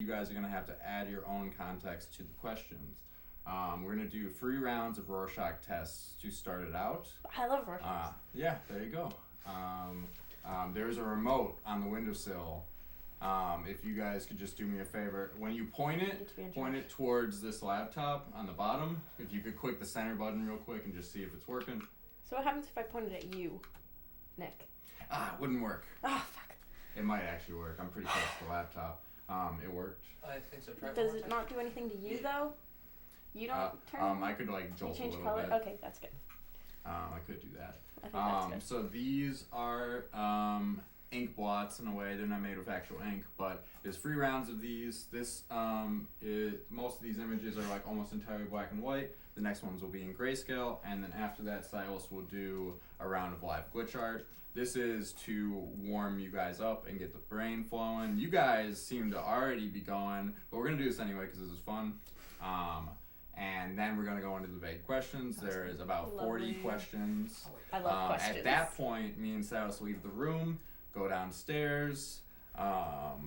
guys are going to have to add your own context to the questions. We're going to do 3 rounds of Rorschach tests to start it out. I love Rorschach. Yeah, there you go. There's a remote on the windowsill. If you guys could just do me a favor, when you point it towards this laptop on the bottom. If you could click the center button real quick and just see if it's working. So what happens if I pointed at you, Nick? It wouldn't work. Oh, fuck. It might actually work. I'm pretty close to the laptop. It worked. I think so. Try Does it not do anything to you, though? You don't turn? I could like jolt a change little color? bit. Okay, that's good. I could do that. I think that's good. So these are ink blots in a way. They're not made with actual ink, but there's 3 rounds of these. This most of these images are like almost entirely black and white. The next ones will be in grayscale, and then after that, Silas will do a round of live glitch art. This is to warm you guys up and get the brain flowing. You guys seem to already be going, but we're gonna do this anyway because this is fun. And then we're gonna go into the vague questions. There is about 40 questions. I love questions. At that point, me and Silas leave the room, go downstairs, talk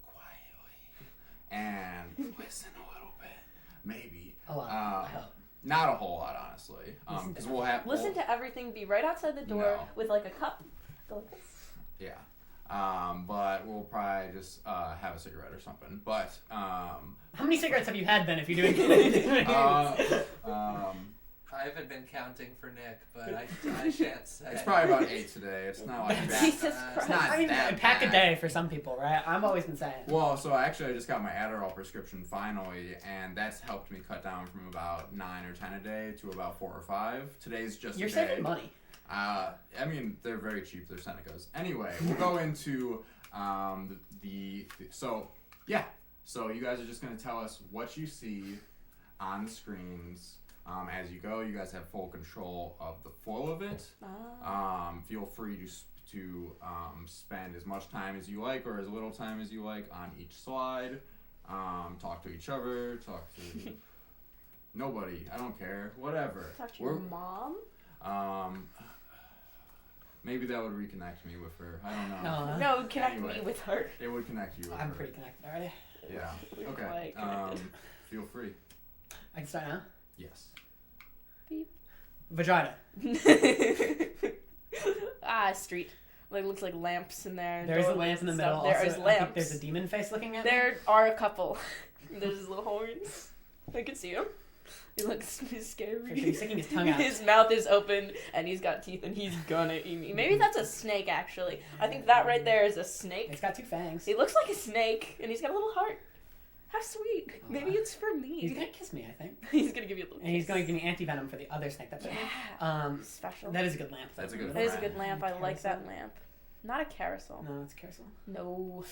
quietly, and listen a little bit, maybe. A lot. Not a whole lot, honestly, because we'll have. Listen to everything. Be right outside the door with like a cup. Go like this. Yeah. But we'll probably just have a cigarette or something. But how many cigarettes have you had, Ben? If you're doing I haven't been counting for Nick, but I shan't say. It's probably about 8 today. It's not like that. Jesus Christ. It's not I mean, that a pack bad. a day for some people, right? I've always been saying. Well, so actually I just got my Adderall prescription finally, and that's helped me cut down from about 9 or 10 a day to about 4 or 5. Today's just You're a day. saving money. I mean, they're very cheap. They're Senecas. Anyway, we'll go into So you guys are just going to tell us what you see on the screens. As you go, you guys have full control of the flow of it. Feel free to spend as much time as you like or as little time as you like on each slide. Talk to each other. Talk to nobody. I don't care. Whatever. Talk to your mom? Maybe that would reconnect me with her. I don't know. No, connect Anyway. me with her. It would connect you with her. I'm pretty connected already. Yeah. We're Okay. quite connected. Feel free. I can start now. Yes. Beep. Vagina. Street. Like looks like lamps in there. There's a doors lamp in the and middle. stuff. There Also, is I think lamps. there's a demon face looking at me. There are a couple. There's his little horns. I can see him. He looks scary. He's sticking his tongue out. His mouth is open and he's got teeth and he's gonna eat me. Maybe that's a snake actually. I think that right there is a snake. It's got 2 fangs. He looks like a snake and he's got a little heart. How sweet. Maybe it's for me. He's gonna kiss me, I think. He's gonna give you a little And he's kiss. going to give me anti-venom for the other snake that's Special. That is a good lamp. That's a good That is a good lamp. I like that Carousel? lamp. Not a carousel. No, it's a carousel. No.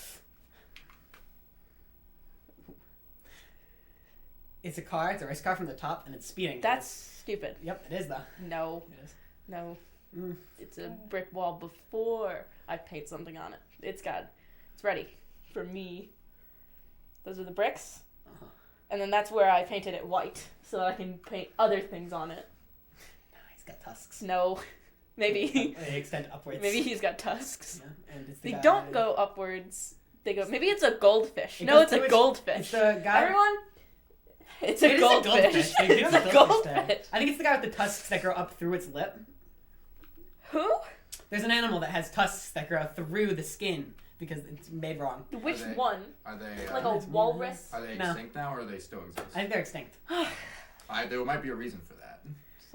It's a car. It's a race car from the top, and it's speeding. That's stupid. Yep, it is though. No. It is. No. Mm. It's a brick wall before I paint something on it. It's ready for me. Those are the bricks. Uh-huh. And then that's where I painted it white so that I can paint other things on it. No, he's got tusks. No. Maybe. They extend upwards. Maybe he's got tusks. Yeah, and it's They guy- don't go upwards. They go. Maybe it's a goldfish. It No, goes it's a through goldfish. It's the guy. Everyone. It's It a is goldfish. They give It's him a goldfish there. goldfish. I think it's the guy with the tusks that grow up through its lip. Who? There's an animal that has tusks that grow through the skin because it's made wrong. Which Are they- one? Are they? Like a walrus? Are they No. extinct now, or do they still exist? I think they're extinct. There might be a reason for that.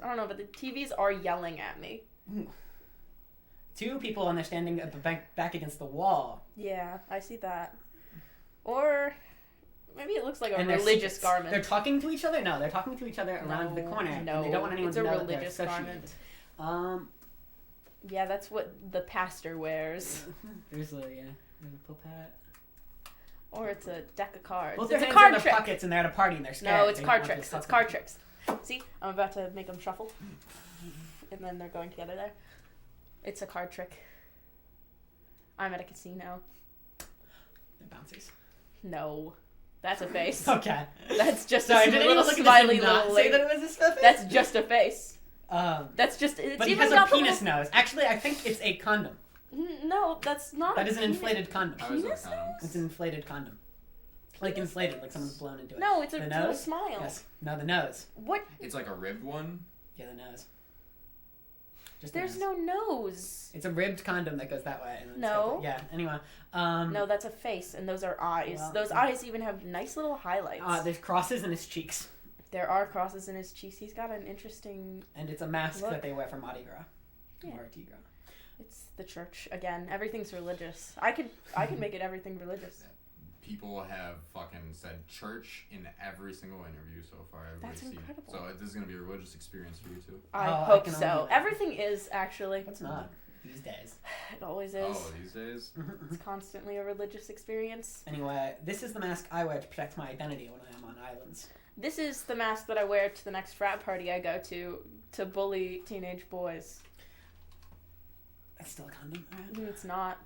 I don't know, but the TVs are yelling at me. 2 people and they're standing at the back against the wall. Yeah, I see that. Or maybe it looks like a And they're religious secrets. garment. They're talking to each other? No, they're talking to each other around the corner. No, And they don't want anyone it's to a know that they're religious associated. garment. Yeah, that's what the pastor wears. There's a pulpit. Or it's a deck of cards. Both It's their a hands are in card their trick. pockets and they're at a party and they're scared. No, it's They card don't want tricks. to It's talk card to tricks. See, I'm about to make them shuffle. And then they're going together there. It's a card trick. I'm at a casino. They're bouncers. No. That's a face. Okay. That's just Sorry, a did little anyone look at smiley this and not little say lady. that it was a face? That's just a face. Um, That's just. It's but he even has a got the penis little- nose. Actually, I think it's a condom. No, that's not. That a is an penis. inflated condom. How is Penis that kind It's an inflated condom. Like inflated, like someone's blown into it. No, it's a The little nose? smile. Yes. No, the nose. What? It's like a ribbed one. Yeah, the nose. Just the There's nose. no nose. It's a ribbed condom that goes that way. And then No. Yeah. Anyway. No, that's a face, and those are eyes. Well, those eyes even have nice little highlights. There's crosses in his cheeks, There are crosses in his cheeks. He's got an interesting. and it's a mask Look. that they wear for Mardi Gras. Yeah. Mardi Gras. It's the church again. Everything's religious. I could make it everything religious. People have fucking said church in every single interview so far. That's Everybody's seen. incredible. So this is gonna be a religious experience for you too. I Oh, I hope can so. only- Everything is actually. What's not these days? It always is. Oh, these days. It's constantly a religious experience. Anyway, this is the mask I wear to protect my identity when I am on islands. This is the mask that I wear to the next frat party I go to bully teenage boys. It's still a condom. It's not.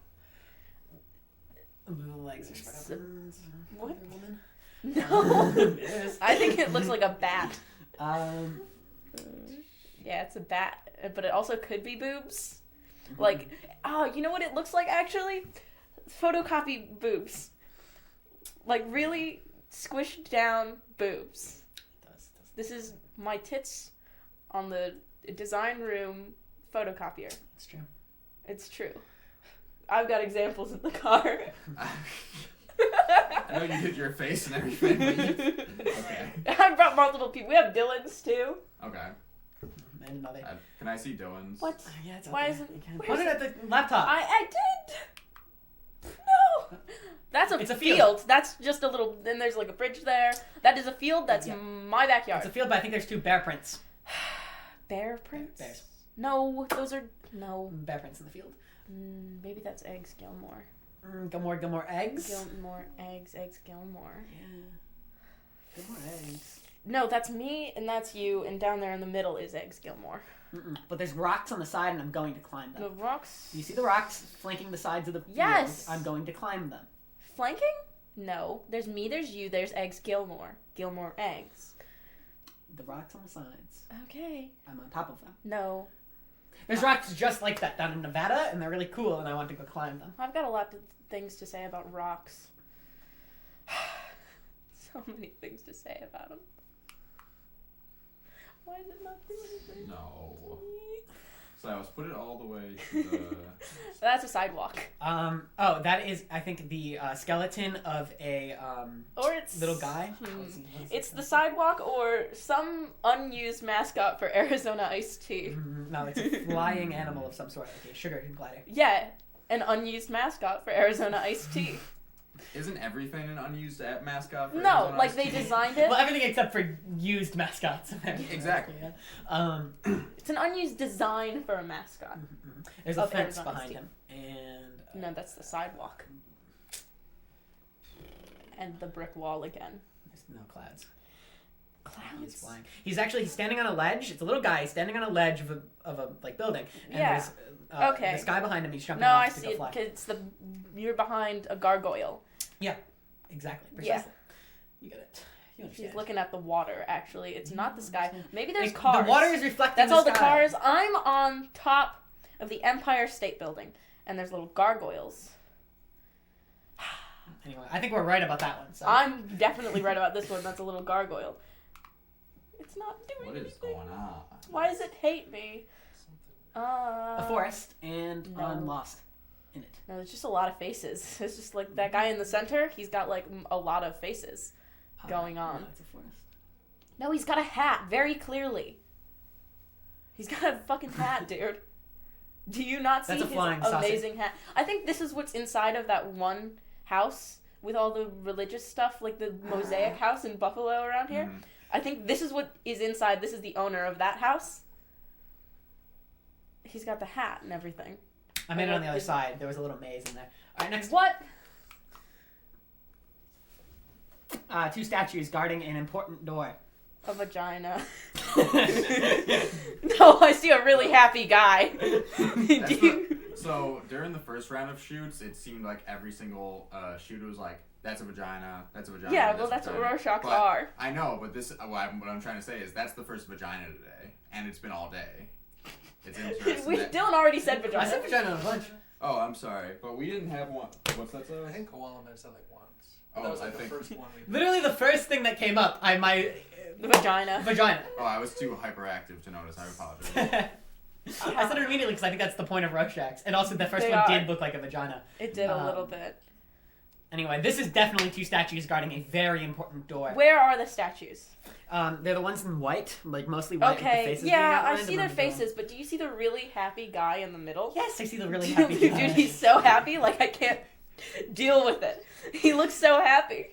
The legs are spread open. What? Wonder Woman. No. Yes. I think it looks like a bat. Um, Yeah, it's a bat, but it also could be boobs. Like, oh, you know what it looks like actually? Photocopy boobs. Like really squished down boobs. does. This is my tits on the design room photocopier. That's true. It's true. I've got examples in the car. I know you did your face and everything. But okay. I brought multiple people. We have Dylan's too. Okay. And another. Can I see Dylan's? What? Yeah, it's Why okay. isn't- You can where's put it it? at the laptop. I did. No. That's a It's a field. field. That's just a little. Then there's like a bridge there. That is a field. That's Yeah. my backyard. It's a field, but I think there's two bear prints. Bear prints. Bears. No, those are no. Bear prints in the field. Maybe that's eggs Gilmore. Gilmore eggs. Gilmore eggs Gilmore. Yeah. Gilmore eggs. No, that's me and that's you, and down there in the middle is eggs Gilmore. But there's rocks on the side, and I'm going to climb them. The rocks Do you see the rocks flanking the sides of the field? Yes. I'm going to climb them. flanking? No, there's me, there's you, there's eggs Gilmore. Gilmore eggs. The rocks on the sides. Okay. I'm on top of them. No, There's rocks just like that down in Nevada, and they're really cool, and I want to go climb them. I've got a lot of things to say about rocks. So many things to say about them. Why is it not doing anything? No. Silas, put it all the way to the. That's a sidewalk. Oh, that is, I think, the skeleton of a Or it's little guy. It's the sidewalk or some unused mascot for Arizona iced tea. No, it's a flying animal of some sort, like a sugar glider. Yeah, an unused mascot for Arizona iced tea. Isn't everything an unused mascot for No, Arizona like Iced they Tea? designed it. Well, everything except for used mascots. Exactly. Yeah. It's an unused design for a mascot. There's a Of fence Arizona behind Tea. him, and No, that's the sidewalk. And the brick wall again. there's no clouds. He's Clouds. flying. He's standing on a ledge. It's a little guy standing on a ledge of a like building. And Yeah. there's Okay. the sky behind him. He's jumping No, off I to see go it fly. because you're behind a gargoyle. Exactly. Yeah. Precisely. You get it. You understand. She's looking at the water. Actually, it's not the sky. understand. Maybe there's It- cars. The water is reflecting. That's all the sky. cars. I'm on top of the Empire State Building, and there's little gargoyles. Anyway, I think we're right about that one. So. I'm definitely right about this one. That's a little gargoyle. It's not doing What is anything. going on? Why does it hate me? A forest, and no. I'm lost in it. No, there's just a lot of faces. It's just like that guy in the center. He's got like a lot of faces going on. No, it's a forest. No, he's got a hat, very clearly. He's got a fucking hat, dude. Do you not see That's a his flying saucer. amazing hat? I think this is what's inside of that one house with all the religious stuff, like the mosaic house in Buffalo around here. Mhm. I think this is what is inside. This is the owner of that house. He's got the hat and everything. I made it on the other Is- side. There was a little maze in there. All right, next. What? Two statues guarding an important door. A vagina. No, I see a really happy guy. Do That's you? So during the first round of shoots, it seemed like every single shooter was like, "That's a vagina. That's a vagina." Yeah, well, that's a what vagina." Rorschachs But are. I know, but this what I'm trying to say is that's the first vagina today, and it's been all day. It's interesting. that- Dylan already said I vagina. said vagina a bunch. Oh, I'm sorry, but we didn't have one. What's that say? I think Koala might have said like once. That Oh, was I like the think. first one we Literally the first thing that came up, The vagina. vagina. Oh, I was too hyperactive to notice. I apologize. I said it immediately because I think that's the point of Rorschach's. And also the first They one are. did look like a vagina. It did a Um, little bit. Anyway, this is definitely two statues guarding a very important door. Where are the statues? They're the ones in white, like mostly white with the Okay, faces yeah, being I outlined, see and their then the door. faces, but do you see the really happy guy in the middle? Yes, I see the really happy Dude, guy. he's so happy, like I can't deal with it. He looks so happy.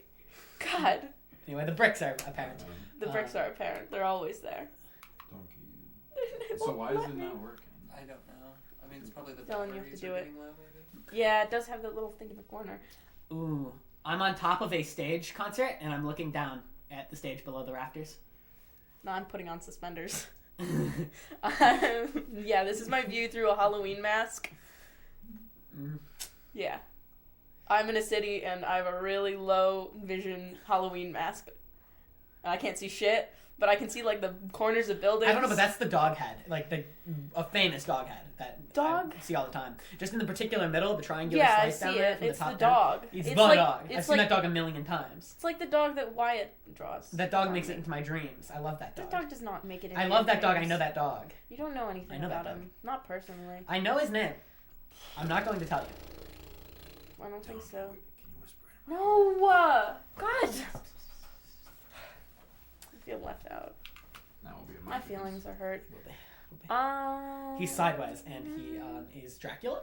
God, Anyway, the bricks are apparent. the bricks are apparent. They're always there. So why is it not working? I don't know. I mean, it's probably the Dylan, you have to batteries do are it. getting low, maybe. Yeah, it does have that little thing in the corner. Ooh, I'm on top of a stage concert, and I'm looking down at the stage below the rafters. No, I'm putting on suspenders. Yeah, this is my view through a Halloween mask. Mhm. Yeah. I'm in a city and I have a really low vision Halloween mask. I can't see shit, but I can see like the corners of buildings. I don't know, but that's the dog head, like a famous dog head that Dog? I see all the time. Just in the particular middle, the triangular yeah, I slice down see there it. from It's the the top down. dog. It's the like, dog. I've It's seen like that dog a million times. It's like the dog that Wyatt draws. That dog makes it into my dreams. I love that That dog. dog does not make it. Into I love your that dog. I dreams. know that dog. You don't know anything I know that about dog. him. Not personally. I know his name. I'm not going to tell you. I don't think so. Can you whisper it? No! God! I feel left out. That will be in My feelings are hurt. Will they? He's He's sideways, and he is Dracula.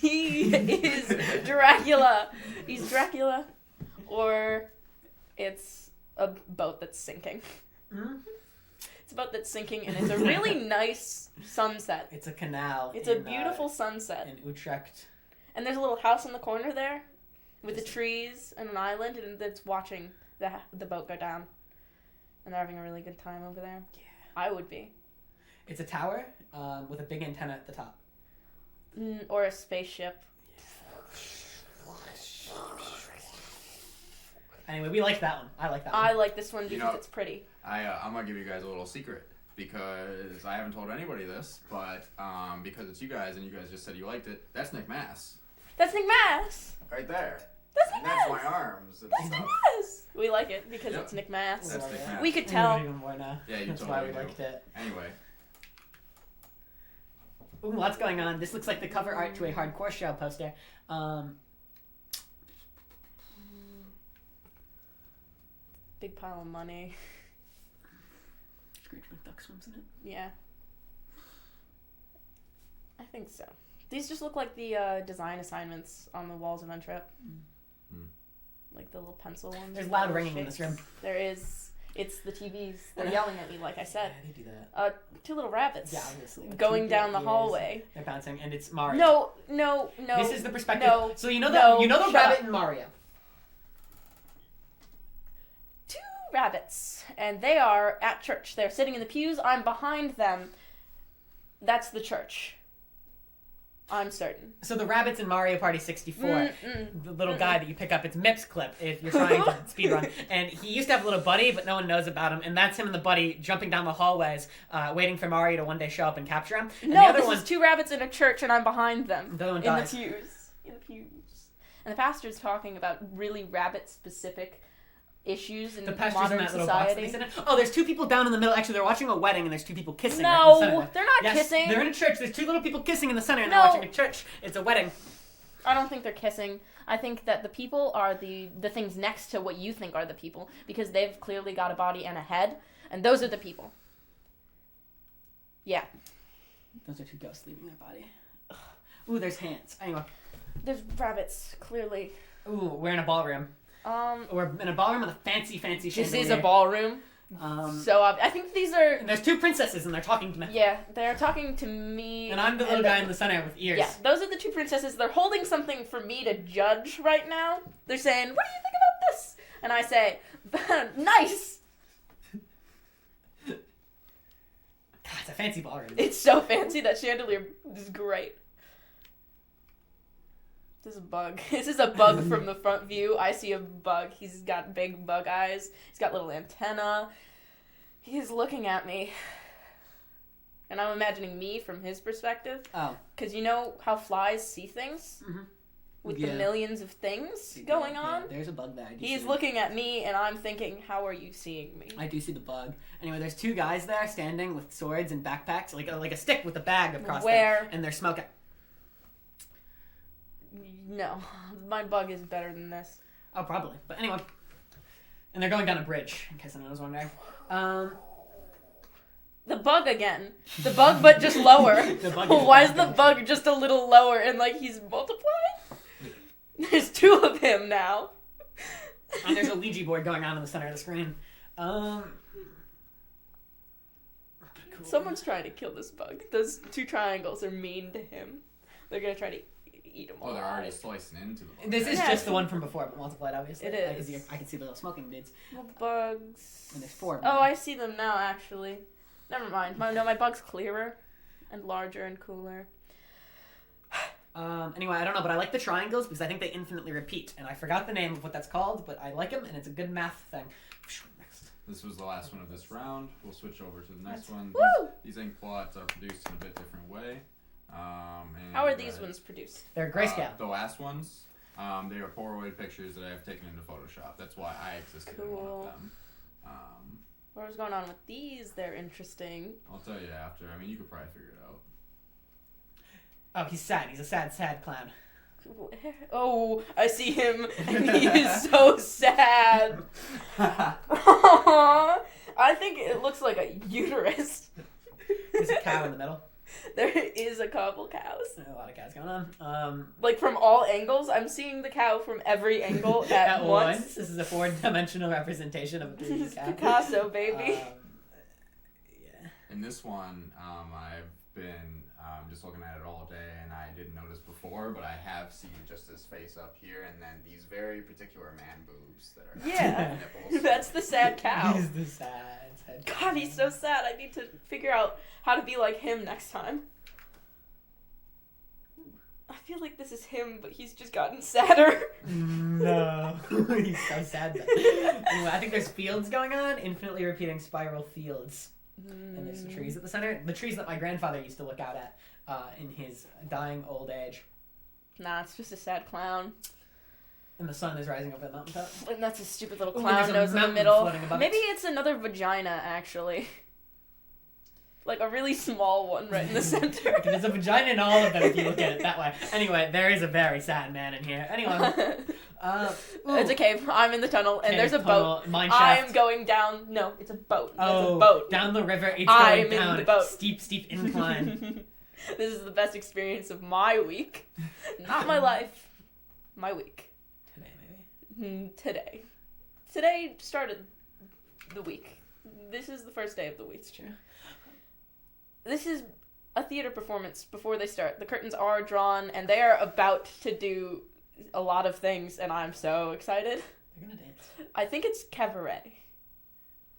He is Dracula. He's Dracula, or it's a boat that's sinking. Mm-hmm. It's a boat that's sinking, and it's a really nice sunset. It's a canal. It's a in, beautiful sunset, in Utrecht. and there's a little house in the corner there, with the trees and an island, and it's watching the boat go down, and they're having a really good time over there. Yeah. I would be. It's a tower with a big antenna at the top. Or a spaceship. Anyway, we like that one. I like that one. I like this one You because know- it's pretty. I'm gonna give you guys a little secret because I haven't told anybody this, but because it's you guys and you guys just said you liked it. That's Nick Mass, That's Nick Mass. right there. That's Nick And that's Mass. my arms and That's Nick stuff. Mass. We like it because Yep. it's Nick Mass. That's Nick Mass. We could I tell. love it even more now. Yeah, you That's totally why we do. liked it. Anyway, Ooh, lots going on. This looks like the cover art to a hardcore show poster. Big pile of money. Scrooge McDuck swims in it. Yeah. I think so. These just look like the design assignments on the walls of Untrep. Hmm. Like the little pencil ones. There's with loud little ringing in shapes. this room. There is. It's the TVs. They're yelling at me, like I said. Yeah, they do that. Two little rabbits. Yeah, obviously. with Going two down the big ears. hallway. They're bouncing, and it's Mario. No. This is the perspective. No. So you know No, the shut rabbit up. in Mario. Two rabbits, and they are at church. They're sitting in the pews. I'm behind them. That's the church. I'm certain. So the rabbits in Mario Party 64, Mm-mm. the little guy that you pick up, it's Mips Clip if you're trying to speedrun. And he used to have a little buddy, but no one knows about him. And that's him and the buddy jumping down the hallways, waiting for Mario to one day show up and capture him. And the No, other this one, is two rabbits in a church, and I'm behind them. The other one in dies. the pews. In the pews. And the pastor's talking about really rabbit-specific issues in the pastor's in modern that little box that society. they sit in. Oh, there's two people down in the middle. Actually, they're watching a wedding, and there's two people kissing. right in No, the center. they're not Yes, kissing. They're in a church. There's two little people kissing in the center, and No. they're watching a church. It's a wedding. I don't think they're kissing. I think that the people are the things next to what you think are the people, because they've clearly got a body and a head, and those are the people. Yeah. Those are two ghosts leaving their body. Ugh. Ooh, there's hands. Anyway. There's rabbits, clearly. Ooh, we're in a ballroom. We're in a ballroom with a fancy This chandelier. is a ballroom. So I think these are... And there's two princesses, and they're talking to me. Yeah, they're talking to me. And I'm the little guy in the center with ears. Yeah, those are the two princesses. They're holding something for me to judge right now. They're saying, "What do you think about this?" And I say, "Nice." God, it's a fancy ballroom. It's so fancy. That chandelier is great. This is a bug. This is a bug from the front view. I see a bug. He's got big bug eyes. He's got little antenna. He's looking at me. And I'm imagining me from his perspective. Oh. Because you know how flies see things? Mhm. with Yeah. the millions of things going on. Yeah, there's a bug there. I do He's see it. looking at me, and I'm thinking, how are you seeing me? I do see the bug. Anyway, there's two guys there standing with swords and backpacks, like a stick with a bag across Where? them, and they're smoking. No, my bug is better than this. Oh, probably. But anyway, and they're going down a bridge, in case anyone was wondering. The bug again. The bug, but just lower. The bug Why is is the bug just a little lower and like he's multiplying? There's two of him now. And there's a Ouija board going on in the center of the screen. Cool. Someone's trying to kill this bug. Those two triangles are mean to him. They're gonna try to eat him. Oh, they're already alive. slicing into the bug. This is Yeah. just the one from before, but multiplied, obviously. It I is. can see the little smoking dudes. Well, bugs. And there's 4 of them. Oh, I see them now. Actually, never mind. My bug's clearer, and larger and cooler. Anyway, I don't know, but I like the triangles because I think they infinitely repeat, and I forgot the name of what that's called, but I like them, and it's a good math thing. Next. This was the last one of this round. We'll switch over to the next one. Woo! These ink blots are produced in a bit different way. And, How are these ones produced? They're grayscale. The last ones, they are Polaroid pictures that I have taken into Photoshop. That's why I existed in one Cool. of them. What was going on with these? They're interesting. I'll tell you after. I mean, you could probably figure it out. Oh, he's sad. He's a sad clown. Oh, I see him, and he is so sad. I think it looks like a uterus. There's a cow in the middle. There is a couple cows. There's a lot of cows going on. Like from all angles, I'm seeing the cow from every angle at once. This is a 4-dimensional representation of a This 3D is cow. Picasso, baby. Yeah. In this one, I've been just looking at it all day, and I didn't notice before, but I have seen just his face up here, and then these very particular man boobs that are Yeah. nipples. That's the sad cow. He's the sad cow. God, he's so sad. I need to figure out how to be like him next time. I feel like this is him, but he's just gotten sadder. No. He's so sad. Anyway, I think there's fields going on, infinitely repeating spiral fields. And there's the trees at the center. The trees that my grandfather used to look out at in his dying old age. Nah, it's just a sad clown. And the sun is rising over the mountaintop. And that's a stupid little Ooh, clown there's a nose in the mountain middle. floating above Maybe it. it's another vagina, actually. Like a really small one right in the center. There's a vagina in all of them if you look at it that way. Anyway, there is a very sad man in here. Anyway. It's a cave. I'm in the tunnel, and Cave, there's a tunnel, boat. mine shaft. I'm going down. No, it's a boat. That's Oh, a boat. down the river. It's I'm going in down. the boat. Steep incline. This is the best experience of my week. Not my life. My week. Today, maybe. Today. Today started the week. This is the first day of the week. It's true. This is a theater performance before they start. The curtains are drawn, and they are about to do a lot of things, and I'm so excited. They're gonna dance. I think it's cabaret.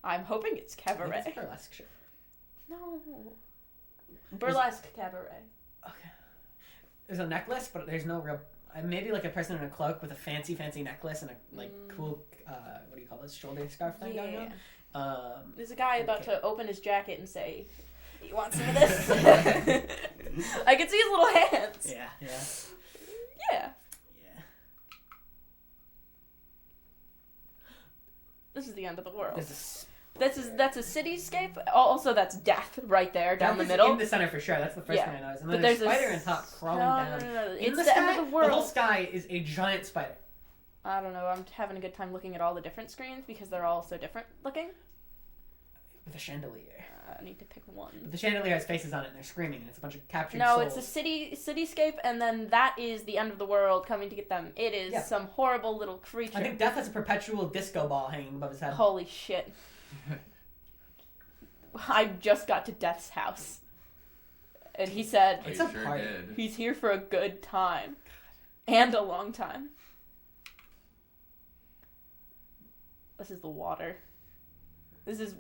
I'm hoping it's I think cabaret. it's a burlesque show. No. Burlesque cabaret. Okay. There's a necklace, but there's no real. Maybe like a person in a cloak with a fancy necklace and a cool what do you call this, shoulder scarf thing going on. There's a guy about okay. to open his jacket and say, "You want some of this?" I can see his little hands. Yeah. Yeah. This is the end of the world. There's That's a cityscape. Also, that's death right there down the is middle. In the center for sure. That's the first Yeah. thing I noticed. And But then there's there's a a spider in top crawling down. No. In It's the the sky, end of the world. whole sky is a giant spider. I don't know. I'm having a good time looking at all the different screens because they're all so different looking. With a chandelier. I need to pick one. But the chandelier has faces on it and they're screaming and it's a bunch of captured No, souls. it's a cityscape, and then that is the end of the world coming to get them. It is Yeah. some horrible little creature. I think Death has a perpetual disco ball hanging above his head. Holy shit. I just got to Death's house. And he said It's You a sure party. did. he's here for a good time. And a long time. This is the water. This is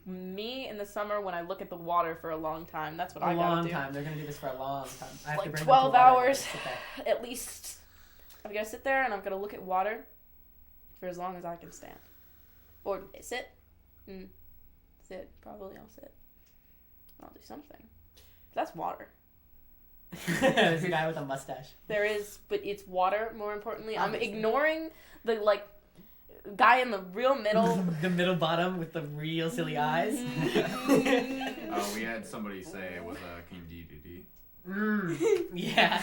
me in the summer when I look at the water for a long time. That's what I A gotta long do. time. They're gonna do this for a long time. I have Like to bring 12 them to water hours. and sit there. At least. I'm gonna sit there and I'm gonna look at water for as long as I can stand. Or sit. Sit. Probably I'll sit. I'll do something. That's water. There's a guy with a mustache. There is, but it's water. More importantly, I'm Obviously. ignoring the like guy in the real middle. The middle bottom with the real silly eyes. We had somebody say it was King Dedede. Yeah.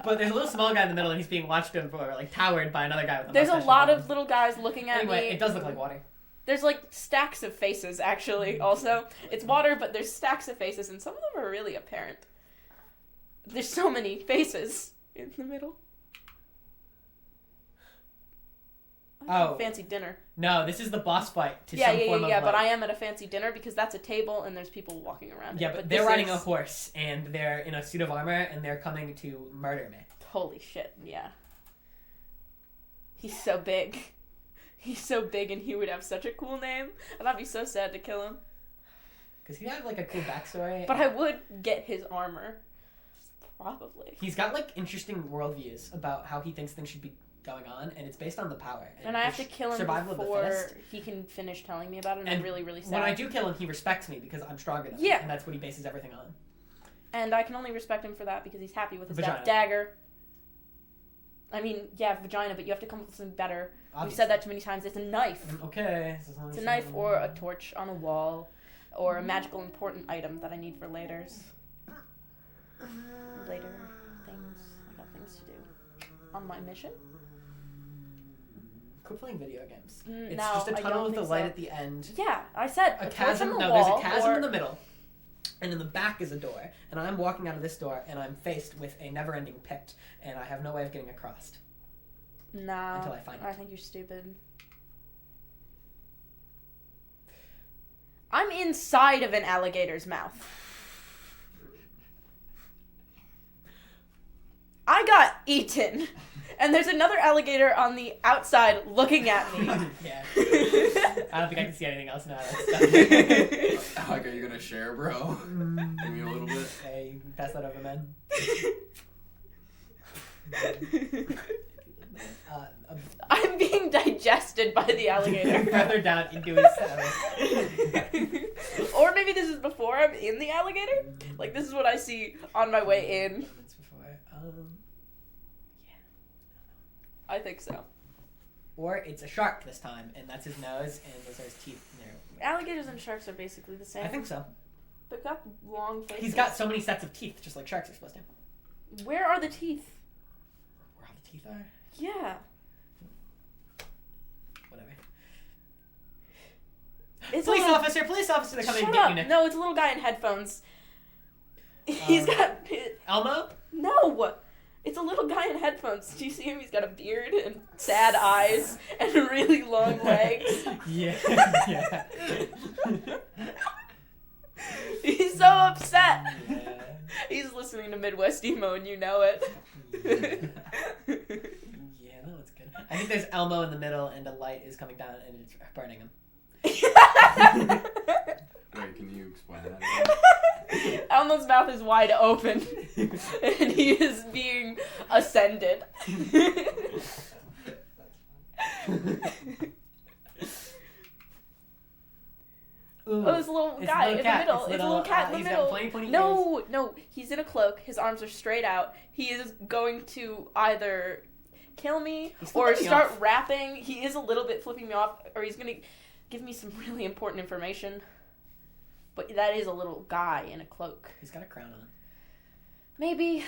But there's a little small guy in the middle, and he's being watched over, like towered by another guy with a There's a mustache. lot of little guys looking at Anyway, me. it does look like water. There's like stacks of faces, actually, also. It's water, but there's stacks of faces, and some of them are really apparent. There's so many faces in the middle. Oh. Fancy dinner. No, this is the boss fight to Yeah, some form of but I light. am at a fancy dinner because that's a table and there's people walking around Yeah, it. but they're this riding is- a horse, and they're in a suit of armor, and they're coming to murder me. Holy shit, yeah. He's so big. He's so big and he would have such a cool name. And I'd be so sad to kill him. Because he'd have, like, a cool backstory. But I would get his armor. Probably. He's got, like, interesting worldviews about how he thinks things should be going on, and it's based on the power. And I have to kill him survival of the before fittest. he can finish telling me about it, and I'm And really, really sad. When I do kill him, he respects me because I'm stronger than Yeah. him, and that's what he bases everything on. And I can only respect him for that because he's happy with his Vagina. dagger. I mean, yeah, vagina, but you have to come up with something better. We've Obviously. said that too many times. It's a knife. Okay. It's a knife or a torch on a wall or a magical important item that I need for laters. Later things. I got things to do. On my mission? Quit playing video games. Mm, It's no, just a I tunnel don't with the think light so. at the end. Yeah, I said A torch chasm. on the No, wall. there's a chasm or... in the middle, and in the back is a door. And I'm walking out of this door, and I'm faced with a never-ending pit, and I have no way of getting across. Nah, Until I find I it. think you're stupid. I'm inside of an alligator's mouth. I got eaten. And there's another alligator on the outside looking at me. Yeah. I don't think I can see anything else now. That's stuff. Like, are you gonna share, bro? Give me a little bit. Hey, pass that over, man. I'm being digested by the alligator. Further down into his stomach. Or maybe this is before I'm in the alligator. Like, this is what I see on my way in. That's before. I think so. Or it's a shark this time, and that's his nose, and those are his teeth. And Alligators and sharks are basically the same. I think so. They've got long faces. He's got so many sets of teeth, just like sharks are supposed to. Where are the teeth? Where all the teeth are? Yeah. Whatever. It's Police a little... officer, they're coming Shut to get up. you, Nick. No, it's a little guy in headphones. He's got... Elmo? No! It's a little guy in headphones. Do you see him? He's got a beard and sad eyes and really long legs. Yeah. Yeah. He's so upset. Yeah. He's listening to Midwest emo and you know it. Yeah, that looks good. I think there's Elmo in the middle, and a light is coming down, and it's burning him. Wait, can you explain that again? Elmo's mouth is wide open and he is being ascended. Ooh, Oh, this little it's guy a little in cat. the middle. It's a little cat in the he's middle. got pointy, pointy ears. No, he's in a cloak. His arms are straight out. He is going to either kill me He's or flipping me start off. rapping. He is a little bit flipping me off, or he's going to give me some really important information. But that is a little guy in a cloak. He's got a crown on. Maybe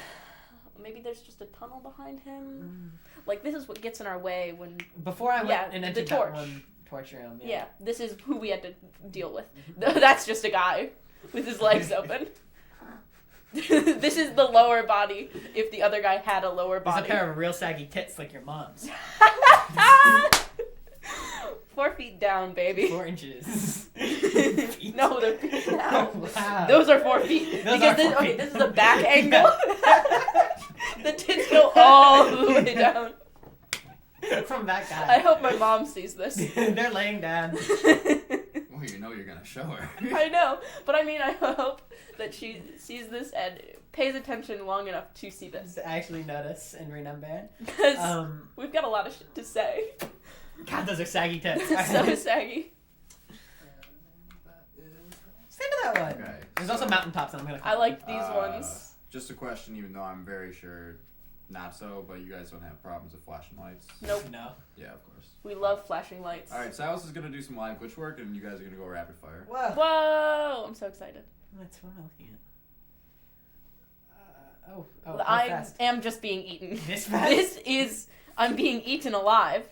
there's just a tunnel behind him. Like, this is what gets in our way when... Before I went Yeah, and the entered torch. that one torture room. Yeah, this is who we had to deal with. That's just a guy with his legs open. This is the lower body if the other guy had a lower There's a body. pair of real saggy tits like your mom's. 4 feet down, baby. 4 inches. No, they're feet down. Wow. Those are 4 feet. Those because are 4 feet. this is a back angle. The tits go all the way down. From that I guy. hope my mom sees this. They're laying down. Well, you know you're gonna show her. I know, but I mean, I hope that she sees this and pays attention long enough to see this. To actually notice and remember. Because we've got a lot of shit to say. God, those are saggy tits. So saggy. Stand to that one. Okay. There's also mountaintops, and I'm gonna. I like these ones. just a question, even though I'm very sure not so, but you guys don't have problems with flashing lights. Nope. No. Yeah, of course. We love flashing lights. All right, Silas is gonna do some live glitch work, and you guys are gonna go rapid fire. Whoa. Whoa! I'm so excited. What am I looking at? How I fast? am just being eaten. This fast? This is I'm being eaten alive.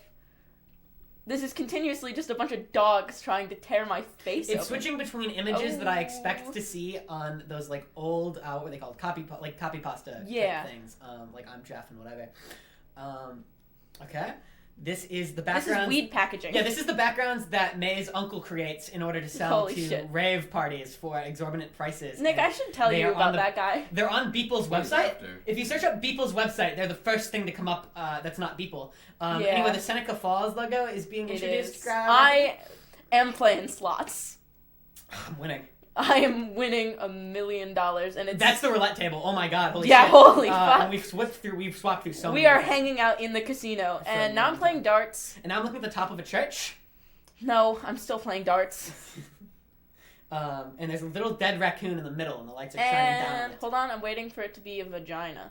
This is continuously just a bunch of dogs trying to tear my face It's open. switching between images that I Oh. expect to see on those like old what are they called copy pasta type Yeah. things. Like I'm Jeff and whatever. Okay. This is the This background. is weed packaging. Yeah, this is the backgrounds that May's uncle creates in order to sell Holy to shit. rave parties for exorbitant prices. Nick, And I should tell they you are on about the- that guy. They're on Beeple's Please website. have to. If you search up Beeple's website, they're the first thing to come up that's not Beeple. Yeah. Anyway, the Seneca Falls logo is being It introduced. is. Grab. I am playing slots. I'm winning. I am winning $1 million, and it's That's the roulette table. Oh my god, holy Yeah, shit. holy fuck. And we've swapped through so many. we are things. hanging out in the casino, So and now I'm many playing darts. And now I'm looking at the top of a church. No, I'm still playing darts. And there's a little dead raccoon in the middle, and the lights are shining down on And it. hold on, I'm waiting for it to be a vagina.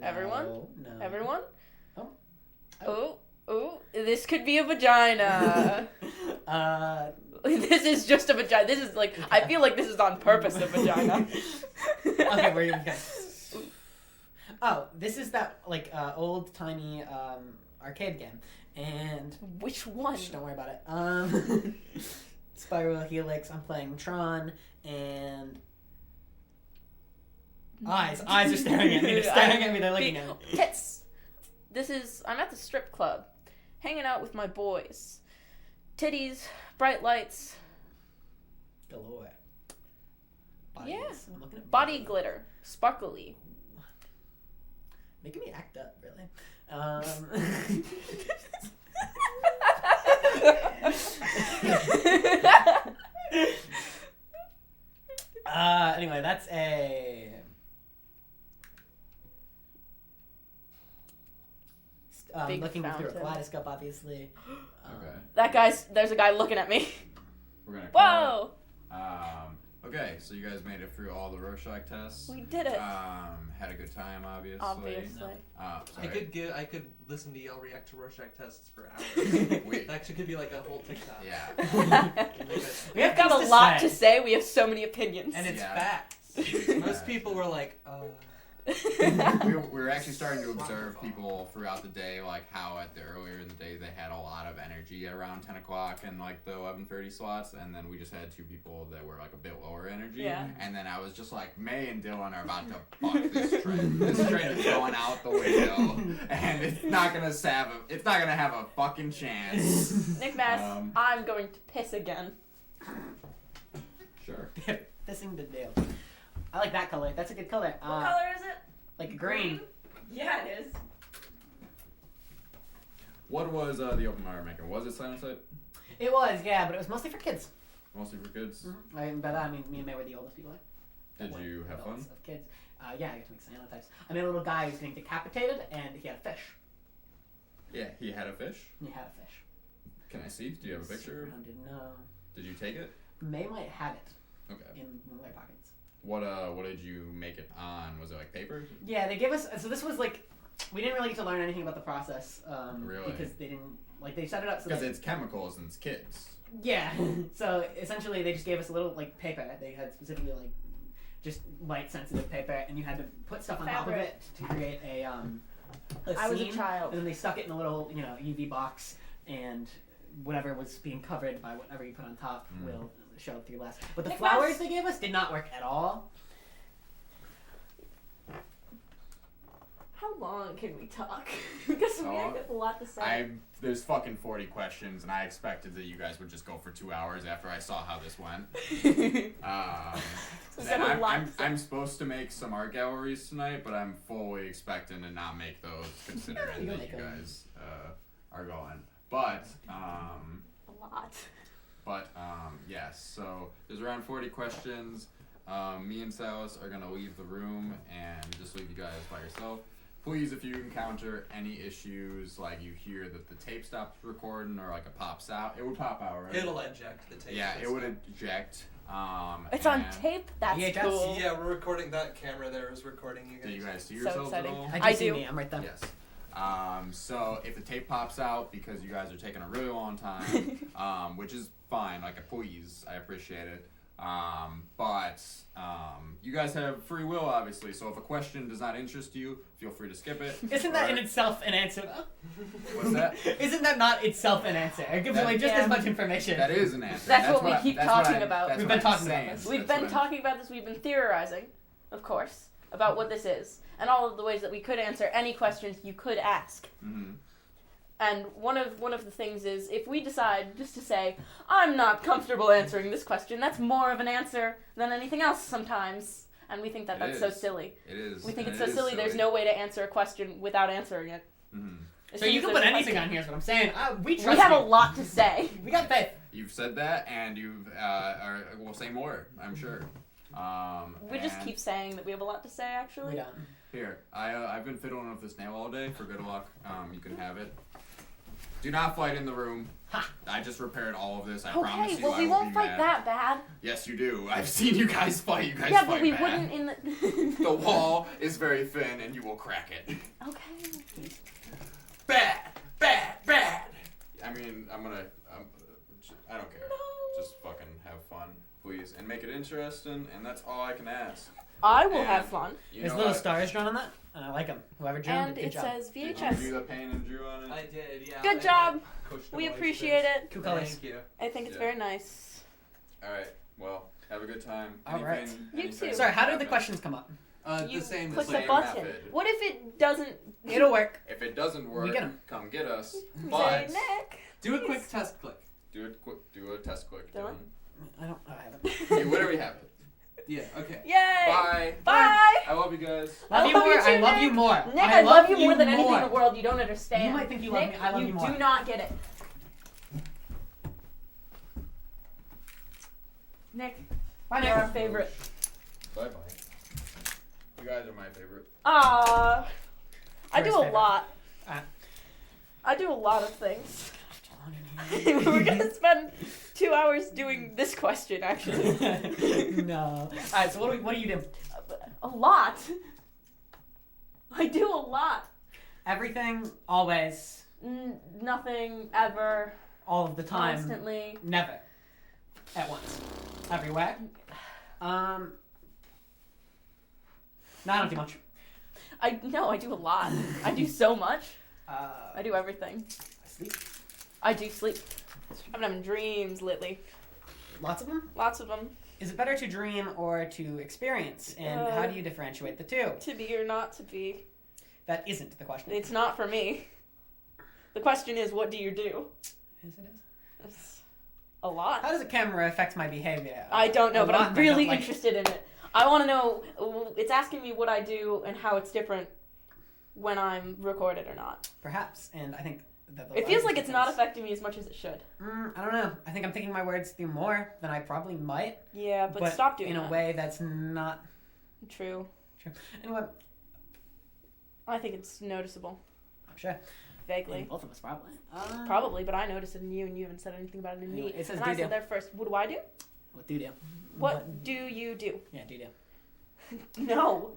everyone? No. Everyone? Oh. Oh, oh, this could be a vagina. This is just a vagina. This is like, I feel like this is on purpose, a vagina. Okay, where are you okay. Oh, this is that like old timey arcade game, and Which one? shh, don't worry about it. Spiral Helix. I'm playing Tron, and eyes are staring at me. They're staring at me. They're looking at me. Tits. I'm at the strip club, hanging out with my boys. Titties, bright lights, Galore. Bodies. Yeah. I'm looking at body bodies. glitter, sparkly. Making me act up, really. Anyway, that's a. Big Looking through a fountain. kaleidoscope, obviously. Okay. There's a guy looking at me. We're gonna. call Whoa! it. Okay, so you guys made it through all the Rorschach tests. We did it. Had a good time, obviously. Obviously. I Sorry. could listen to y'all react to Rorschach tests for hours. Wait. That actually could be like a whole TikTok. Yeah. We have We've got things a lot say. to say. We have so many opinions. And it's Yeah. facts. Yeah. Most people were like, we were actually starting to observe people throughout the day, like how at the earlier in the day they had a lot of energy at around 10 o'clock and like the 11:30 slots, and then we just had two people that were like a bit lower energy. Yeah. And then I was just like, May and Dylan are about to fuck this train. This train is going out the window, and it's not gonna have a fucking chance. Nick Mass, Um, I'm going to piss again. Sure. Pissing the deal. I like that color. That's a good color. What color is it? Like green. Yeah, it is. What was the open mic making? Was it Silent Type? It was, yeah, but it was mostly for kids. Mostly for kids. By that I mean me and May were the oldest people there. Did you have fun? Adults Of kids. Yeah, I got to make cyanotypes. I made a little guy who was getting decapitated, and he had a fish. Yeah, he had a fish. He had a fish. Can I see? Do you have a picture? Rounded, no. Did you take it? May might have it Okay. in one of their pockets. What did you make it on? Was it like paper? Yeah, they gave us. So this was like, we didn't really get to learn anything about the process. Really? Because they didn't like they set it up so Because that it's chemicals and it's kids. yeah. So essentially, they just gave us a little like paper. They had specifically like just light sensitive paper, and you had to put stuff on top of Fabric. it to create a I was a scene. child. And then they stuck it in a little UV box, and whatever was being covered by whatever you put on top will show up through glass. But the Nick flowers Mouse. they gave us did not work at all. How long can we talk? Because we have a lot to say. There's fucking 40 questions, and I expected that you guys would just go for 2 hours after I saw how this went. We've Then got a lot to say. I'm supposed to make some art galleries tonight, but I'm fully expecting to not make those, considering You'll that make you 'em. guys are going. But A lot. yes. So there's around 40 questions. Me and Silas are gonna leave the room and just leave you guys by yourself. please, if you encounter any issues, like you hear that the tape stops recording or like it pops out, it would pop out, right? It'll eject the tape. Yeah, it would system. eject. It's on and tape? That's VHS? cool. Yeah, we're recording. That camera there is recording you guys. Do you guys see So yourselves exciting. at all? I I see do. me. I'm right there. Yes. So if the tape pops out because you guys are taking a really long time, which is fine, like a please, I appreciate it. But you guys have free will, obviously. So if a question does not interest you, feel free to skip it. Isn't that in Or- itself an answer, though? What's that? Isn't that not itself an answer? It gives That- away just Yeah. as much information. That is an answer. That's what we I- keep that's what talking I'm- about. that's We've what been I'm talking about saying. this. We've That's been what I'm- talking about this, we've been theorizing, of course, about what this is, and all of the ways that we could answer any questions you could ask. Mhm. And one of the things is, if we decide just to say, I'm not comfortable answering this question, that's more of an answer than anything else sometimes. And we think that It that's so is. silly. It is. We think and it's it so is silly, there's no way to answer a question without answering it. Mhm. As So soon you as can there's put a anything question- on here, is what I'm saying. We We trust have you. a lot to say. We got faith. You've said that, and you've will say more. I'm sure. We just and keep saying that we have a lot to say, actually. We don't. Here. I've been fiddling with this nail all day. For good luck, you can have it. Do not fight in the room. Ha. I just repaired all of this. I promise Okay, you. well, I we will won't be fight mad. that bad. Yes, you do. I've seen you guys fight. You guys Yeah, fight but we bad. wouldn't in the. The wall is very thin, and you will crack it. Okay. Bad, bad, bad. I mean, I don't care. No. Just fucking have fun, please, and make it interesting. And that's all I can ask. I will And have fun. You There's know little what? stars drawn on that, and I like them. Whoever drew them And did a it good job. says Did you do VHS. the paint and drew on it? I did, yeah. Good I- job. I coached the We boys appreciate this. it. Two colors. Thank you. I think it's Yeah. very nice. All right. Well, have a good time. All right. You anything too. Sorry, how did the happen. questions come up? You The same click as the same button. method. What if it doesn't? It'll work. If it doesn't work, get 'em. come get us. Say But Nick. Do a please. quick test click. do a test click. Dylan? I haven't. Do whatever you have it. Yeah, okay. Yay! Bye. Bye. I love you guys. Love you love more. you too, I love Nick. you more. Nick, I love you more than anything more. in the world. You don't understand. You might think you love Nick, me. I love you more. do not get it. Nick, Bye, you're our Nick. favorite. Bye bye. You guys are my favorite. Ah, I do First a favorite. lot. Ah. I do a lot of things. We're gonna spend 2 hours doing this question, actually. No. Alright, so what do you do? A lot. I do a lot. Everything, always, Nothing ever. all of the time, Constantly. never, at once, everywhere. No, I don't do much. I do a lot. I do so much. I I do everything. sleep. I do sleep. I've been having dreams lately. Lots of them. Lots of them. Is it better to dream or to experience? And how do you differentiate the two? To be or not to be. That isn't the question. It's not for me. The question is, what do you do? Yes, it is. It's a lot. How does a camera affect my behavior? I don't know, A but lot, I'm and I don't really like it. interested in it. I want to know. It's asking me what I do and how it's different when I'm recorded or not. Perhaps, and I think that It feels like it's not affecting me as much as it should. I don't know. I think I'm thinking my words through more than I probably might. Yeah, but stop doing in that. a way that's not True. true. Anyway, I think it's noticeable. I'm sure. Vaguely. Both of us probably. Probably, but I noticed it in you, and you haven't said anything about it in me. It says and I do-do. said there first. What do I do? What do you do? What do you do? Yeah, do you No.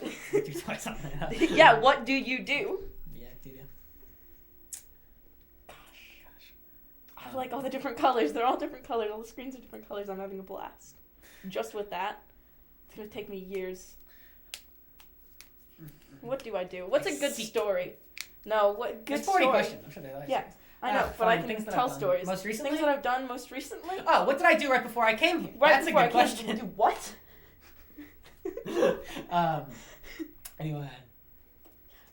do? Do twice on that. Yeah, what do you do? Yeah, do you? I like all the different colors. They're all different colors. All the screens are different colors. I'm having a blast. Just with that, it's gonna take me years. What do I do? What's a good See. story? No, what good There's 40 story? questions. I'm sure they like Yeah, these. I know, but I fine. can Things that tell I've done. stories. Most recently? Things that I've done most recently. Oh, what did I do right before I came here? Right That's before a good I came, question. do what? Anyway.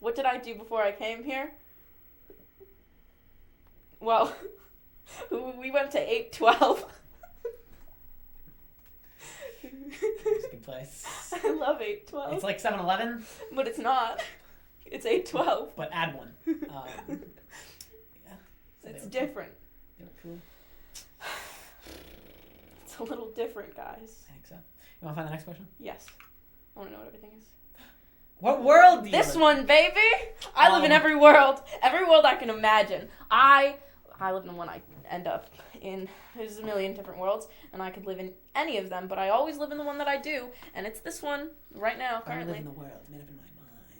What did I do before I came here? Well, we went to 812. It's a good place. I love 812. It's like 7-Eleven, But it's not. It's 812. but add one. Yeah. So It's they were- different. They were cool. It's a little different, guys. I think so. You want to find the next question? Yes. I want to know what everything is. What world do you This live one, baby. I live in every world I can imagine. I live in the one I end up in. There's a million different worlds, and I could live in any of them, but I always live in the one that I do, and it's this one right now, I live currently. in the world made up in my mind.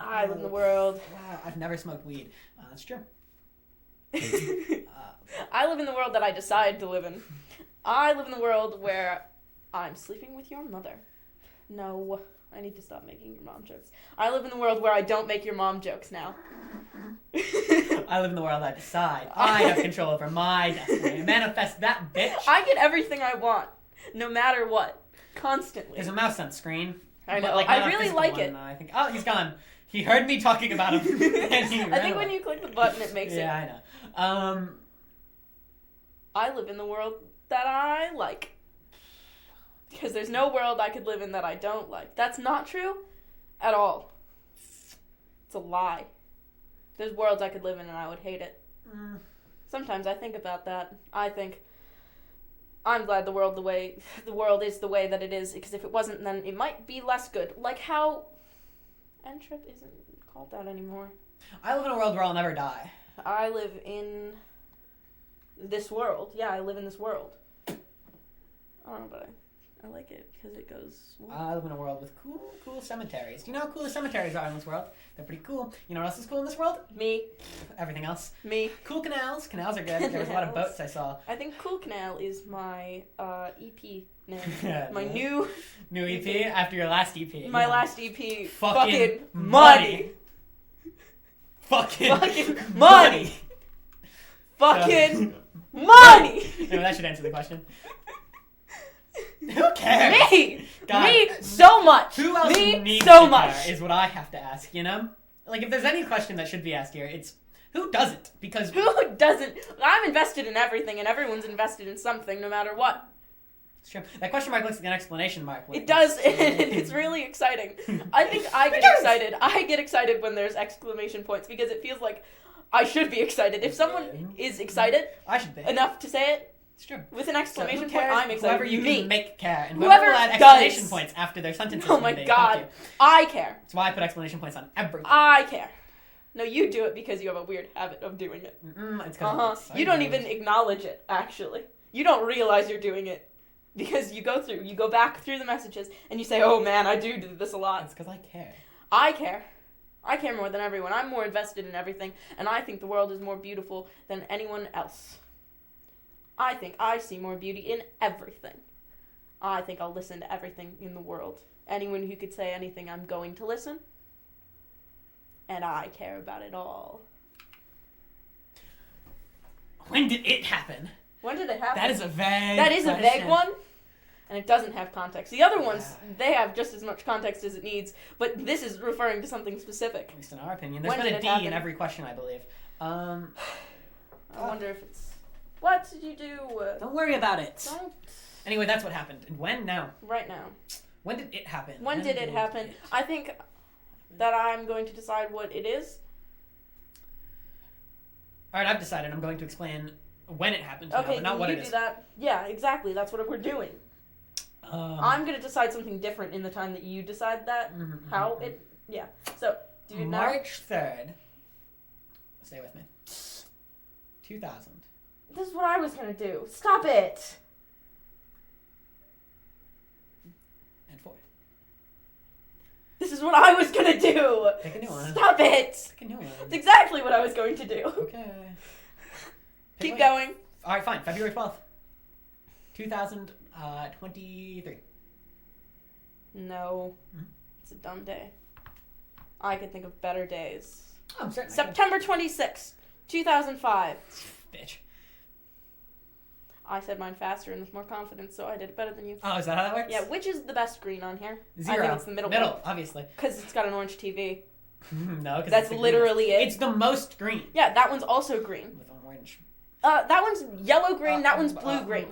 I live in the world. Wow, I've never smoked weed. That's true. I live in the world that I decide to live in. I live in the world where I'm sleeping with your mother. No, I need to stop making your mom jokes. I live in the world where I don't make your mom jokes now. I live in the world I decide. I have control over my destiny. Manifest that bitch. I get everything I want, no matter what, constantly. There's a mouse on screen. I know. But, like, I not a really physical like one, it. I think. Oh, he's gone. He heard me talking about him. And he I ran think when away. you click the button, it makes it. Yeah, I know. I live in the world that I like. Because there's no world I could live in that I don't like. That's not true at all. It's a lie. There's worlds I could live in and I would hate it. Sometimes I think about that. I think I'm glad the world is the way that it is, because if it wasn't, then it might be less good. Like how N-Trip isn't called that anymore. I live in a world where I'll never die. I live in this world. Yeah, I live in this world. I don't know, but I like it because it goes... I live in a world with cool cemeteries. Do you know how cool the cemeteries are in this world? They're pretty cool. You know what else is cool in this world? Me. Everything else. Me. Cool canals. Canals are good. There was a lot of Canals. boats I saw. I think Cool Canal is my EP name. Yeah, My yeah. new EP after your last EP. my yeah. last EP. Fucking money. Fucking money. Fucking money. No, that should answer the question. Who cares? Me. God. Me so much. Who else Me needs so to much. care is what I have to ask, you know? Like, if there's any question that should be asked here, it's who doesn't? Because Who doesn't? I'm invested in everything, and everyone's invested in something, no matter what. it's true. That question mark looks like an exclamation mark. It does. It's really exciting. I think I get excited. I get excited when there's exclamation points because it feels like I should be excited. If someone is excited I should be. enough to say it It's true. with an So exclamation who point, cares? I'm excited. Whoever you Me. can make care, and Whoever whoever will add does. exclamation points after their sentences. Oh my someday. god. Thank you. I care. That's why I put exclamation points on everything. I care. No, you do it because you have a weird habit of doing it. It's 'cause I'm You don't excited. even acknowledge it, actually. You don't realize you're doing it. Because you go back through the messages, and you say, oh man, I do this a lot. It's because I care. I care. I care more than everyone. I'm more invested in everything, and I think the world is more beautiful than anyone else. I think I see more beauty in everything. I think I'll listen to everything in the world. Anyone who could say anything, I'm going to listen. And I care about it all. When did it happen? When did it happen? That is a vague That is a vague question. one, and it doesn't have context. The other ones, Yeah. they have just as much context as it needs, but this is referring to something specific. At least in our opinion. There's When been did a it D happen? in every question, I believe. I wonder if it's... What did you do? Don't worry about it. Don't... Anyway, that's what happened. And when now? Right now. When did it happen? When did it happen? I think that I'm going to decide what it is. Alright, I've decided I'm going to explain when it happened now, Okay, but not what you it do is. that. Yeah, exactly. That's what we're doing. I'm going to decide something different in the time that you decide that. How it... Yeah. So, do it now. March 3rd. Stay with me. 2000. This is what I was going to do. Stop it! And 4. This is what I was going to do! Pick a new one. Stop it! Pick a new one. It's exactly what I was going to do. Okay. Keep going. Alright, fine. February 12th. 2023. No. Mhm. It's a dumb day. I could think of better days. Oh, I'm certain. September 26th, 2005. Bitch. I said mine faster and with more confidence, so I did it better than you. Oh, is that how that works? Yeah, which is the best screen on here? 0. I think it's the middle Middle, one. obviously. Because it's got an orange TV. No, because That's literally it. It's the most green. Yeah, that one's also green. With an orange. That one's yellow-green, that one's blue-green.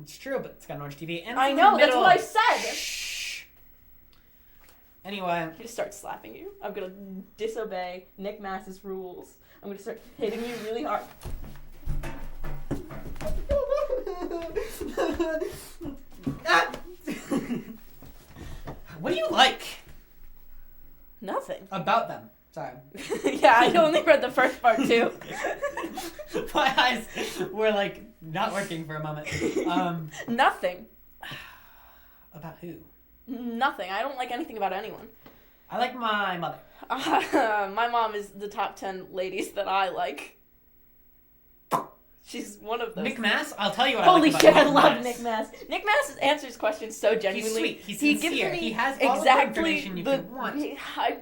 It's true, but it's got an orange TV. And I it's in the know, that's middle. what I said! Shh. Anyway. I'm gonna start slapping you. I'm gonna disobey Nick Mass's rules. I'm gonna start hitting you really hard. What do you like? Nothing. About them. Sorry. Yeah, I only read the first part too. My eyes were like not working for a moment. Nothing. About who? Nothing. I don't like anything about anyone. I like my mother. My mom is the top 10 ladies that I like. She's one of those. Nick Mass, I'll tell you what Holy I like shit, about I Nick love Mass. Nick Mass. Nick Mass answers questions so He's genuinely. sweet. He's He sincere. gives me He has all exactly the information you could want.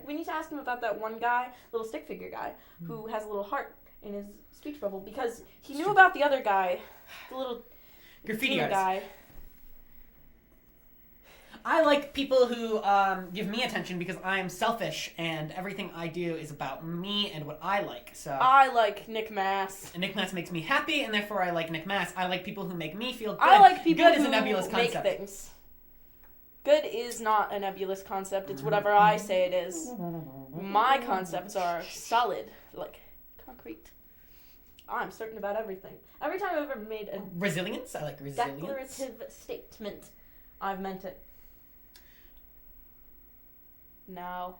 We need to ask him about that one guy, little stick figure guy, who has a little heart in his speech bubble because he knew about the other guy, the little Graffiti teen artist. guy. I like people who give me attention because I am selfish and everything I do is about me and what I like. So I like Nick Mass. and Nick Mass makes me happy, and therefore I like Nick Mass. I like people who make me feel good. I like people good who is a nebulous make concept. things. Good is not a nebulous concept. It's whatever I say it is. My concepts are solid, like concrete. I'm certain about everything. Every time I've ever made a Resilience. I like resilience. declarative statement, I've meant it. No.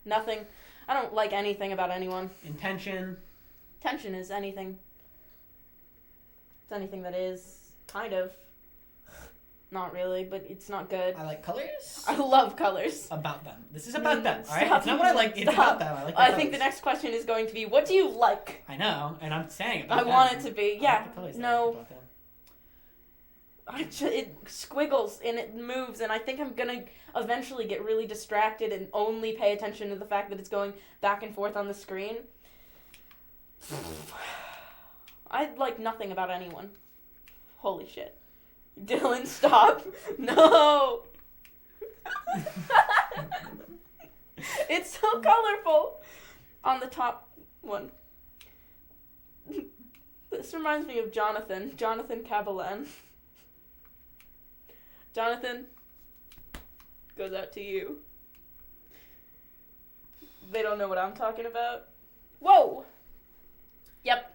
Nothing. I don't like anything about anyone. Intention. Tension is anything. It's anything that is. Kind of. Not really, but it's not good. I like colors. I love colors. About them. This is about them. All right. Stop. It's not what I like. It's Stop. about them. I like. I think the next question is going to be, what do you like? I know, and I'm saying it. I want it to be. I Yeah. like the colors that I No. like about them. It squiggles and it moves, and I think I'm gonna eventually get really distracted and only pay attention to the fact that it's going back and forth on the screen. I like nothing about anyone. Holy shit. Dylan, stop. No! It's so colorful on the top one. This reminds me of Jonathan Cabalan. Jonathan, goes out to you. They don't know what I'm talking about. Whoa! Yep.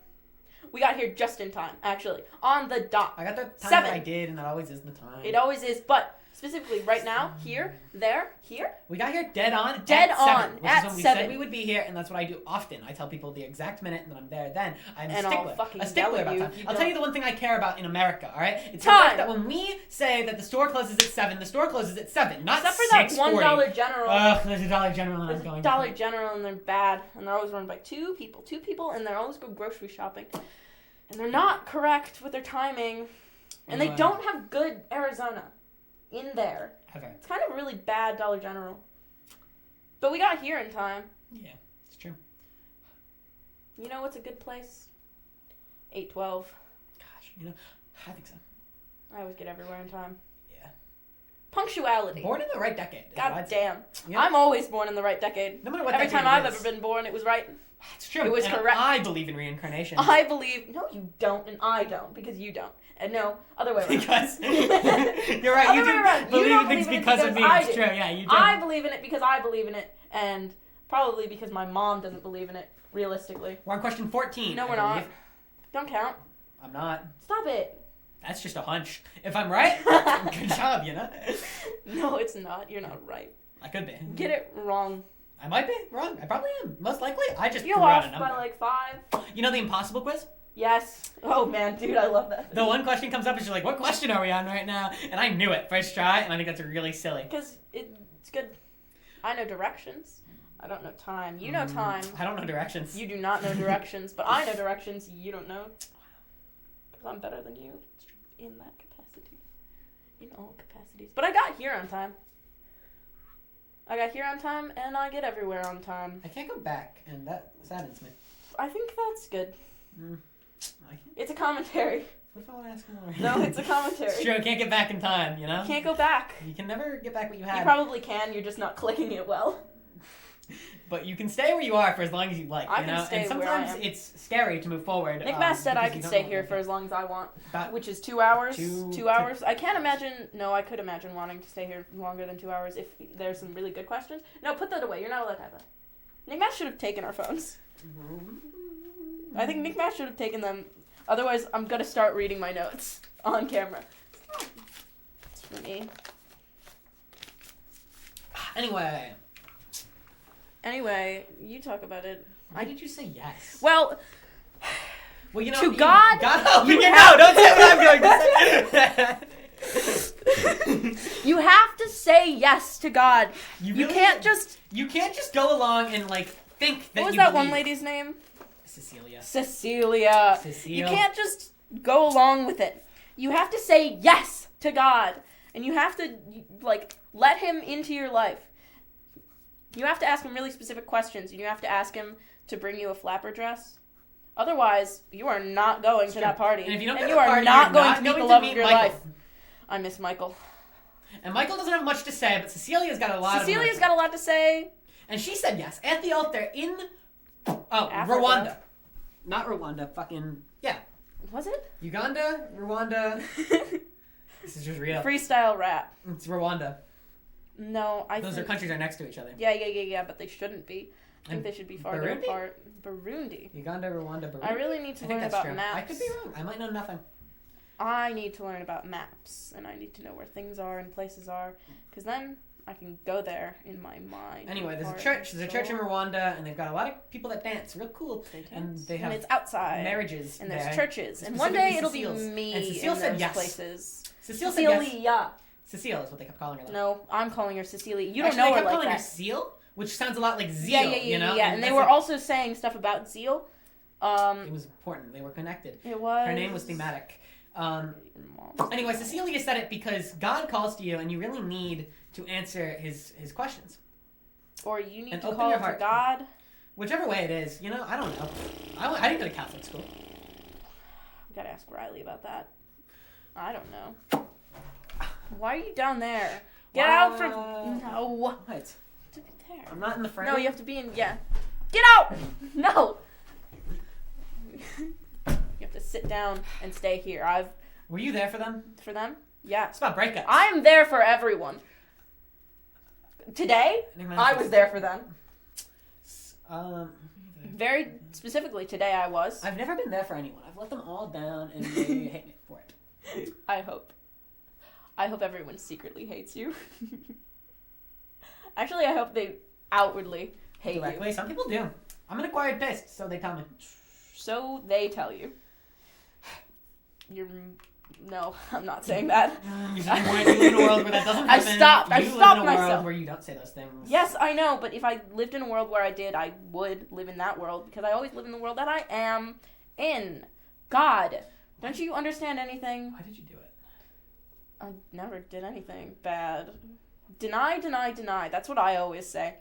We got here just in time, actually. On the dot. I got the time 7. that I did, and that always is the time. It always is, but specifically right now, here, there, here. We got here dead on. Dead at on, 7, which at is when we 7. said we would be here, and that's what I do often. I tell people the exact minute, and then I'm there. Then I'm And a I'll stickler. fucking A stickler yell at about you time. if you I'll tell don't. you the one thing I care about in America. All right, it's Time. the fact that when we say that the store closes at 7, the store closes at 7, not Except for that 6:40. $1 General. Ugh, there's a Dollar General, and I'm There's going. Dollar General, and they're bad, and they're always run by two people, and they always go grocery shopping, and they're not correct with their timing, and they Wow. don't have good Arizona in there. Ever. It's kind of a really bad Dollar General, but we got here in time. Yeah, it's true. You know what's a good place? 812. Gosh, I think so. I always get everywhere in time. Yeah. Punctuality. Born in the right decade. is what God I'd say. damn. You know, I'm always born in the right decade. no matter what Every decade time it I've is. ever been born, it was right. It's true. It was and correct. I believe in reincarnation. I believe. No, you don't, and I don't, because you don't. And no, other way around. Because you're right, Other you way do around. You believe don't in things believe in it because of me. because I It's do. true, yeah, you do. I believe in it because I believe in it, and probably because my mom doesn't believe in it, realistically. We're on question 14. No, I we're not. believe. Don't count. I'm not. Stop it. That's just a hunch. If I'm right, good job, No, it's not. You're not right. I could be. Get it wrong. I might be wrong. I probably am. Most likely. I just You're threw out off a number. by like 5. You know the impossible quiz? Yes. Oh man, dude, I love that. The one question comes up and you're like, what question are we on right now? And I knew it first try, and I think that's really silly. Because it's good. I know directions. I don't know time. You know time. I don't know directions. You do not know directions, but I know directions you don't know. Because I'm better than you in that capacity. In all capacities. But I got here on time. I got here on time, and I get everywhere on time. I can't go back, and that saddens me. I think that's good. I can't. It's a commentary. What if I want to ask more? No, it's a commentary. It's true. I can't get back in time, you know? You can't go back. You can never get back what you had. You probably can, you're just not clicking it well. But you can stay where you are for as long as you like, I you can know? stay And where I sometimes am. it's scary to move forward. Nick Mass said I because you could don't stay know here what for as long as I want, About which is 2 hours. two- 2 hours. I can't imagine. No, I could imagine wanting to stay here longer than 2 hours if there's some really good questions. No, put that away. You're not allowed to have that. Nick Mass should have taken our phones. I think Nick Mass should have taken them. Otherwise, I'm gonna start reading my notes on camera. It's for me. Anyway, Anyway, you talk about it. Why did you say yes? Well, Well, you know, to God, God help you. you No, have- don't say what I'm going to say. you have to say yes to God. You really- can't just. You can't just go along and like think that What was you that one believe. lady's name? Cecilia. Cecilia. Cecile. You can't just go along with it. You have to say yes to God, and you have to like let Him into your life. You have to ask Him really specific questions, and you have to ask Him to bring you a flapper dress. Otherwise, you are not going to that party, And if you don't and go you to the are party, not you're going not to meet the going love to of meet your Michael. life. I miss Michael. And Michael doesn't have much to say, but Cecilia's got a lot. Cecilia's of got a lot to say. And she said yes at the altar in Africa. Rwanda, not Rwanda. Fucking yeah, Was it? Uganda, Rwanda. This is just real. Freestyle rap. It's Rwanda. No, I Those think... countries are next to each other. Yeah, but they shouldn't be. I think And they should be farther Burundi? apart. Burundi. Uganda, Rwanda, Burundi. I really need to I think learn that's about true. maps. I could be wrong. I might know nothing. I need to learn about maps, and I need to know where things are and places are, because then I can go there in my mind. Anyway, there's a Heart church. and There's a church in soul. Rwanda, and they've got a lot of people that dance. Real cool. They And dance. they have it's outside. Marriages. And there's there. churches. And one day Specifically it'll be Cecile's. me And Cecile in said those yes. places. Cecile said yes. Cecilia. Cecile is what they kept calling her. Though. No, I'm calling her Cecilia. You Actually, don't know they her kept like calling that. her Seal, which sounds a lot like Zeal. Yeah, you know? And they that's were like- also saying stuff about Zeal. It was important. They were connected. It was. Her name was thematic. Your mom. Anyway, Cecilia said it because God calls to you, and you really need to answer his questions. Or you need And to open call your to heart. God. Whichever way it is, you know, I don't know. I didn't go to Catholic school. We gotta ask Riley about that. I don't know. Why are you down there? Get out from. No. What? To be there. I'm not in the front. No, you have to be in. Yeah. Get out! No! You have to sit down and stay here. Were you there for them? For them? Yeah. It's about breakups. I'm there for everyone. Today, I was there for them. Very specifically, today I was. I've never been there for anyone. I've let them all down, and they hate me for it. I hope. I hope everyone secretly hates you. Actually, I hope they outwardly hate Directly, you. some people do. I'm an acquired taste, so they tell me. So they tell you. You're... No, I'm not saying that. You live in a world where that doesn't I happen. stopped. I You live stopped in a world myself. where you don't say those things. Yes, I know, but if I lived in a world where I did, I would live in that world, because I always live in the world that I am in. God, don't you understand anything? Why did you do it? I never did anything bad. Deny, deny, deny. That's what I always say.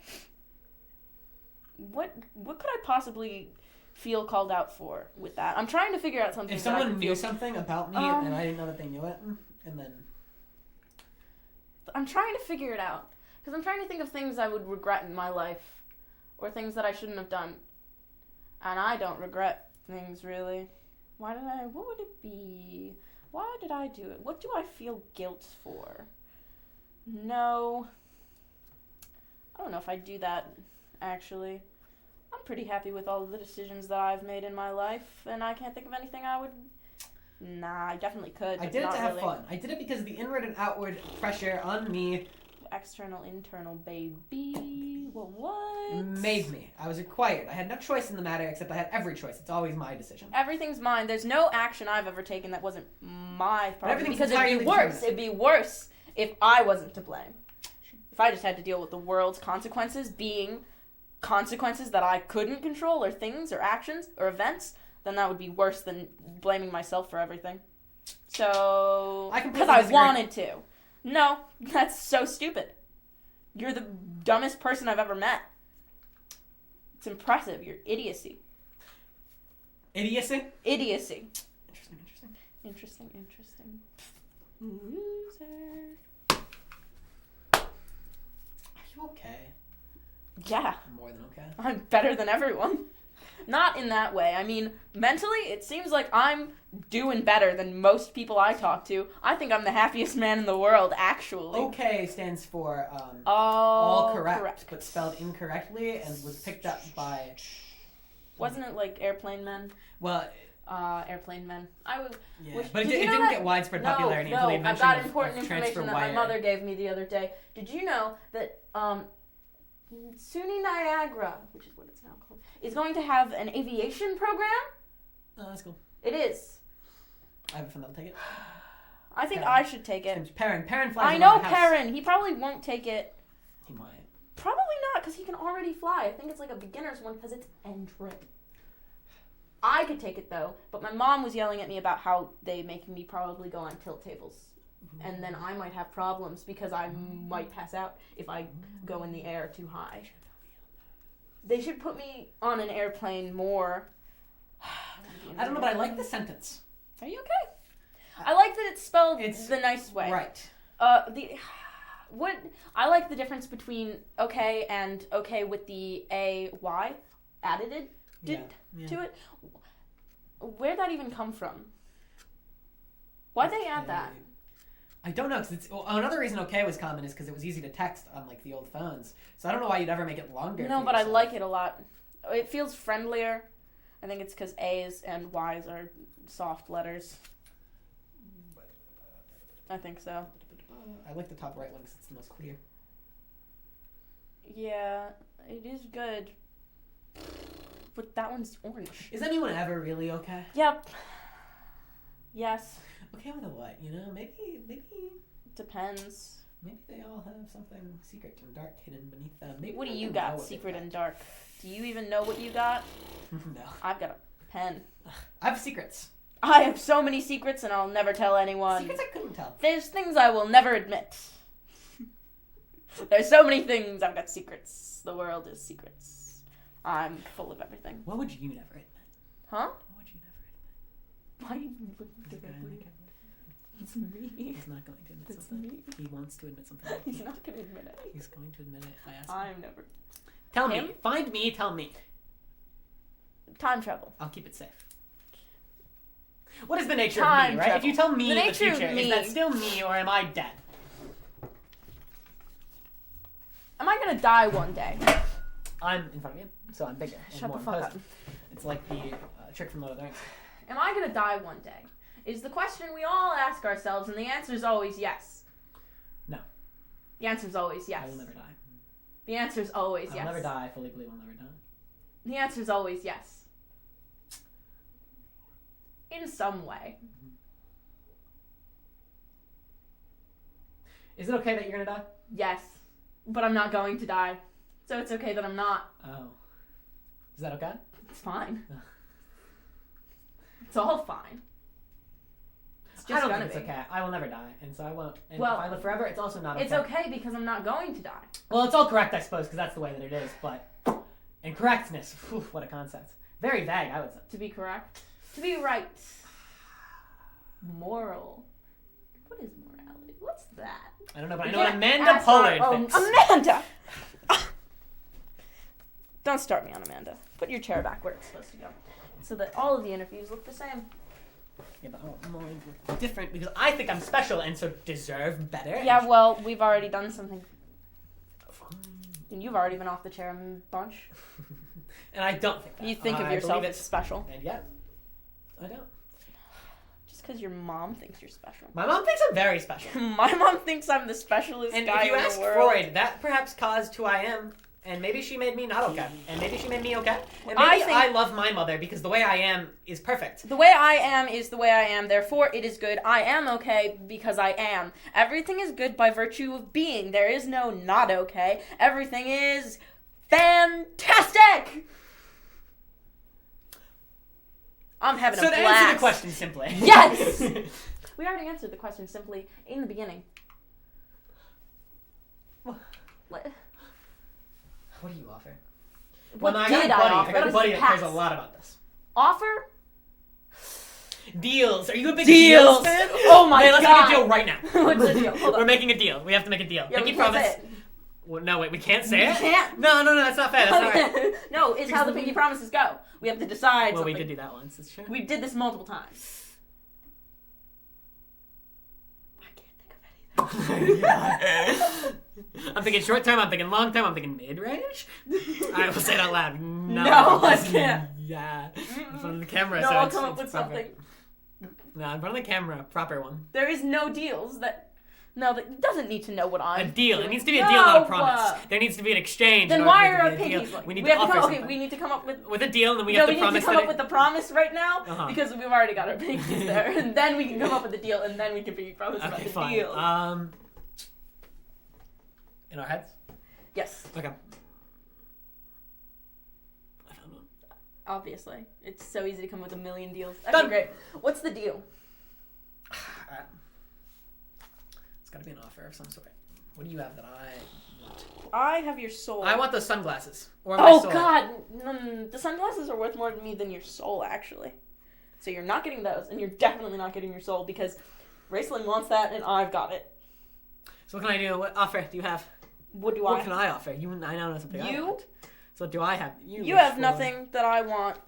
What could I possibly feel called out for with that? I'm trying to figure out something. If that I someone could knew feel... something about me and I didn't know that they knew it, and then... I'm trying to figure it out. Because I'm trying to think of things I would regret in my life. Or things that I shouldn't have done. And I don't regret things, really. What would it be? Why did I do it? What do I feel guilt for? No. I don't know if I'd do that, actually. I'm pretty happy with all of the decisions that I've made in my life, and I can't think of anything I would... Nah, I definitely could. I but did it not to have really. fun. I did it because of the inward and outward pressure on me External, internal, baby. What? made me. I was required. I had no choice in the matter, except I had every choice. It's always my decision. Everything's mine. There's no action I've ever taken that wasn't my problem. everything's Because it'd be entirely worse. determined. It'd be worse if I wasn't to blame. If I just had to deal with the world's consequences being consequences that I couldn't control, or things, or actions, or events, then that would be worse than blaming myself for everything. So, I completely because I disagree. wanted to. No, that's so stupid. You're the dumbest person I've ever met. It's impressive. Your idiocy. Idiocy? Idiocy. Interesting. Interesting. Loser. Are you okay? Yeah, I'm more than okay. I'm better than everyone. Not in that way. I mean, mentally, it seems like I'm doing better than most people I talk to. I think I'm the happiest man in the world, actually. Okay stands for All correct, but spelled incorrectly and was picked up by... Wasn't it like Airplane Men? Well, Airplane Men. I would. yeah. Which- But it did you know didn't that- get widespread popularity No, until the I've invention got of important transfer information that my wire. mother gave me the other day. Did you know that SUNY Niagara, which is what it's now called, is going to have an aviation program. Oh, that's cool. It is. I have a friend that'll take it. I think Perrin. I should take it. Perrin flies I around know the house. Perrin. He probably won't take it. He might. Probably not, because he can already fly. I think it's like a beginner's one because it's entrant. I could take it though, but my mom was yelling at me about how they make me probably go on tilt tables. And then I might have problems because I might pass out if I go in the air too high. They should put me on an airplane more. I don't know, but I like the sentence. Are you okay? I like that it's spelled It's- the nice way. Right. What I like the difference between okay and okay with the AY added Yeah. to it. Where'd that even come from? Why'd they add that? I don't know, because it's another reason okay was common is because it was easy to text on like the old phones. So I don't know why you'd ever make it longer. No, for but I yourself. like it a lot. It feels friendlier. I think it's because A's and Y's are soft letters. I think so. I like the top right one because it's the most clear. Yeah, it is good. But that one's orange. Is anyone ever really okay? Yep. Yes. Okay with a what? You know, maybe Depends. they all have something secret and dark hidden beneath them. Maybe What do I you don't got, know what secret they've and dark? Do you even know what you got? got. No. I've got a pen. I have secrets. I have so many secrets and I'll never tell anyone. Secrets I couldn't tell. There's things I will never admit. There's so many things. I've got secrets. The world is secrets. I'm full of everything. What would you never admit? Huh? What would you never admit? Why are you looking There's a guy in the camera. It's me. He's not going to admit It's something. me. He wants to admit something. He's not going to admit it. He's going to admit it if I ask him. I'm never. Tell Him? me. Find me. Tell me. Time travel. I'll keep it safe. What is the nature Time of me, right? If travel. you tell me The the nature of future, me- is that still me or am I dead? Am I going to die one day? I'm in front of you, so I'm bigger. and Shut more the fuck up. imposing. It's like the trick from Lord of the Rings. Am I going to die one day? Is the question we all ask ourselves, and the answer is always yes. No. The answer is always yes. I will never die. The answer is always I'll yes. never die. I fully believe I'll never die. The answer is always yes. In some way. Is it okay that you're gonna die? Yes. But I'm not going to die. So it's okay that I'm not. Oh. Is that okay? It's fine. It's all fine. It's just I don't gonna think it's be. okay. I will never die, and so I won't. And Well, if I live forever, it's also not okay. It's okay because I'm not going to die. Well, it's all correct, I suppose, because that's the way that it is. But and correctness, whew, what a concept. Very vague, I would say. To be correct. To be right. Moral. What is morality? What's that? I don't know, but I You know what can't Amanda ask our Pollard own- thinks. Amanda! Don't start me on Amanda. Put your chair back where it's supposed to go. So that all of the interviews look the same. Yeah, but mine look different because I think I'm special and so deserve better. Yeah, well, we've already done something. Fine. And you've already been off the chair a bunch. And I don't think that. You think of I yourself believe as it. special. And yet, I don't. Just because your mom thinks you're special. My mom thinks I'm very special. My mom thinks I'm the specialist And guy if you in ask the world. Freud, that perhaps caused who I am. And maybe she made me not okay. And maybe she made me okay. And I maybe think- I love my mother because the way I am is perfect. The way I am is the way I am, therefore it is good. I am okay because I am. Everything is good by virtue of being. There is no not okay. Everything is fantastic! I'm having So a to blast. answer the question simply. Yes! We already answered the question simply in the beginning. What? What do you offer? What I did got a buddy. offer? I got a This buddy is that cares a past. lot about this. Offer? Deals. Are you a big Deals. deals fan? Oh my Man, let's God. make a deal right now. What's the deal? Hold on. We're making a deal. We have to make a deal. Yeah, Pinky we can't promise. say it. Well, no, wait, we can't say We it? can't. No, that's not fair. That's not right. No, it's how the pinky promises go. We have to decide Well, we something. did do that once. It's true. We did this multiple times. I can't think of anything. I'm thinking short term, I'm thinking long term, I'm thinking mid range. I will say it out loud. No, No, I can't. Yeah. In front of the camera. No, so I'll it's, come up it's with proper. something. No, in front of the camera, proper one. There is no deals that No, it doesn't need to know what A I'm deal. doing. It needs to be a deal, not a No! promise. There needs to be an exchange. Then in why order are for our it to be a deal. pinkies like? We need have to offer okay, something. we need to come up with a deal, and then we no, have we to need promise to come that up with the promise right now Uh-huh. because we've already got our pinkies there, and then we can come up with the deal, and then we can be promise about Okay, the fine. deal. In our heads? Yes, Okay. I found one. obviously. It's so easy to come up with a million deals. Okay, Done. great. What's the deal? It's gotta be an offer of some sort. What do you have that I want? I have your soul. I want those sunglasses. Or my Oh soul. God! The sunglasses are worth more to me than your soul, actually. So you're not getting those, and you're definitely not getting your soul because Raceland wants that, and I've got it. So what can I do? What offer do you have? What do What I? can I offer? I now know something I You? want. So what do I have? You wish have for. nothing that I want.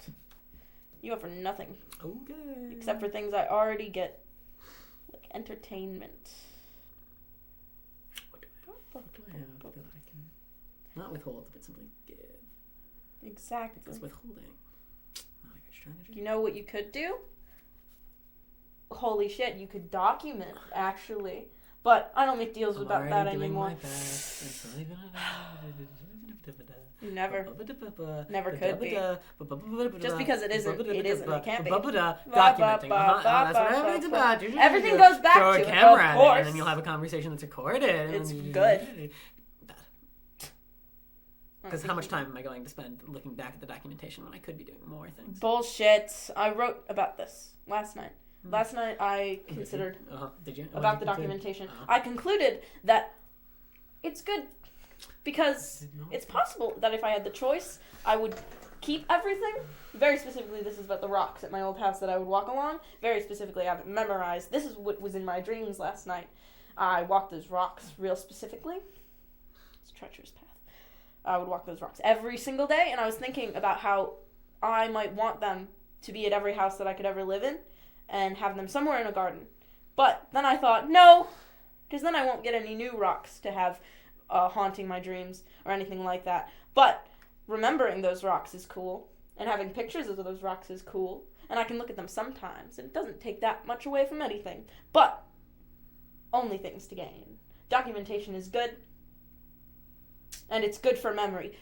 You offer nothing Okay. except for things I already get, like entertainment. What do I have that I can not withhold, but simply give? Exactly. Because withholding, not a good strategy. You know what you could do? Holy shit, you could document, actually. But I don't make deals I'm about already that doing anymore. my best. It's not even You never could be. Just because it isn't, it isn't. It can't be. Documenting. That's what everything's about. Everything goes back Throw to a it, camera of at it, course. and then you'll have a conversation that's recorded. It's good. Because how much time am I going to spend looking back at the documentation when I could be doing more things? Bullshit. I wrote about this last night. Last night I considered Did you? about the documentation. I concluded that it's good because it's possible that if I had the choice, I would keep everything. Very specifically, this is about the rocks at my old house that I would walk along. Very specifically, I have it memorized. This is what was in my dreams last night. I walked those rocks real specifically. It's a treacherous path. I would walk those rocks every single day, and I was thinking about how I might want them to be at every house that I could ever live in and have them somewhere in a garden. But then I thought, no, because then I won't get any new rocks to have haunting my dreams or anything like that. But remembering those rocks is cool, and having pictures of those rocks is cool, and I can look at them sometimes, and it doesn't take that much away from anything. But only things to gain. Documentation is good, and it's good for memory.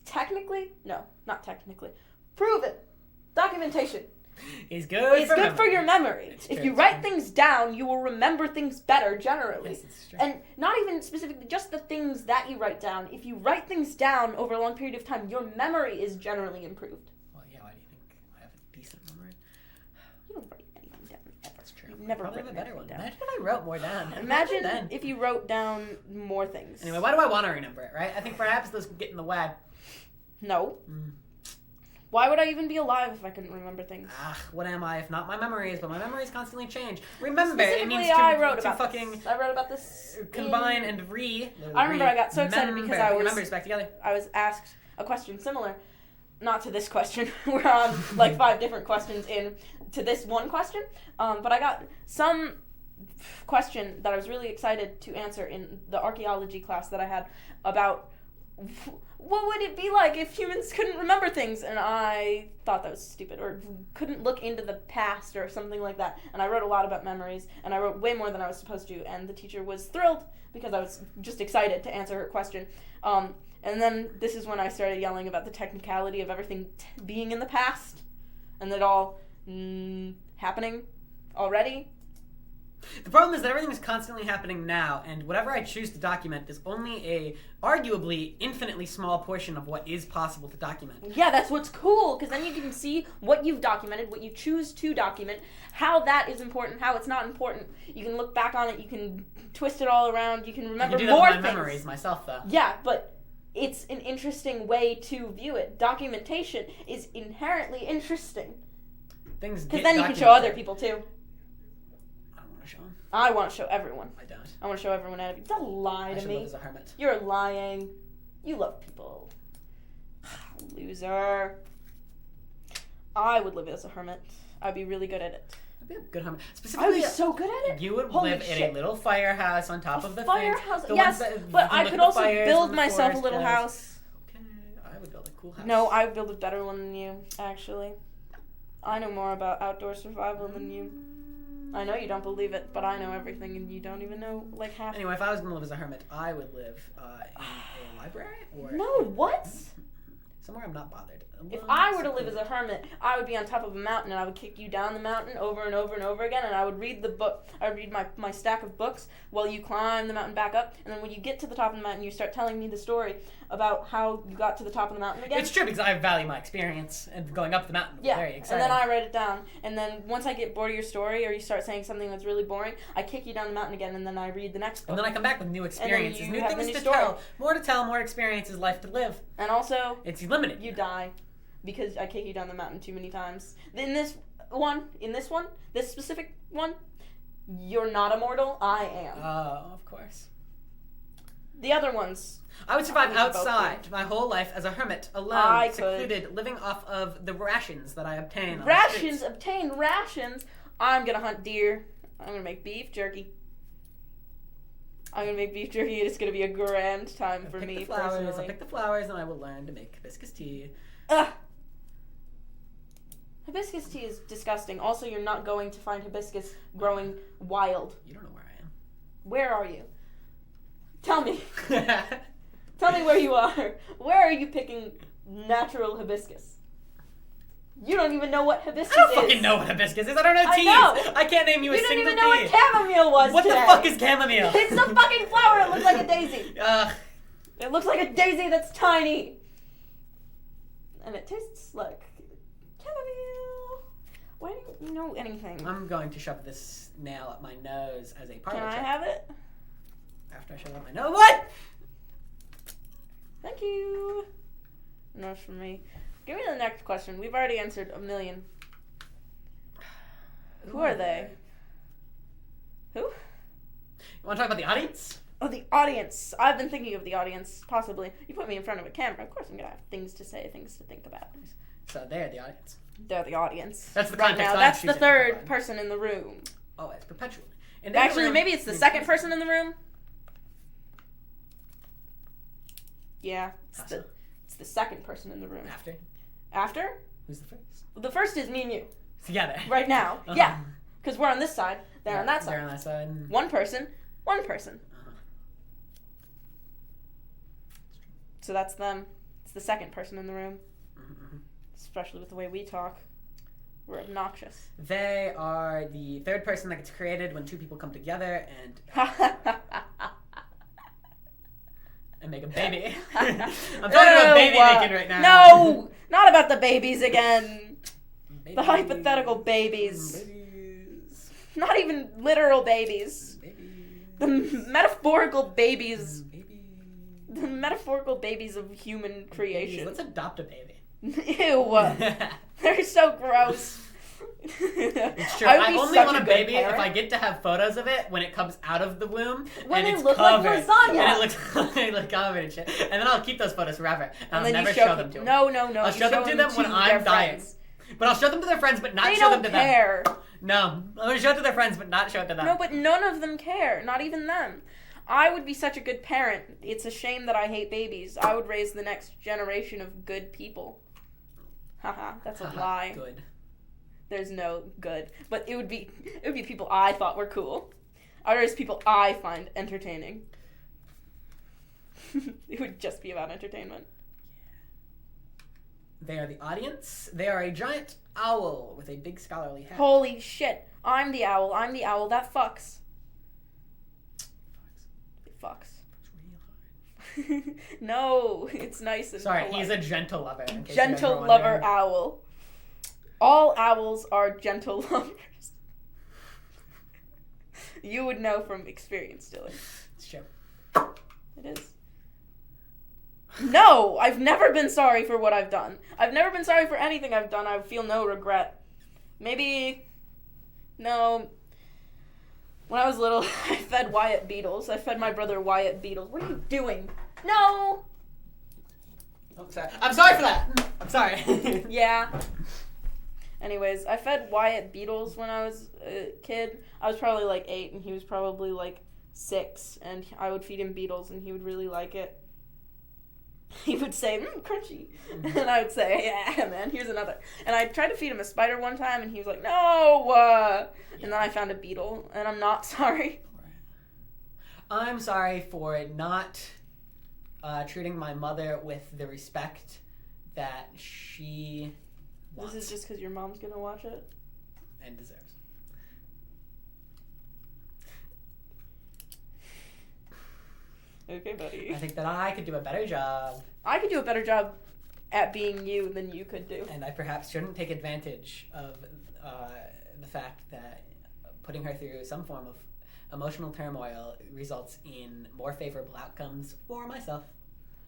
Technically, no, not technically. Prove it. Documentation. It's good. It's good for your memory. It's If true, you it's write true. things down, you will remember things better generally. Yes, it's true. And not even specifically just the things that you write down. If you write things down over a long period of time, your memory is generally improved. Well, yeah. Why do you think I have a decent memory? You don't write anything down ever. That's true. You've never Probably written have a better anything one. down. Imagine if I wrote more down. Imagine then. if you wrote down more things. Anyway, why do I want to remember it? Right? I think perhaps those get in the way. No. Mm. Why would I even be alive if I couldn't remember things? What am I if not my memories? But my memories constantly change. Remember, it Specifically, means to, I wrote to about fucking this. I wrote about this. combine in- and re. I remember I got so excited because I put was- your memories back together. I was asked a question similar, not to this question. We're on like 5 different questions in to this one question. But I got some question that I was really excited to answer in the archaeology class that I had about what would it be like if humans couldn't remember things, and I thought that was stupid, or couldn't look into the past or something like that. And I wrote a lot about memories, and I wrote way more than I was supposed to, and the teacher was thrilled because I was just excited to answer her question. And then this is when I started yelling about the technicality of everything being in the past and it all happening already. The problem is that everything is constantly happening now, and whatever I choose to document is only a arguably infinitely small portion of what is possible to document. Yeah, that's what's cool, because then you can see what you've documented, what you choose to document, how that is important, how it's not important. You can look back on it, you can twist it all around, you can remember I can do more that with my things. memories myself, though. Yeah, but it's an interesting way to view it. Documentation is inherently interesting, Things because get then you can show documented. other people too. I don't want to show them. I want to show everyone. I don't. I want to show everyone. Don't lie I to should me. live as a hermit. You're lying. You love people. Loser. I would live as a hermit. I'd be really good at it. I'd be a good hermit. I would Specifically, be so good at it. you would Holy live in shit. a little firehouse on top of the firehouse. thing. The Yes, ones that but you can I look could at the also fires build in the myself a forest little guys. house. Okay, I would build a cool house. No, I would build a better one than you, actually. I know more about outdoor survival than you. I know you don't believe it, but I know everything, and you don't even know like half. Anyway, if I was gonna live as a hermit, I would live in a library or No, what? somewhere I'm not bothered. If I were to live as a hermit, I would be on top of a mountain, and I would kick you down the mountain over and over and over again, and I would read the book. I would read my stack of books while you climb the mountain back up, and then when you get to the top of the mountain, you start telling me the story about how you got to the top of the mountain again. It's true because I value my experience and going up the mountain. Yeah, Very exciting. and then I write it down, and then once I get bored of your story, or you start saying something that's really boring, I kick you down the mountain again, and then I read the next book. And then I come back with new experiences, you new have the things new to story. tell, more experiences, life to live. And also, It's limited. you die because I kick you down the mountain too many times. This specific one, you're not immortal. I am. Oh, of course. The other ones, I would survive We could both outside my whole life as a hermit, I alone, could. secluded, living off of the rations that I obtain. On the rations, streets. obtain rations. I'm gonna hunt deer. I'm gonna make beef jerky. I'm gonna make beef jerky, and it's gonna be a grand time I'll for pick me the flowers, I'll personally. pick the flowers, and I will learn to make hibiscus tea. Ugh. Hibiscus tea is disgusting. Also, you're not going to find hibiscus growing wild. You don't know where Where are you? Tell me. I am. Tell me where you are. Where are you picking natural hibiscus? You don't even know what hibiscus I don't is. fucking know what hibiscus is. I don't know I teas. know. I can't name you a You don't single even know tea. what chamomile was What today. the fuck is chamomile? It's a fucking flower. It looks like a daisy. Ugh. It looks like a daisy that's tiny. And it tastes like chamomile. Why don't you know anything? I'm going to shove this nail up my nose as a parlor Can I trick. have it? After I shove it up my nose. What? Thank you. No, for me. Give me the next question. We've already answered a million. Who are they? Who? You want to talk about the audience? Oh, the audience. I've been thinking of the audience, possibly. You put me in front of a camera. Of course I'm going to have things to say, things to think about. So they're the audience. They're the audience. That's the right context now. I'm That's the choosing to third provide. person in the room. Oh, it's perpetual. And in the Actually, room- maybe it's the second person in the room. Yeah, it's the second person in the room. After? After? Who's the first? The first is me and you. Together. Right now. Uh-huh. Yeah. Because we're on this side, they're on that They're side. on that side. One person, one person. Uh-huh. So that's them. It's the second person in the room. Mhm. Especially with the way we talk. We're obnoxious. They are the third person that gets created when two people come together and make a baby. I'm talking about baby making right now. No! Not about the babies again. Babies. The hypothetical babies. Babies. Not even literal babies. Babies. The metaphorical babies. Babies. The metaphorical babies of human Babies. creation. Let's adopt a baby. Ew. They're so gross. It's true. I would I be only such want a good baby parent. if I get to have photos of it when it comes out of the womb When and it it's look like covered. lasagna. And it looks like covered and shit. And then I'll keep those photos forever. And I'll then never you show them to them. No. I'll you show them to them when I'm their dying. friends. But I'll show them to their friends, but not They show don't them to care. them. No, I'm gonna show it to their friends, but not show it to them. No, but none of them care. Not even them. I would be such a good parent. It's a shame that I hate babies. I would raise the next generation of good people. Haha, that's a lie. Good. There's no good. But it would be people I thought were cool. I would raise people I find entertaining. It would just be about entertainment. They are the audience. They are a giant owl with a big scholarly hat. Holy shit. I'm the owl. That fucks. It fucks. No, it's nice and Sorry, polite. he's a gentle lover. in case you guys Gentle were lover wondering. owl. All owls are gentle lovers. You would know from experience, Dylan. It's true. It is. No, I've never been sorry for what I've done. I've never been sorry for anything I've done. I feel no regret. Maybe, no. When I was little, I fed Wyatt beetles. I fed my brother Wyatt beetles. What are you doing? No! Oh, sorry. I'm sorry for that. I'm sorry. Yeah. Anyways, I fed Wyatt beetles when I was a kid. I was probably like 8 and he was probably like 6. And I would feed him beetles and he would really like it. he would say, crunchy. And I would say, yeah, man, here's another. And I tried to feed him a spider one time, and he was like, no! And then I found a beetle, and I'm not sorry. I'm sorry for not treating my mother with the respect that she wants This is just because your mom's gonna watch it? and deserves. Okay, buddy. I think that I could do a better job, I could do a better job at being you than you could do. and I perhaps shouldn't take advantage of the fact that putting her through some form of emotional turmoil results in more favorable outcomes for myself.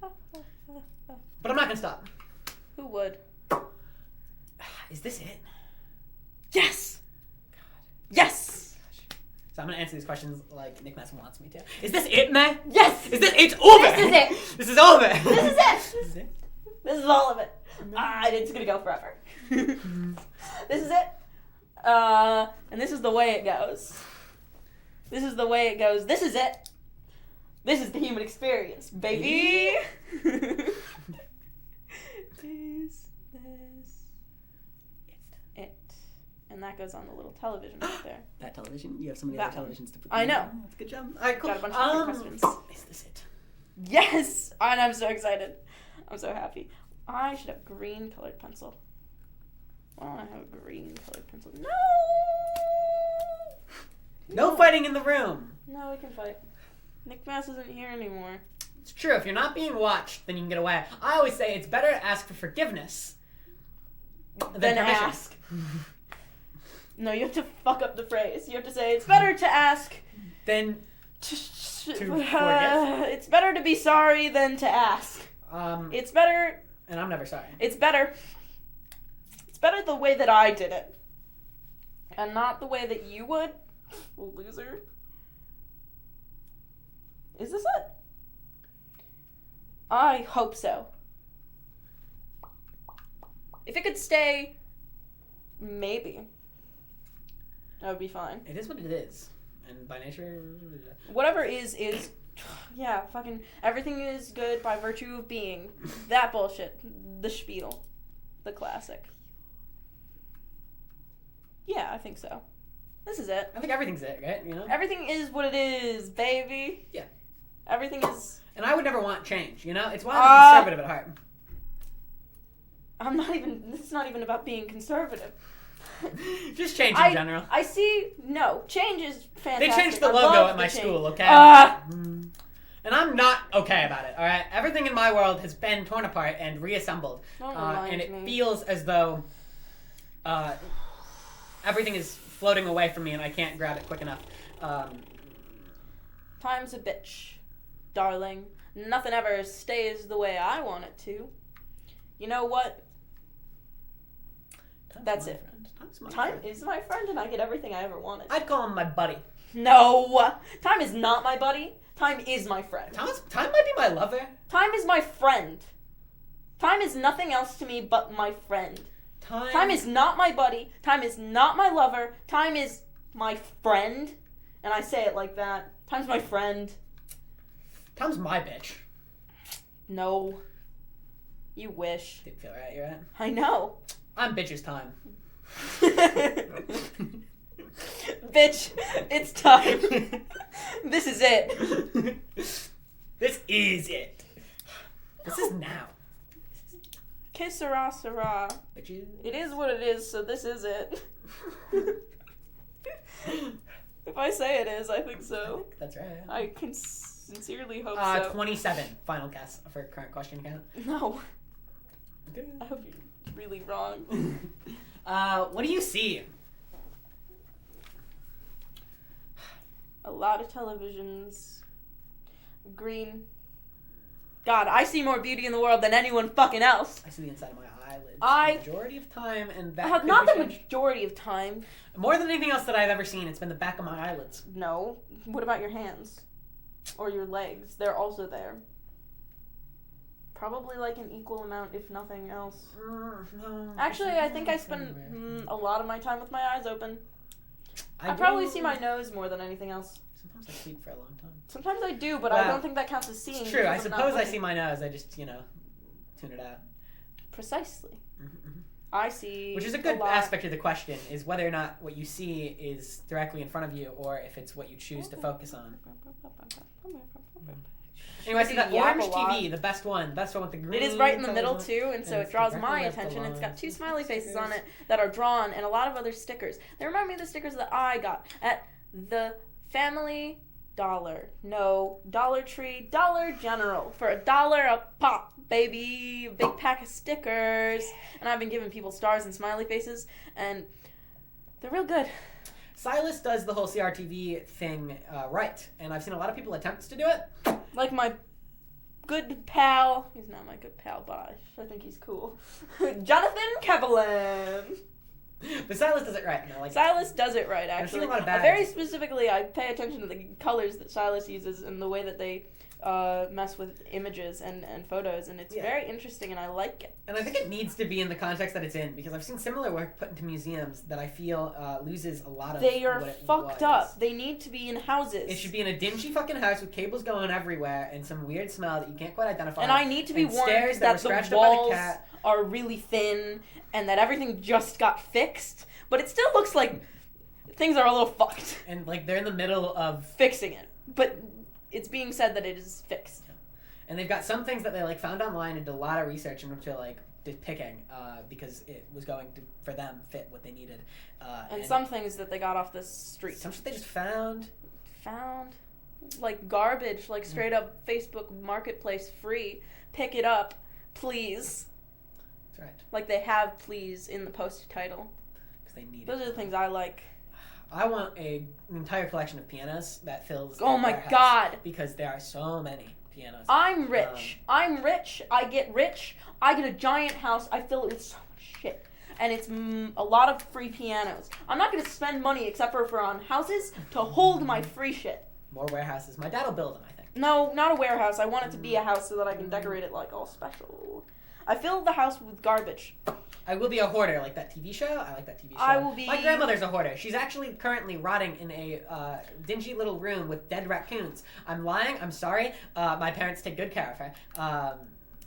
But I'm not gonna stop. Who would? Is this it? Yes! Yes! So I'm gonna answer these questions like Nick Mass wants me to. Is this it, man? Yes! Is this? It's over. This is it. This is over. This is it! This is it. This is all of it. It's gonna go forever. This is it. And this is the way it goes. This is the way it goes. This is it. This is the human experience, baby. It. And that goes on the little television right there. That television? You have so many That other one. televisions to put. I know. That's a good job. All right, cool. Got a bunch of different questions. Is this it? Yes! And I'm so excited. I'm so happy. I should have green colored pencil. Why don't I have a green colored pencil? No! No fighting in the room. No, we can fight. Nick Mass isn't here anymore. It's true. If you're not being watched, then you can get away. I always say it's better to ask for forgiveness Then permission. ask. No, you have to fuck up the phrase. You have to say, it's better to ask. Then It's better to be sorry than to ask. It's better. and I'm never sorry. It's better. It's better the way that I did it. And not the way that you would. Loser. Is this it? I hope so. If it could stay, maybe. That would be fine. It is what it is, and by nature. Whatever is, yeah, fucking, everything is good by virtue of being. That bullshit. The spiel. The classic. Yeah, I think so. This is it. I think everything's it, right? You know. Everything is what it is, baby. Yeah. Everything is. And I would never want change. You know, it's why I'm conservative at heart. I'm not even. This is not even about being conservative. Just change in general. I see. No, change is fantastic. They changed the I logo love at my the change. school, okay? Mm. And I'm not okay about it, alright? Everything in my world has been torn apart and reassembled. Don't remind And it me. feels as though everything is floating away from me and I can't grab it quick enough. Time's a bitch, darling. Nothing ever stays the way I want it to. You know what? That's it. Time is my friend, and I get everything I ever wanted. I'd call him my buddy. No! Time is not my buddy. Time is my friend. Time might be my lover. Time is my friend. Time is nothing else to me but my friend. Time is not my buddy. Time is not my lover. Time is my friend. And I say it like that. Time's my friend. Time's my bitch. No. You wish. Didn't feel right, you right? I know. I'm bitch's time. Bitch, it's time. This is it. This is it. This is now. Que sera, sera. Bitches. It is what it is, so this is it. If I say it is, I think so. That's right. I can sincerely hope so. 27. Final guess for current question count. No. Okay. I hope you're really wrong. What do you see? A lot of televisions. Green. God, I see more beauty in the world than anyone fucking else. I see the inside of my eyelids. I- The majority of time, and that could Not be the changed. majority of time. More than anything else that I've ever seen, it's been the back of my eyelids. No. What about your hands? Or your legs? They're also there. Probably like an equal amount, if nothing else. No. Actually, I think I spend a lot of my time with my eyes open. I do- probably see my nose more than anything else. Sometimes I sleep for a long time. Sometimes I do, but I Wow. don't think that counts as seeing. It's true. I because I'm not suppose I looking. see my nose. I just, tune it out. Precisely. Mm-hmm. I see. Which is a good lot. aspect of the question, is whether or not what you see is directly in front of you or if it's what you choose to focus on. Anyway, I see that Yap a orange lot. TV, the best one with the green. It is right in the colors middle on it. too, and so And it it's draws directly my against the attention. It's got line. 2 smiley faces Stickers. on it that are drawn, and a lot of other stickers. They remind me of the stickers that I got at the Family Dollar, no, Dollar Tree, Dollar General for $1 a pop, baby. A big pack of stickers, and I've been giving people stars and smiley faces, and they're real good. Silas does the whole CRTV thing right, and I've seen a lot of people attempt to do it. Like my good pal, he's not my good pal, but I think he's cool. Jonathan Kevlin. But Silas does it right, and I like it. Silas does it right, I've seen actually. a lot of bags. Very specifically, I pay attention to the colors that Silas uses and the way that they mess with images and photos, and it's Yeah. very interesting, and I like it. And I think it needs to be in the context that it's in, because I've seen similar work put into museums that I feel loses a lot of They are what it fucked was. up. They need to be in houses. It should be in a dingy fucking house with cables going everywhere and some weird smell that you can't quite identify. And I need to be and warned stairs that were the scratched up by the walls cat. are really thin and that everything just got fixed, but it still looks like things are a little fucked. And like they're in the middle of, Fixing it. But it's being said that it is fixed. and they've got some things that they like found online and did a lot of research into like picking because it was going to for them fit what they needed. And some things that they got off the street. some shit they just found. Found like garbage, like straight up Facebook Marketplace free. Pick it up, please. That's right, Like they have please in the post title. because they need Those it. are the things I like. I want an entire collection of pianos that fills. Oh a my warehouse, god. Because there are so many pianos. I'm rich. I'm rich. I get rich. I get a giant house. I fill it with so much shit. And it's a lot of free pianos. I'm not going to spend money except for on houses to hold my free shit. More warehouses. My dad will build them, I think. No, not a warehouse. I want it to be a house so that I can decorate it like all special. I fill the house with garbage. I will be a hoarder, like that TV show. I like that TV show. I will be- My grandmother's a hoarder. She's actually currently rotting in a dingy little room with dead raccoons. I'm lying. I'm sorry. My parents take good care of her.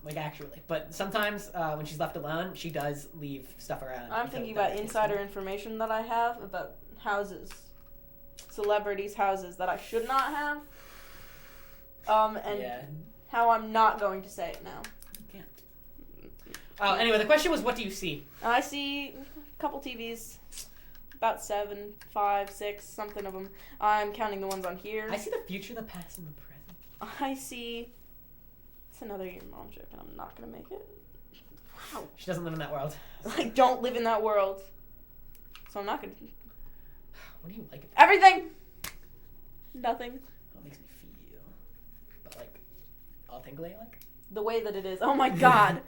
Like actually, but sometimes when she's left alone, she does leave stuff around. I'm thinking about insider information that I have about houses. Celebrities' houses that I should not have. And Yeah. how I'm not going to say it now. Oh, anyway, the question was, what do you see? I see a couple TVs. About 7, 5, 6, something of them. I'm counting the ones on here. I see the future, the past, and the present. I see... It's another Your Mom joke, and I'm not going to make it. Wow. She doesn't live in that world. I don't live in that world. So I'm not going to... What do you like? Everything! Nothing. What makes me feel? But like, all tingly, like. The way that it is. Oh my god.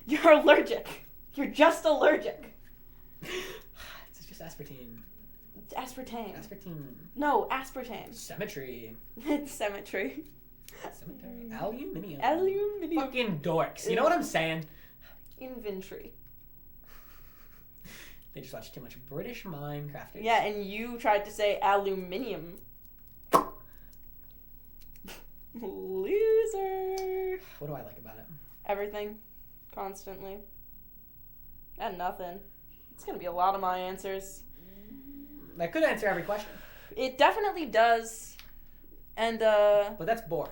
You're allergic. You're just allergic. It's just aspartame. It's aspartame. Aspartame. No, aspartame. Cemetery. It's cemetery. Cemetery. Aluminium. Aluminium. Fucking dorks. You know what I'm saying? Inventory. They just watch too much British Minecrafters. Yeah, and you tried to say aluminium. Loser. What do I like about it? Everything. Constantly. And nothing. It's gonna be a lot of my answers. That could answer every question, It definitely does. And, but that's boring.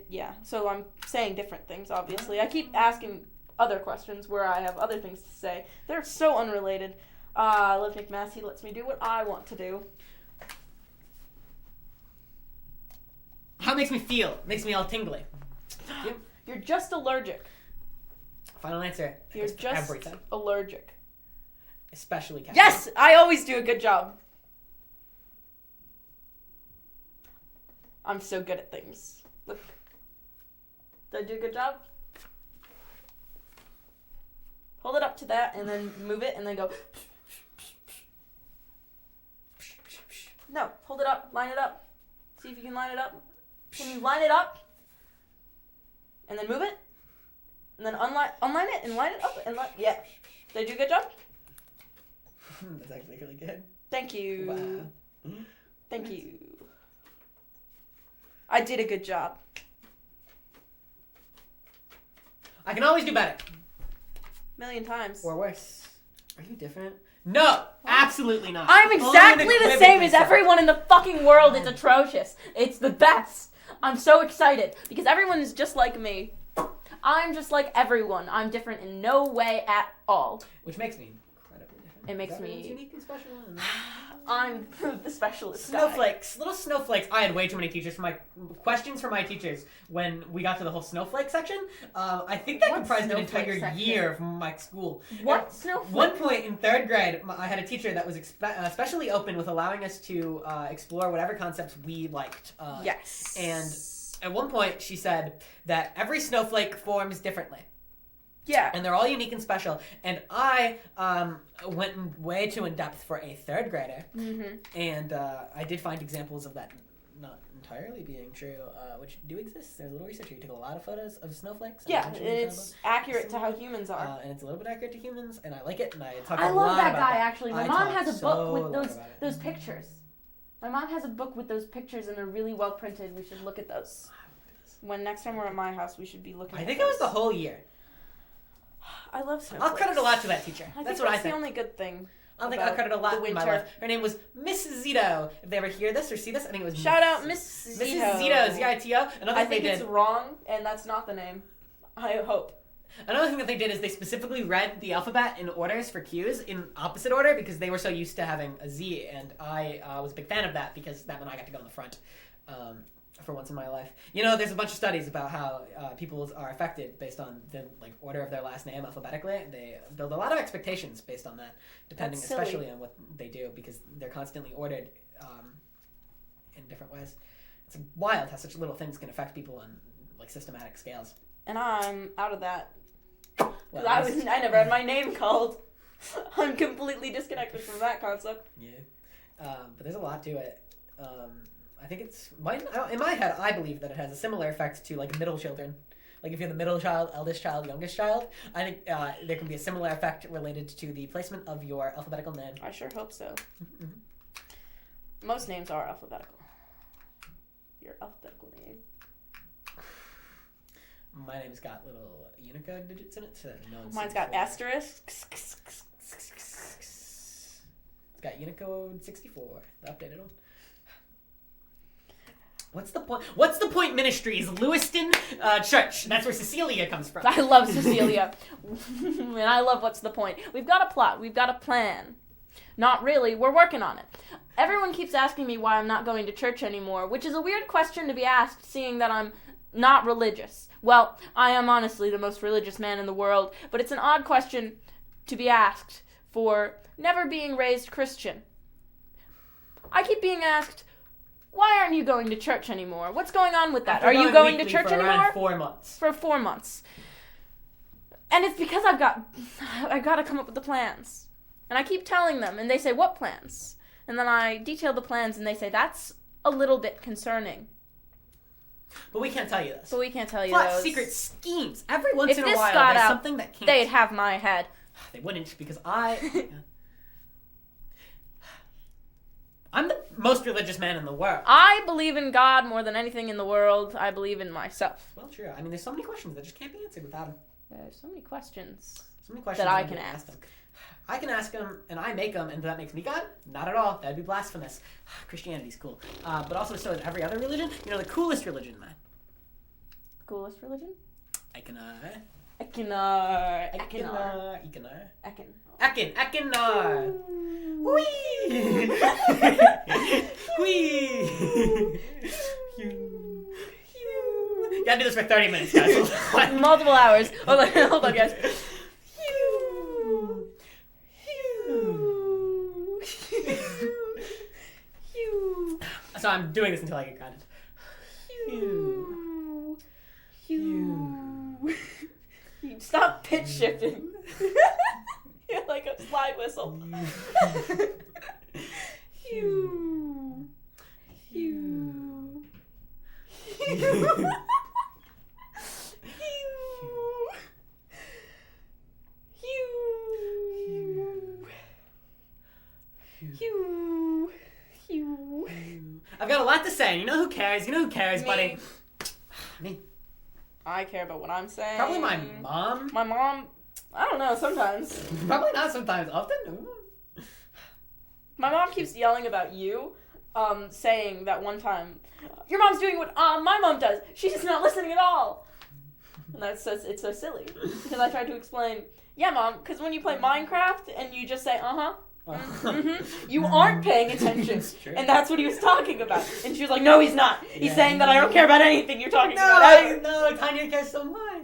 yeah. So I'm saying different things, obviously. I keep asking other questions where I have other things to say. They're so unrelated. I love Nick Mass. He lets me do what I want to do. How it makes me feel? It makes me all tingly. Yep. You're just allergic. Final answer. You're Goes for just everything, allergic. especially cat. Yes! I always do a good job. I'm so good at things. Look. Did I do a good job? Hold it up to that and then move it and then go. No, hold it up. Line it up. See if you can line it up. Can you line it up? And then move it? And then unline it and line it up and yeah. Did I do a good job? That's actually really good. Thank you. Wow. Thank you. I did a good job. I can always do better. Million times. Or worse. Are you different? No! Absolutely not. I'm exactly the same as everyone in the fucking world. It's atrocious. It's the best. I'm so excited because everyone is just like me. I'm just like everyone. I'm different in no way at all. Which makes me incredibly different. It makes Everyone's me... unique and special. I'm the specialist guy. Snowflakes. Little snowflakes. I had way too many teachers for my questions for my teachers when we got to the whole snowflake section. I think that What comprised an snowflake entire section? year from my school. What At snowflake? one point in 3rd grade, I had a teacher that was especially open with allowing us to explore whatever concepts we liked. Yes. And at one point, she said that every snowflake forms differently. Yeah. And they're all unique and special. And I went way too in depth for a 3rd grader. Mm-hmm. And I did find examples of that not entirely being true, which do exist. There's a little research here. You took a lot of photos of snowflakes. Yeah, eventually it's accurate to how humans are. and it's a little bit accurate to humans, and I like it. And I talk I a love lot that about guy, that. actually. My I mom talk has a so book with lot those about it. those pictures. My mom has a book with those pictures, and they're really well printed. We should look at those. When next time we're at my house, we should be looking I at think it was the those. whole year. I love snowflakes. I'll credit a lot to that teacher. I That's think what I that's think. the only good thing. I think I'll about credit a lot the in my winter. life. Her name was Mrs. Zito. If they ever hear this or see this, I think it was Shout out Miss Mrs. Zito. Zito, Z-I-T-O. Another I thing think they it's did. wrong, and that's not the name. I hope. Another thing that they did is they specifically read the alphabet in orders for Q's in opposite order because they were so used to having a Z, and I was a big fan of that because that meant I got to go in the front for once in my life. You know, there's a bunch of studies about how people are affected based on the order of their last name alphabetically. They build a lot of expectations based on that, depending That's silly. especially on what they do because they're constantly ordered in different ways. It's wild how such little things can affect people on systematic scales. And I'm out of that. Well, Because I never had my name called. I'm completely disconnected from that concept. Yeah, but there's a lot to it. I think it's in my head. I believe that it has a similar effect to middle children. Like if you're the middle child, eldest child, youngest child, I think there can be a similar effect related to the placement of your alphabetical name. I sure hope so. Mm-hmm. Most names are alphabetical. Your alphabetical name. My name's got little Unicode digits in it, so no one's Mine's seen got before. asterisks. It's got Unicode 64, the updated one. What's the point? What's the point? Ministries, Lewiston Church. That's where Cecilia comes from. I love Cecilia. And I love What's the Point. We've got a plot. We've got a plan. Not really. We're working on it. Everyone keeps asking me why I'm not going to church anymore, which is a weird question to be asked, seeing that I'm not religious. Well, I am honestly the most religious man in the world, but it's an odd question to be asked for never being raised Christian. I keep being asked, why aren't you going to church anymore? What's going on with that? After Are you going to weekly church for anymore? around 4 months. For 4 months. And it's because I've got to come up with the plans. And I keep telling them, and they say, what plans? And then I detail the plans, and they say, that's a little bit concerning. But we can't tell you this. But we can't tell you Plot those. secret schemes. Every once If in a this while, got there's out, something that can't. They'd have my head. They wouldn't because I'm the most religious man in the world. I believe in God more than anything in the world. I believe in myself. Well, true. I mean, there's so many questions that just can't be answered without him. There's so many questions. So many questions That I need can to ask. them. I can ask them, and I make them, and that makes me God? Not at all. That'd be blasphemous. Christianity's cool. But also, so is every other religion. You know, the coolest religion, man. Coolest religion? Ekinar. Ekinar. Ekinar. Whee! Whee! You gotta do this for 30 minutes, guys. Multiple hours. Hold on, guys. So I'm doing this until I get content. Stop pitch shifting. You're like a slide whistle. I've got a lot to say. You know who cares? Me. buddy? Me. I care about what I'm saying. Probably my mom. My mom, I don't know, sometimes. Probably not sometimes. Often. Ooh. My mom keeps yelling about you, saying that one time, your mom's doing what my mom does. She's just not listening at all. And it's so silly. Because I tried to explain, yeah, Mom, because when you play Minecraft and you just say, you aren't paying attention. And that's what he was talking about. And she was like, no, he's not. He's saying that I don't care about anything you're talking about ever. No, Tanya cares so much.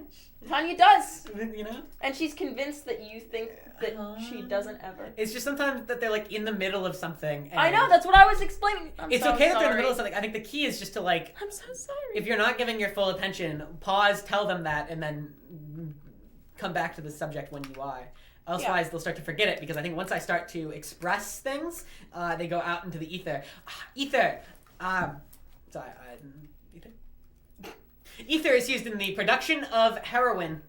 Tanya does. You know? And she's convinced that you think that she doesn't ever. It's just sometimes that they're like in the middle of something. And I know, that's what I was explaining. it's so okay that they're in the sorry. middle of something. I think the key is just to like, I'm so sorry. if you're not giving your full attention, pause, tell them that, and then come back to the subject when you are. Otherwise, they'll start to forget it, because I think once I start to express things, they go out into the ether. Ether! Sorry, ether? Ether is used in the production of heroin.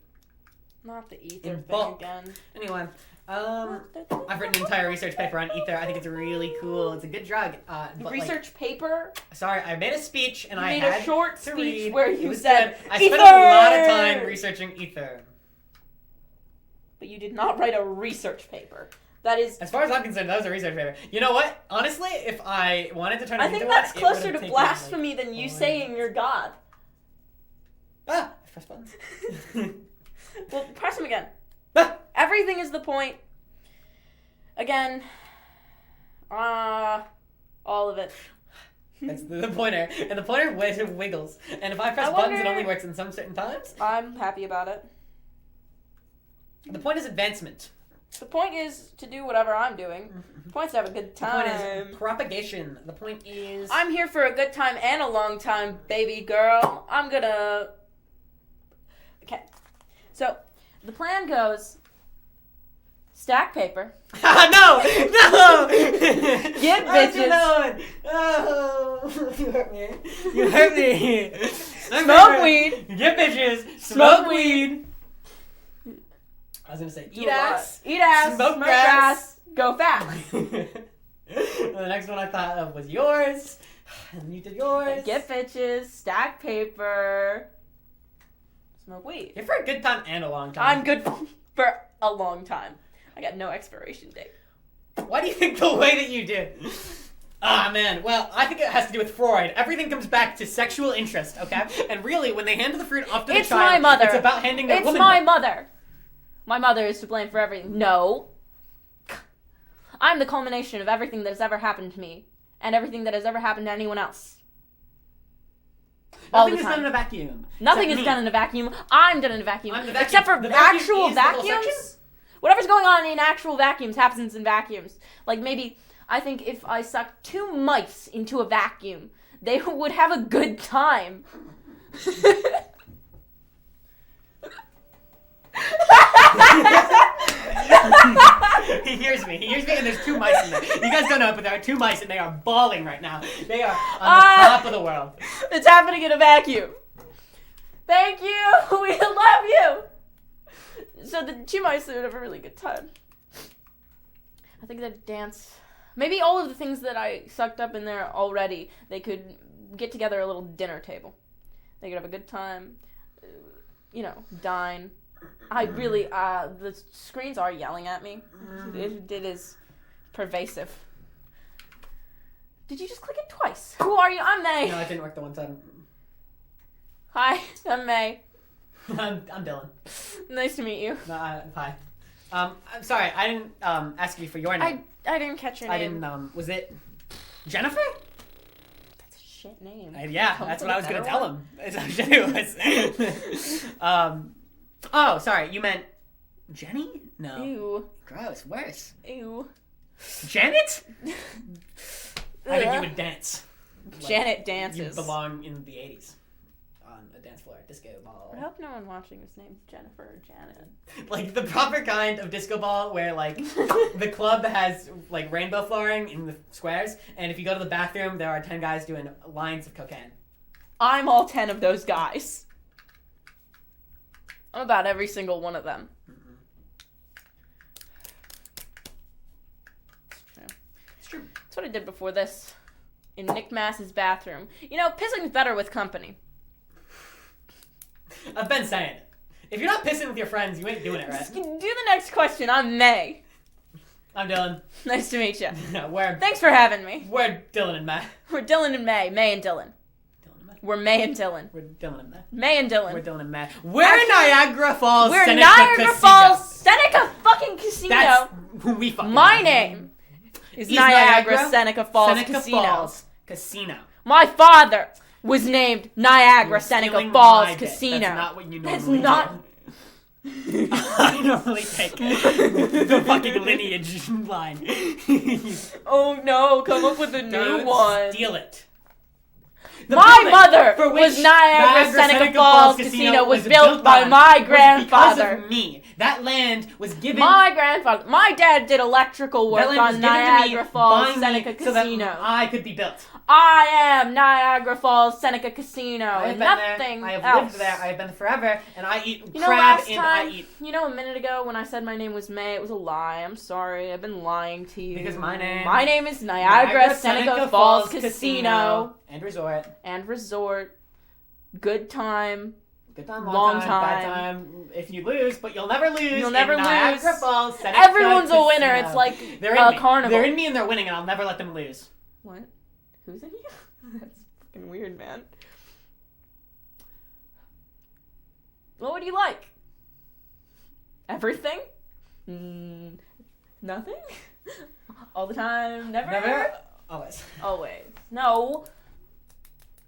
Not the ether In thing bulk. again. Anyway, I've written an entire research paper on ether. I think it's really cool. It's a good drug. But Research paper? sorry, I made a speech, and You I made had a short to speech read. where It you was said, good. I spent "Ether!" a lot of time researching ether. But you did not write a research paper. That is... As far as I'm concerned, that was a research paper. You know what? Honestly, if I wanted to turn it I into think one, that's it closer would've to taken, blasphemy like, than you 4 saying minutes. you're God. Ah! I pressed buttons. Well, press them again. Ah! Everything is the point. Again. All of it. That's the pointer. And the pointer wiggles. And if I press I buttons, it wonder- only works in some certain times. I'm happy about it. The point is advancement. The point is to do whatever I'm doing. The point's to have a good The time. point is propagation. The point is... I'm here for a good time and a long time, baby girl. I'm gonna... Okay. So, the plan goes... Stack paper. No! No! Get bitches. Oh, you hurt me. You hurt me. Smoke weed. Get bitches. Smoke weed. I was gonna say Do eat a lot. ass. Eat ass. Smoke grass. Go fast. The next one I thought of was yours. And you did yours. Get bitches. Stack paper. Smoke weed. You're for a good time and a long time. I'm good for a long time. I got no expiration date. Why do you think the way that you did? Ah, man. Well, I think it has to do with Freud. Everything comes back to sexual interest, okay? And really, when they hand the fruit off to the It's child, my mother. it's about handing the It's woman... my mother. My mother is to blame for everything. No. I'm the culmination of everything that has ever happened to me. And everything that has ever happened to anyone else. All Nothing the is time. done in a vacuum. Nothing Except is me. done in a vacuum. I'm done in a vacuum. I'm the vacuum. Except for The vacuum actual is the little vacuums. section? Whatever's going on in actual vacuums happens in vacuums. Like maybe, I think if I sucked 2 mice into a vacuum, they would have a good time. He hears me, and there's 2 mice in there. You guys don't know it, but there are 2 mice, and they are bawling right now. They are on the top of the world. It's happening in a vacuum. Thank you. We love you. So the 2 mice, they would have a really good time. I think they'd dance. Maybe all of the things that I sucked up in there already, they could get together a little dinner table. They could have a good time. Dine. I really, the screens are yelling at me. It is pervasive. Did you just click it twice? Who are you? I'm May. No, it didn't work the one time. Hi, I'm May. I'm Dylan. Nice to meet you. No, hi. I'm sorry, I didn't ask you for your name. I didn't catch your name. I didn't, was it Jennifer? That's a shit name. Yeah, Come that's for what the I was gonna better tell one? him. That's actually what it was. Oh, sorry, you meant Jenny? No. Ew. Gross, worse. Ew. Janet? I think you Ugh. would dance. Janet You dances. belong in the 80s. On a dance floor, disco ball. I hope no one watching is named Jennifer or Janet. Like the proper kind of disco ball where like the club has like rainbow flooring in the squares, and if you go to the bathroom, there are 10 guys doing lines of cocaine. I'm all 10 of those guys. I'm about every single one of them. It's true. That's what I did before this. in Nick Mass's bathroom. You know, pissing's better with company. I've been saying it. If you're not pissing with your friends, you ain't doing it right. Do the next question. I'm May. I'm Dylan. Nice to meet you. We're Thanks for having me. Dylan and Matt. We're Dylan and May. May and Dylan. Dylan and Matt. We're May and Dylan. We're Dylan and Matt. May and Dylan. We're Dylan and Matt. We're Niagara Falls. We're Seneca Niagara Casino. Falls Seneca fucking Casino. That's who we fucking My are. name is He's Niagara Seneca Falls Seneca Casino. Falls Casino. My father was named Niagara You're Seneca stealing Falls my bit. Casino. That's not what you normally That's not. do. I normally take the fucking lineage line. Oh no! Come up with a new Don't one. steal it. My building mother for was which Niagara Seneca Falls Casino was built by on my was grandfather. Because of me. That land was given. My grandfather. My dad did electrical work that land was on given to Niagara me Falls by me Seneca so that Casino. I could be built. I am Niagara Falls Seneca Casino. I have and been nothing there. I have else. lived there. I have been there forever, and I eat You know, crab last and time, I eat you know, a minute ago when I said my name was May, it was a lie. I'm sorry. I've been lying to you. because my name is Niagara Seneca Falls Casino and Resort. and Resort. Good time. Good time, Long long time, bad time. time. If you lose, but you'll never lose. You'll never in Niagara lose. Falls, Seneca Everyone's a Casino. winner. It's like They're in a me. carnival. They're in me and they're winning, and I'll never let them lose. What? Who's in you? That's fucking weird, man. What would you like? Everything? Nothing? All the time? Never? Never. Always. Always. No.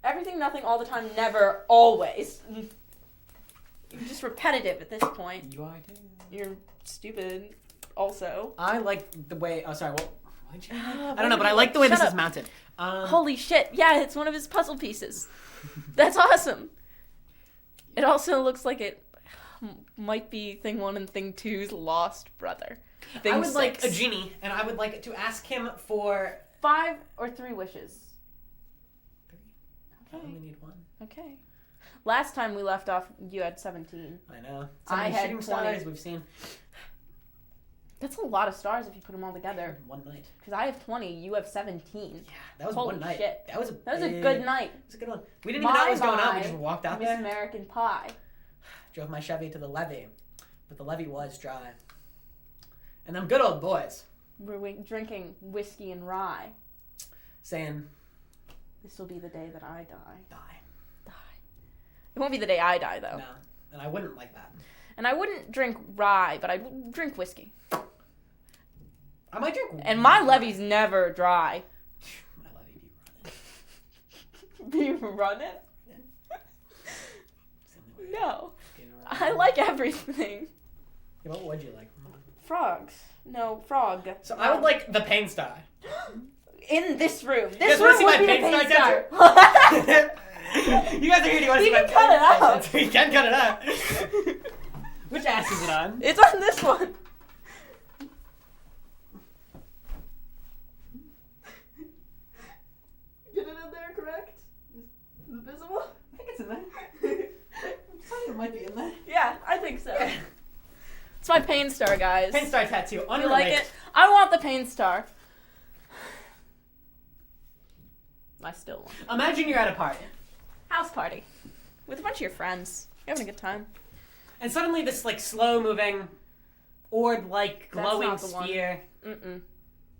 Everything, nothing, all the time, never, always. You're just repetitive at this point. You are too. You're stupid, also. I like the way. Oh, sorry. What? Why'd you? I I don't know, but I like the way Shut this up. is mounted. Holy shit. Yeah, it's one of his puzzle pieces. That's awesome. It also looks like it might be Thing 1 and Thing 2's lost brother. Thing I would like 6. a genie, and I would like to ask him for 5 or 3 wishes. 3. I Okay. only need 1. Okay. Last time we left off, you had 17. I know. I Many had shooting 20. stars we've seen. That's a lot of stars if you put them all together. One night. Because I have 20, you have 17. Yeah, that was Holy one night. shit. That was a Good night. It was a good one. We didn't even know what was going on. We just walked out Miss there. American Pie. Drove my Chevy to the levee, but the levee was dry. And them good old boys We're drinking whiskey and rye. saying, This will be the day that I die. "Die." It won't be the day I die, though. No, and I wouldn't like that. And I wouldn't drink rye, but I would drink whiskey. I might drink. And my levy's never dry. My levee be running. Be running? It's the only way No. to get around. I like everything. Yeah, what would you like? Frogs. No, frog. So I would like the Pain Star. In this room. You This guys wanna room see would my be the Pain Pain Star Star. You guys are here. Do you want to You see my can cut it Pain Star out. tattoo? You can cut it out. Which ass is it on? It's on this one. Get it in there, correct? Is it visible? I think it's in there. It might be in there. Yeah, I think so. It's my Pain Star, guys. Pain Star tattoo. You Unrelated. like it? I want the Pain Star. I still want it. Imagine you're at a party, House party. With a bunch of your friends. You're having a good time. and suddenly this like slow-moving, orb-like That's glowing not the one. sphere. Mm-mm.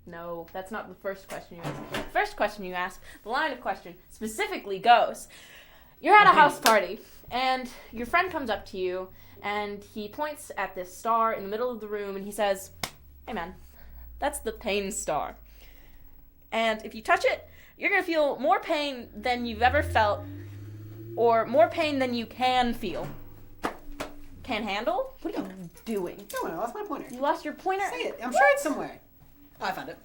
No, that's not the first question you asked. The first question you asked, the line of question specifically goes, you're at a house party, and your friend comes up to you, and he points at this star in the middle of the room, and he says, hey man, that's the Pain Star. And if you touch it, you're going to feel more pain than you've ever felt, or more pain than you can feel. Can handle? What are you doing? No, I lost my pointer. You lost your pointer? Say it. I'm sure it's somewhere. Oh, I found it.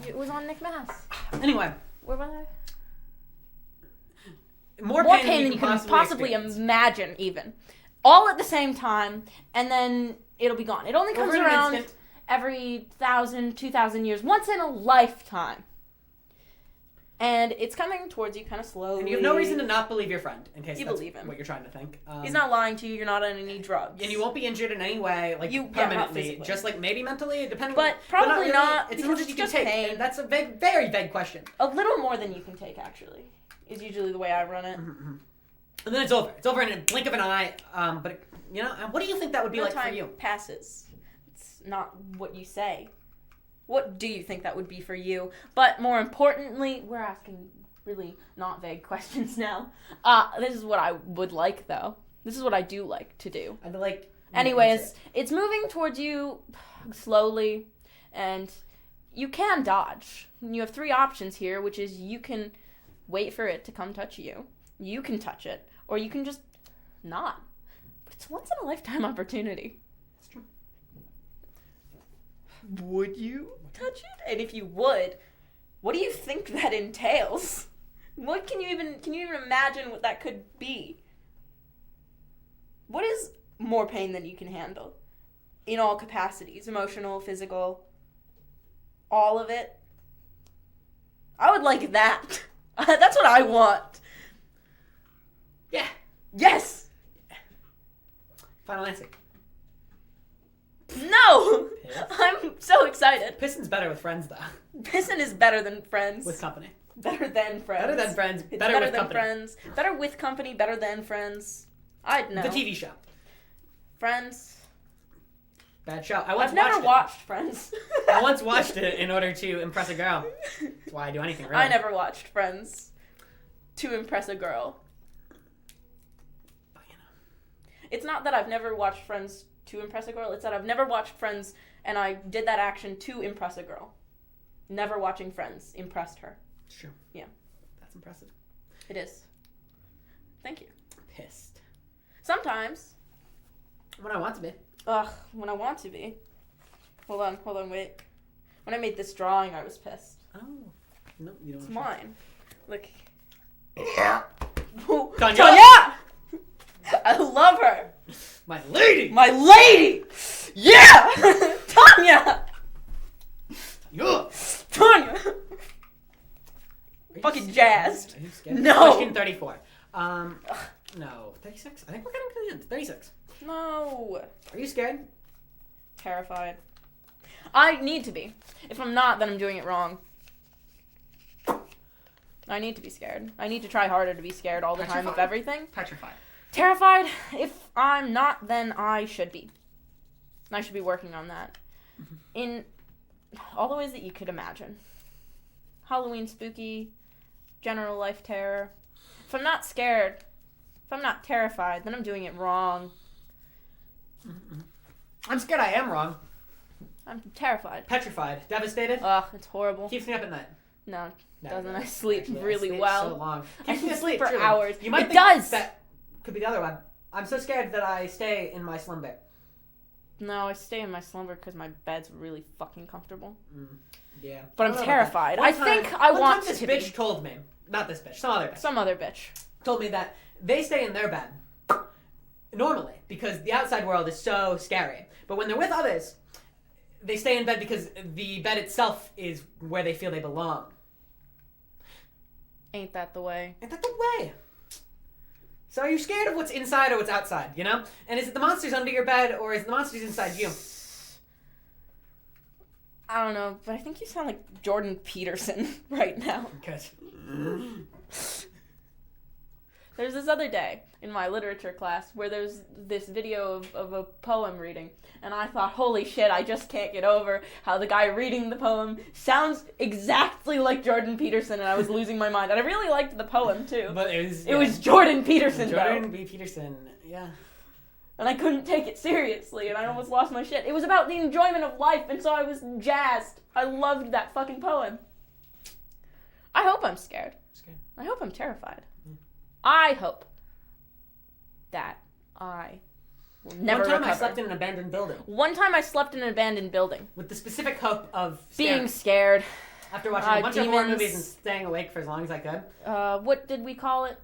It was on Nick Mass. Anyway, Where was I? more More pain, pain than you can possibly experience. imagine, even. All at the same time, and then it'll be gone. It only comes Over an around instant. every 1,000, 2,000 years, once in a lifetime. And it's coming towards you kind of slowly. And you have no reason to not believe your friend, in case You that's believe him. what you're trying to think. He's not lying to you. You're not on any drugs. And you won't be injured in any way, like Not permanently. physically. Just like maybe mentally, depending. But but probably really. not, It's because something it's you can just take, pain. and that's a very vague question. A little more than you can take, actually, is usually the way I run it. Mm-hmm. And then it's over. It's over in a blink of an eye. But you know, what do you think that would be No like for time you? passes. It's not what you say. What do you think that would be for you? But more importantly, we're asking really not vague questions now. This is what I would like, though. This is what I do like to do. I'd be like. Anyways, it's moving towards you slowly, and you can dodge. You have 3 options here, which is you can wait for it to come touch you. You can touch it, or you can just not. But it's once in a lifetime opportunity. That's true. Would you touch it? And if you would, what do you think that entails? What can you even imagine what that could be? What is more pain than you can handle? In all capacities, emotional, physical, all of it. I would like that. That's what I want. Yeah. Yes. Final answer. No. Piss. I'm so excited. Piston's better with friends, though. Piston is better than friends. With company. Better than friends. Better than friends. It's Better with than company. friends. Better with company. Better than friends. I'd know. The TV show. Friends. Bad show. I once I've never watched watched Friends. it. I once watched it in order to impress a girl. That's why I do anything, really. I never watched Friends to impress a girl. But, you know. It's not that I've never watched Friends to impress a girl. It's that I've never watched Friends and I did that action to impress a girl. Never watching Friends impressed her. It's true. Yeah. That's impressive. It is. Thank you. Pissed. Sometimes. When I want to be. Ugh, when I want to be. Hold on, wait. When I made this drawing, I was pissed. Oh. No, you don't It's want mine. Look. Tanya! Tanya! I love her. My lady! My lady! Yeah! Tanya! Yeah! Tanya! Fucking jazzed. Are you scared? No. Question 34. No. 36? I think we're getting to the end. 36. No. Are you scared? Terrified. I need to be. If I'm not, then I'm doing it wrong. I need to be scared. I need to try harder to be scared all the time of Petrified? everything. Petrified. Terrified? If I'm not, then I should be. I should be working on that. In all the ways that you could imagine. Halloween spooky, general life terror. If I'm not scared, if I'm not terrified, then I'm doing it wrong. I'm scared I am wrong. I'm terrified. Petrified. Devastated. Ugh, it's horrible. Keeps me up at night. No, No, doesn't. really. I sleep Actually, really I sleep well. so long. I Keeps me can asleep sleep for truly. hours. You might It think does. That could be the other one. I'm so scared that I stay in my slumber. No, I stay in my slumber because my bed's really fucking comfortable. Yeah. But I I'm don't know about terrified. that. I One time- think I one want time this to bitch be. told me, not this bitch, some other bitch, Some other bitch. told me that they stay in their bed normally because the outside world is so scary. But when they're with others, they stay in bed because the bed itself is where they feel they belong. Ain't that the way? Ain't that the way? So are you scared of what's inside or what's outside, you know? And is it the monsters under your bed or is it the monsters inside you? I don't know, but I think you sound like Jordan Peterson right now. Good. There's this other day in my literature class where there's this video of a poem reading, and I thought, holy shit, I just can't get over how the guy reading the poem sounds exactly like Jordan Peterson, and I was losing my mind. And I really liked the poem, too. But it was... It was Jordan Peterson, Jordan though. B. Peterson, yeah. And I couldn't take it seriously, and I almost lost my shit. It was about the enjoyment of life, and so I was jazzed. I loved that fucking poem. I hope I'm scared. Scared. I hope I'm terrified. Yeah. I hope that I will never One time recover. I slept in an abandoned building One time I slept in an abandoned building. with the specific hope of Being scaring. scared. After watching a bunch of horror demons. movies and staying awake for as long as I could. What did we call it?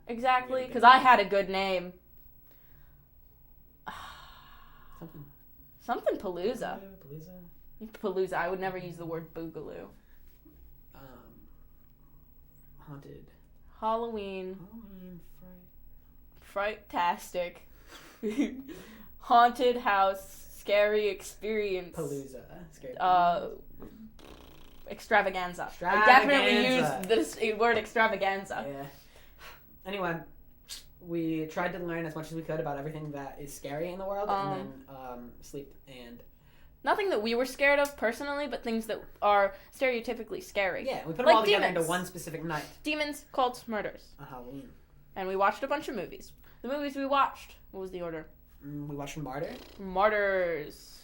Exactly? Because I had a good name. Something. Something Palooza. Palooza. Palooza. I would never use the word boogaloo. Haunted. Halloween. Halloween Fright-tastic. Haunted house. Scary experience. Palooza. Scary. Extravaganza. I definitely Extravaganza. used this word extravaganza. Yeah. Anyway, we tried to learn as much as we could about everything that is scary in the world, and then sleep and Nothing that we were scared of personally, but things that are stereotypically scary. yeah, we put them Like all together demons. into one specific night Demons, cults, murders. on Halloween. And we watched a bunch of movies. The movies we watched, what was the order? We watched Martyr. Martyrs.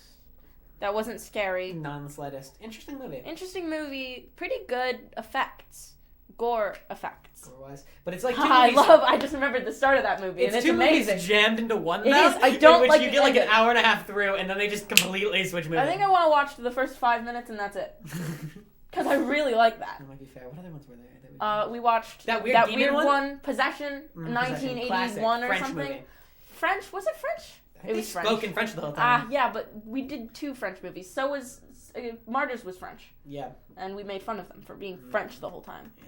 That wasn't scary. Not in the slightest. Interesting movie. Interesting movie. Pretty good effects. Gore effects. Gore-wise. But it's like two I just remembered the start of that movie, and it's two amazing. movies jammed into one. It though, is. I don't in which like you the get like an ending. hour and a half through, and then they just completely switch movies. I think I want to watch the first 5 minutes, and that's it. Because I really like that. That might be fair. What other ones were there? That We watched That weird demon one? one, Possession, Possession, 1981 classic, or French something. movie. French? Was it French? I think It was they French. spoke in French the whole time. Yeah, but we did 2 French movies. So was Martyrs was French, Yeah. and we made fun of them for being French the whole time. Yeah.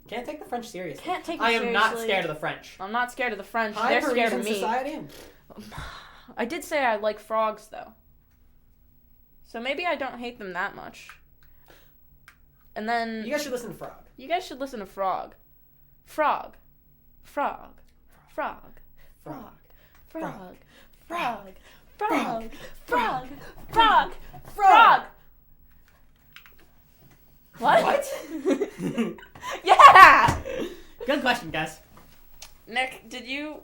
Can't take the French seriously. Can't take them I am not seriously. scared of the French. I'm not scared of the French. High They're scared of Parisian me. society? I did say I like frogs though, so maybe I don't hate them that much. And then You guys should listen to Frog. you guys should listen to Frog. Frog. Frog. Frog. Frog. Frog. Frog. Frog. Frog. Frog. Frog. What? Yeah! Good question, guys. Nick, did you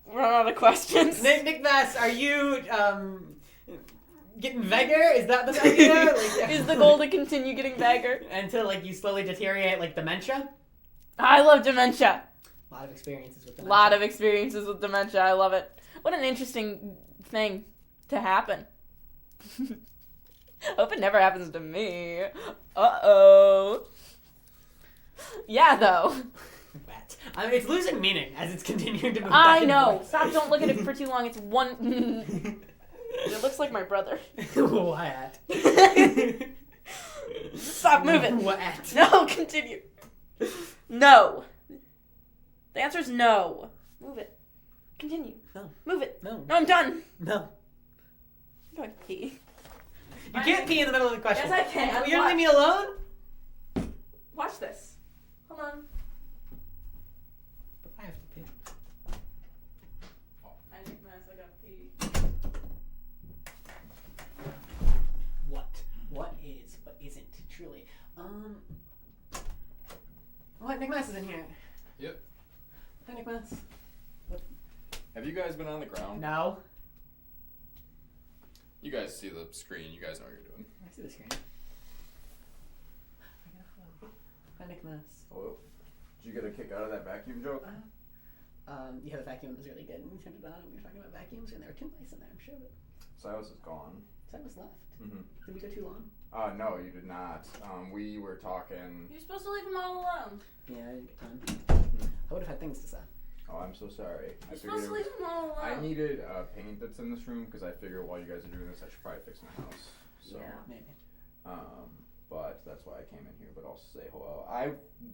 run out of questions? Nick Bass, are you getting vigor? Is that the idea? Like, Is the goal to continue getting bagger? until like you slowly deteriorate like dementia? I love dementia. A lot of experiences with A dementia. lot of experiences with dementia. I love it. What an interesting thing to happen. Hope it never happens to me. Uh-oh. Yeah, though. Wet. I mean, it's losing meaning as it's continuing to move. I back and know. forth. Stop, don't look at it for too long. It's one... It looks like my brother. What? Stop moving. What? No, continue. No. The answer is no. Move it. Continue. No. Move it. No. No, I'm done. No. I'm going to pee. You can't pee in the middle of the question. Yes, I can. You're gonna leave me alone? Watch this. Hold on. I have to pee. I think I got pee. What is, what isn't, truly. What? Nick Mass is in here. Yep. Hi, Nick Mass. Have you guys been on the ground? No. You guys see the screen. You guys know what you're doing. I see the screen. Hi, Nick Mass. Hello? Did you get a kick out of that vacuum joke? Yeah, the vacuum was really good. And we turned it on and we were talking about vacuums and there were 2 mice in there, I'm sure. But Silas is gone. Silas left. Mm-hmm. Did we go too long? No, you did not. We were talking. You're supposed to leave them all alone. Yeah, I didn't get time. I would have had things to say. Oh, I'm so sorry. You're supposed to leave them all alone. I needed paint that's in this room because I figure while you guys are doing this, I should probably fix my house. So, Yeah. Maybe. but that's why I came in here. But also say hello. I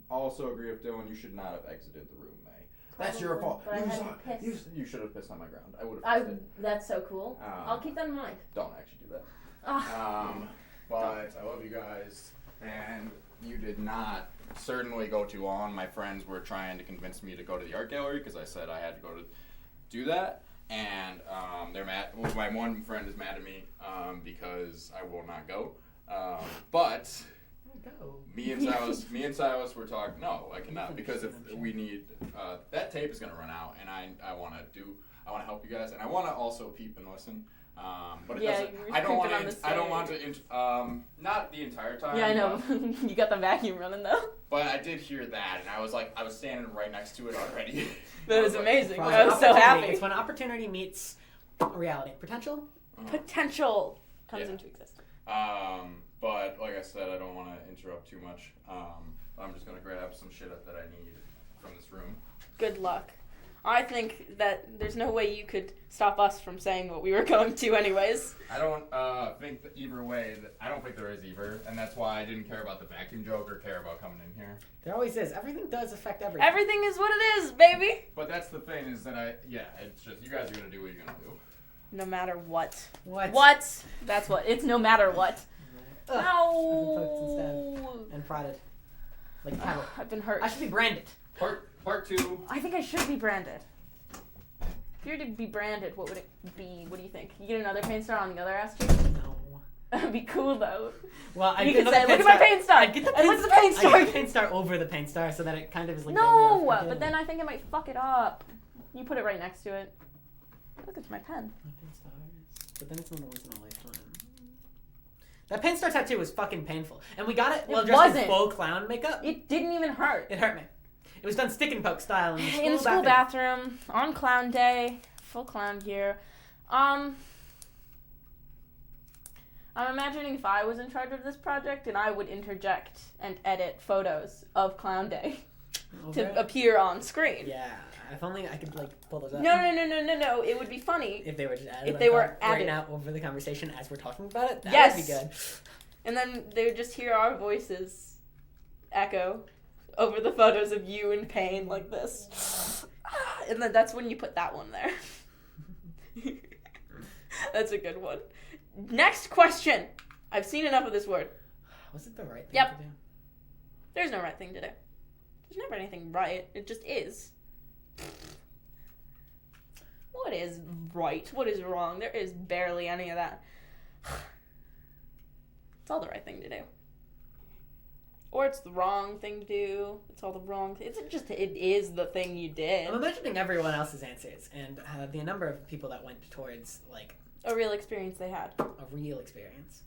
also agree with Dylan. You should not have exited the room, May. That's your fault. But I You had saw- to piss. You should have pissed on my ground. I would have fixed it. That's so cool. I'll keep that in mind. Don't actually do that. Ah. But I love you guys, and you did not certainly go too long. My friends were trying to convince me to go to the art gallery because I said I had to go to do that, and they're mad. Well, my one friend is mad at me because I will not go. But Go. me and Silas were talking. No, I cannot because if we need that tape is gonna run out, and I want to help you guys, and I want to also peep and listen. But it Yeah, doesn't. you were I don't want creeping on to. the I don't want to. Not the entire time. Yeah, I know. You got the vacuum running though. But I did hear that, and I was standing right next to it already. But it was like, amazing. Frog. I was so Opportunity. happy. It's when opportunity meets reality. Potential? Potential comes Yeah. into existence. But like I said, I don't want to interrupt too much. I'm just gonna grab some shit up that I need from this room. Good luck. I think that there's no way you could stop us from saying what we were going to anyways. I don't think that either way. I don't think there is either, and that's why I didn't care about the vacuum joke or care about coming in here. There always is. Everything does affect everything. Everything is what it is, baby. But that's the thing is that it's just you guys are gonna do what you're gonna do. No matter what. What? What? That's what. It's no matter what. Ugh. I've been poked instead. No. And prodded. Like cattle. I've been hurt. I should be branded. Part 2. I think I should be branded. If you were to be branded, what would it be? What do you think? You get another paint star on the other ass cheek? No. That'd be cool though. Well, I You get could say, another "Look at my paint star." I get the And what's the paint star? I get the paint star over the paint star so that it kind of is like. No, barely off the but then table. I think it might fuck it up. You put it right next to it. Look, it's my pen. My paint stars. But then it's not once in a lifetime. That paint star tattoo was fucking painful, and we got it while dressed in wasn't. faux clown makeup. It didn't even hurt. It hurt me. It was done stick and poke style in the school, In the school bathroom on clown day, full clown gear. I'm imagining if I was in charge of this project and I would interject and edit photos of clown day Over to it? appear on screen. Yeah, if only I could like pull those up. No. It would be funny. If they were just added. If on they were top right added. now over the conversation as we're talking about it, that Yes. would be good. And then they would just hear our voices echo over the photos of you in pain like this. And then that's when you put that one there. That's a good one. Next question. I've seen enough of this word. Was it the right thing Yep. to do? There's no right thing to do. There's never anything right. It just is. What is right? What is wrong? There is barely any of that. It's all the right thing to do. Or it's the wrong thing to do. It's all the wrong thing. It is the thing you did. I'm imagining everyone else's answers and the number of people that went towards like A real experience they had. a real experience.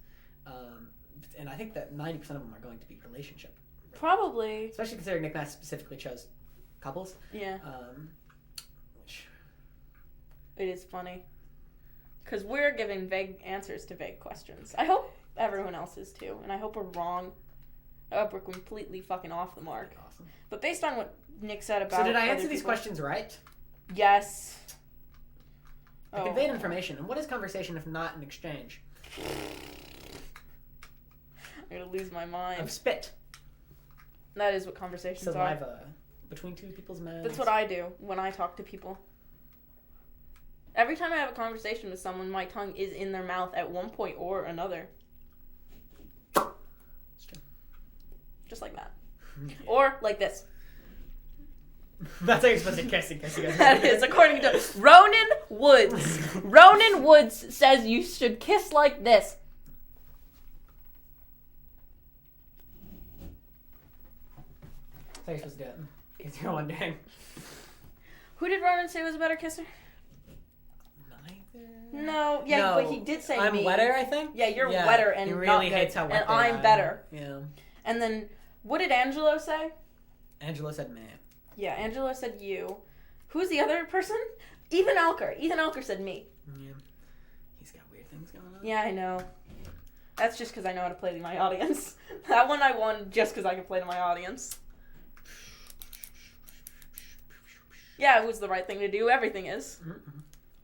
And I think that 90% of them are going to be relationship. Probably. Especially considering Nick Nass specifically chose couples. Yeah. Which It is funny. Because we're giving vague answers to vague questions. I hope everyone else is too. And I hope we're wrong. I hope we're completely fucking off the mark. awesome. But based on what Nick said about So did I other answer these people- questions right? Yes. I conveyed information. And what is conversation if not an exchange I'm gonna lose my mind. of spit? That is what conversations are. Saliva between two people's mouths. That's what I do when I talk to people. Every time I have a conversation with someone, my tongue is in their mouth at one point or another. It's true. Just like that. Yeah. Or like this. That's how you're supposed to kiss in case you guys. That is according to Ronan Woods. Ronan Woods says you should kiss like this. That's how you're supposed to do it. In case you're wondering. Who did Ronan say was a better kisser? Neither. No, yeah, No, but he did say I'm me. wetter, I think. Yeah, you're wetter and he not really good, hates how wet and they I'm are. better. Yeah. And then, what did Angelo say? Angelo said, "Man." Yeah, Angelo said you. Who's the other person? Ethan Alker. Ethan Alker said me. Yeah. He's got weird things going on. Yeah, I know. That's just because I know how to play to my audience. That one I won just because I can play to my audience. Yeah, it was the right thing to do. Everything is. Mm-mm.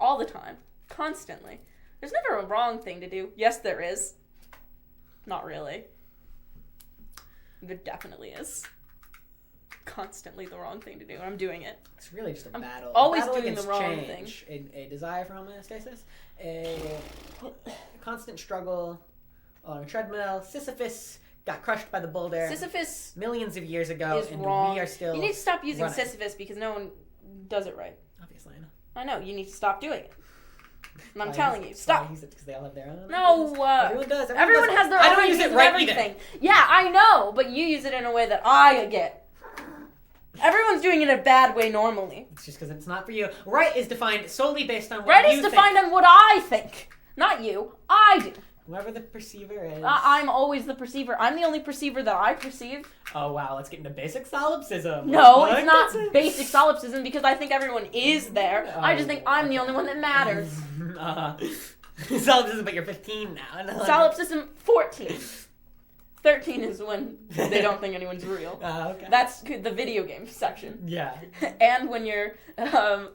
All the time. Constantly. There's never a wrong thing to do. Yes, there is. Not really. There definitely is. Constantly the wrong thing to do, and I'm doing it. It's really just a I'm battle. always battle doing the against wrong change, a desire for homeostasis, a constant struggle on a treadmill. Sisyphus got crushed by the boulder Sisyphus millions of years ago, is and wrong. we are still. You need to stop using running. Sisyphus because no one does it right. Obviously, I know. I know, you need to stop doing it. And I'm Why telling use you, it? stop. Why use it because they all have their own. No, ideas? Everyone does. Everyone does. has their I own don't use ideas it of right everything. either. Yeah, I know, but you use it in a way that I get. Everyone's doing it in a bad way normally. It's just because it's not for you. Right is defined solely based on what Right you is think. defined on what I think. Not you. I do. Whoever the perceiver is. I'm always the perceiver. I'm the only perceiver that I perceive. Oh wow, let's get into basic solipsism. No, What? it's not basic solipsism because I think everyone is there. I just think I'm the okay. only one that matters. Solipsism, but you're 15 now. Solipsism 14. 13 is when they don't think anyone's real. Okay. That's the video game section. Yeah. And when you're, I'm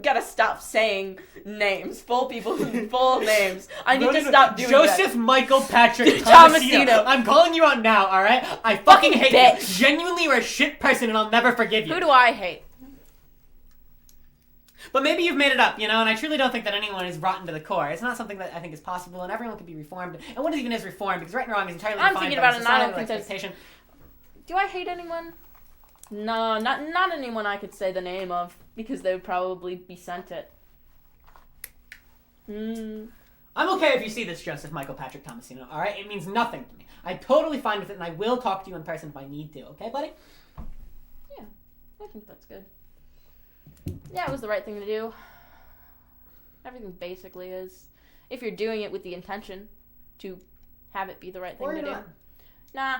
gotta stop saying names, full names. I need to stop doing Joseph that. Michael Patrick Tomasino. Tomasino. I'm calling you out now, alright? I fucking hate you. bitch. Genuinely, you're a shit person and I'll never forgive you. Who do I hate? But maybe you've made it up, and I truly don't think that anyone is rotten to the core. It's not something that I think is possible, and everyone can be reformed. And what even is reformed? Because right and wrong is entirely I'm defined thinking by about it, and I don't societal think there's- expectation. Do I hate anyone? No, not anyone I could say the name of, because they would probably be sent it. I'm okay if you see this Joseph Michael Patrick Tomasino, alright? It means nothing to me. I'm totally fine with it, and I will talk to you in person if I need to, okay, buddy? Yeah, I think that's good. Yeah, it was the right thing to do. Everything basically is. If you're doing it with the intention to have it be the right thing Or to you're do. not. Nah,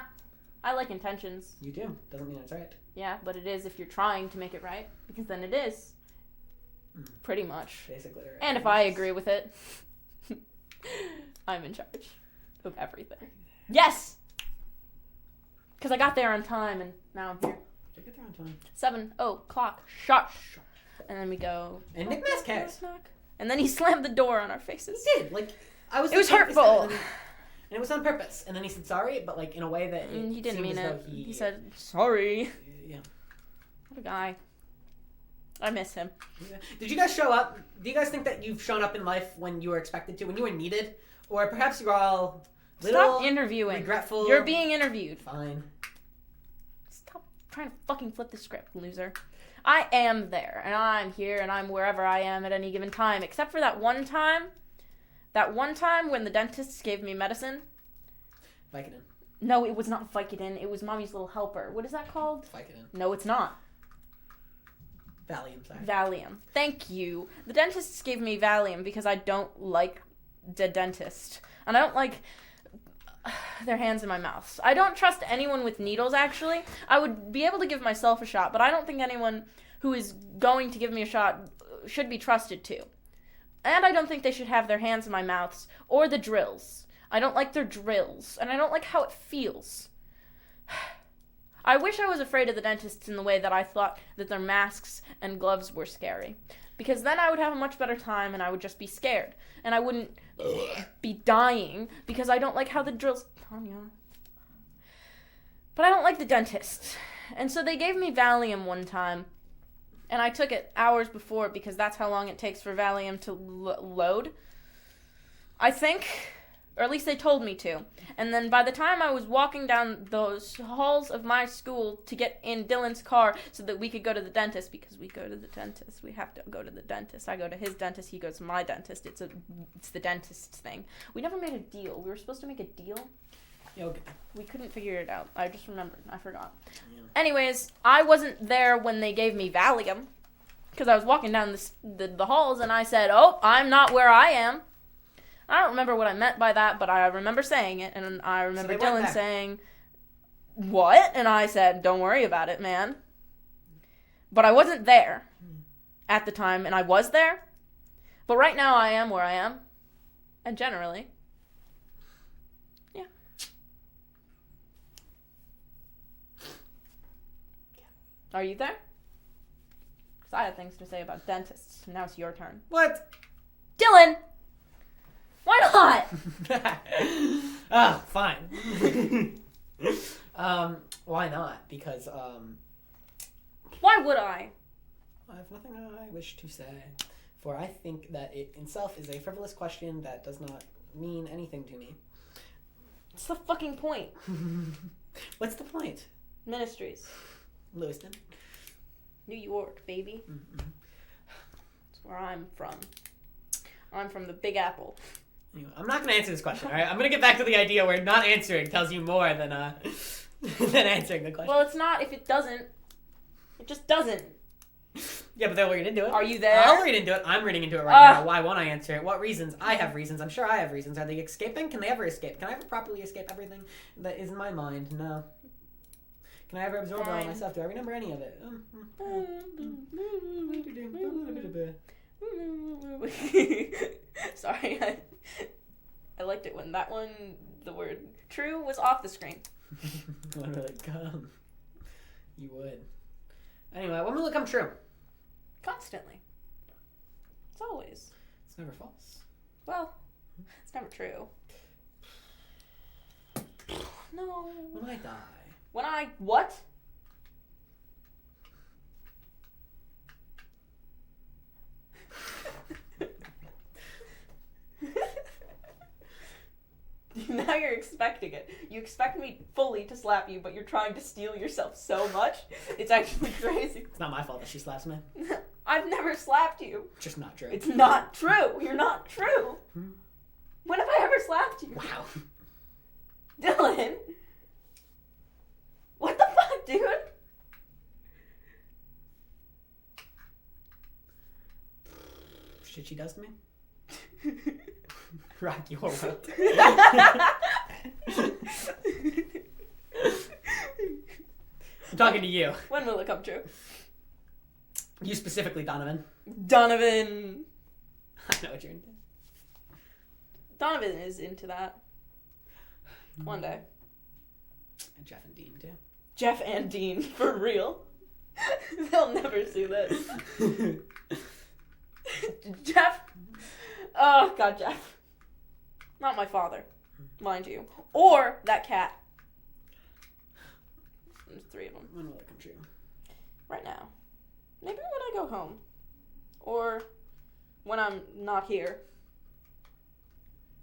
I like intentions. You do. Doesn't mean it's right. Yeah, but it is if you're trying to make it right, because then it is. Pretty much. Basically, right. And if I agree with it, I'm in charge of everything. Yes! Because I got there on time and now I'm here. Did I get there on time? 7 o'clock sharp. And then we go. And Nick Mass cares. Knock. And then he slammed the door on our faces. He did. Like, I was. It was thinking- hurtful. And it was on purpose. And then he said sorry, but like in a way that it He didn't seemed mean as it. though He said sorry. Yeah. What a guy. I miss him. Yeah. Did you guys show up? Do you guys think that you've shown up in life when you were expected to, when you were needed, or perhaps you're all little Stop interviewing. regretful? You're being interviewed. Fine. Stop trying to fucking flip the script, loser. I am there, and I'm here, and I'm wherever I am at any given time, except for that one time. That one time when the dentist gave me medicine. Vicodin. No, it was not Vicodin. It was Mommy's Little Helper. What is that called? Vicodin. No, it's not. Valium. Sorry. Valium. Thank you. The dentists gave me Valium because I don't like the dentist. And I don't like their hands in my mouth. I don't trust anyone with needles, actually. I would be able to give myself a shot, but I don't think anyone who is going to give me a shot should be trusted to. And I don't think they should have their hands in my mouths or the drills. I don't like their drills, and I don't like how it feels. I wish I was afraid of the dentists in the way that I thought that their masks and gloves were scary. Because then I would have a much better time and I would just be scared. And I wouldn't be dying because I don't like how the drills... Tanya. But I don't like the dentist. And so they gave me Valium one time. And I took it hours before because that's how long it takes for Valium to load. I think... Or at least they told me to. And then by the time I was walking down those halls of my school to get in Dylan's car so that we could go to the dentist, because we go to the dentist. We have to go to the dentist. I go to his dentist. He goes to my dentist. It's the dentist's thing. We never made a deal. We were supposed to make a deal. Yeah, okay. We couldn't figure it out. I just remembered. I forgot. Yeah. Anyways, I wasn't there when they gave me Valium because I was walking down the halls and I said, "Oh, I'm not where I am." I don't remember what I meant by that, but I remember saying it, and I remember Dylan saying, "What?" And I said, "Don't worry about it, man." But I wasn't there at the time, and I was there. But right now I am where I am. And generally. Yeah. Are you there? Because I had things to say about dentists. Now it's your turn. What? Dylan! Why not? Oh, fine. Why not? Because, Why would I? I have nothing I wish to say. For I think that it itself is a frivolous question that does not mean anything to me. What's the fucking point? What's the point? Ministries. Lewiston. New York, baby. Mm-hmm. That's where I'm from. I'm from the Big Apple. Anyway, I'm not going to answer this question, alright? I'm going to get back to the idea where not answering tells you more than than answering the question. Well, it's not if it doesn't. It just doesn't. Yeah, but they'll read into it. Are you there? I'll read into it. I'm reading into it right now. Why won't I answer it? What reasons? I have reasons. I'm sure I have reasons. Are they escaping? Can they ever escape? Can I ever properly escape everything that is in my mind? No. Can I ever absorb it all Fine. myself? Do I remember any of it? Sorry. I liked it when that one, the word true, was off the screen. When will it come? You would. Anyway, when will it come true? Constantly. It's always. It's never false. Well, it's never true. No. When I die. When I... What? Now you're expecting it. You expect me fully to slap you, but you're trying to steal yourself so much. It's actually crazy. It's not my fault that she slaps me. I've never slapped you. Just not true. It's not true. You're not true. When have I ever slapped you? Wow. Dylan. What the fuck, dude? Shit she does to me? Rock your world. I'm talking to you. When will it come true? You specifically, Donovan. Donovan. I know what you're into. Donovan is into that. One day. And Jeff and Dean, too. Jeff and Dean, for real. They'll never see this. Jeff. Oh, God, Jeff. Not my father, mind you. Or that cat. There's 3 of them. When will it come true? Right now. Maybe when I go home. Or when I'm not here.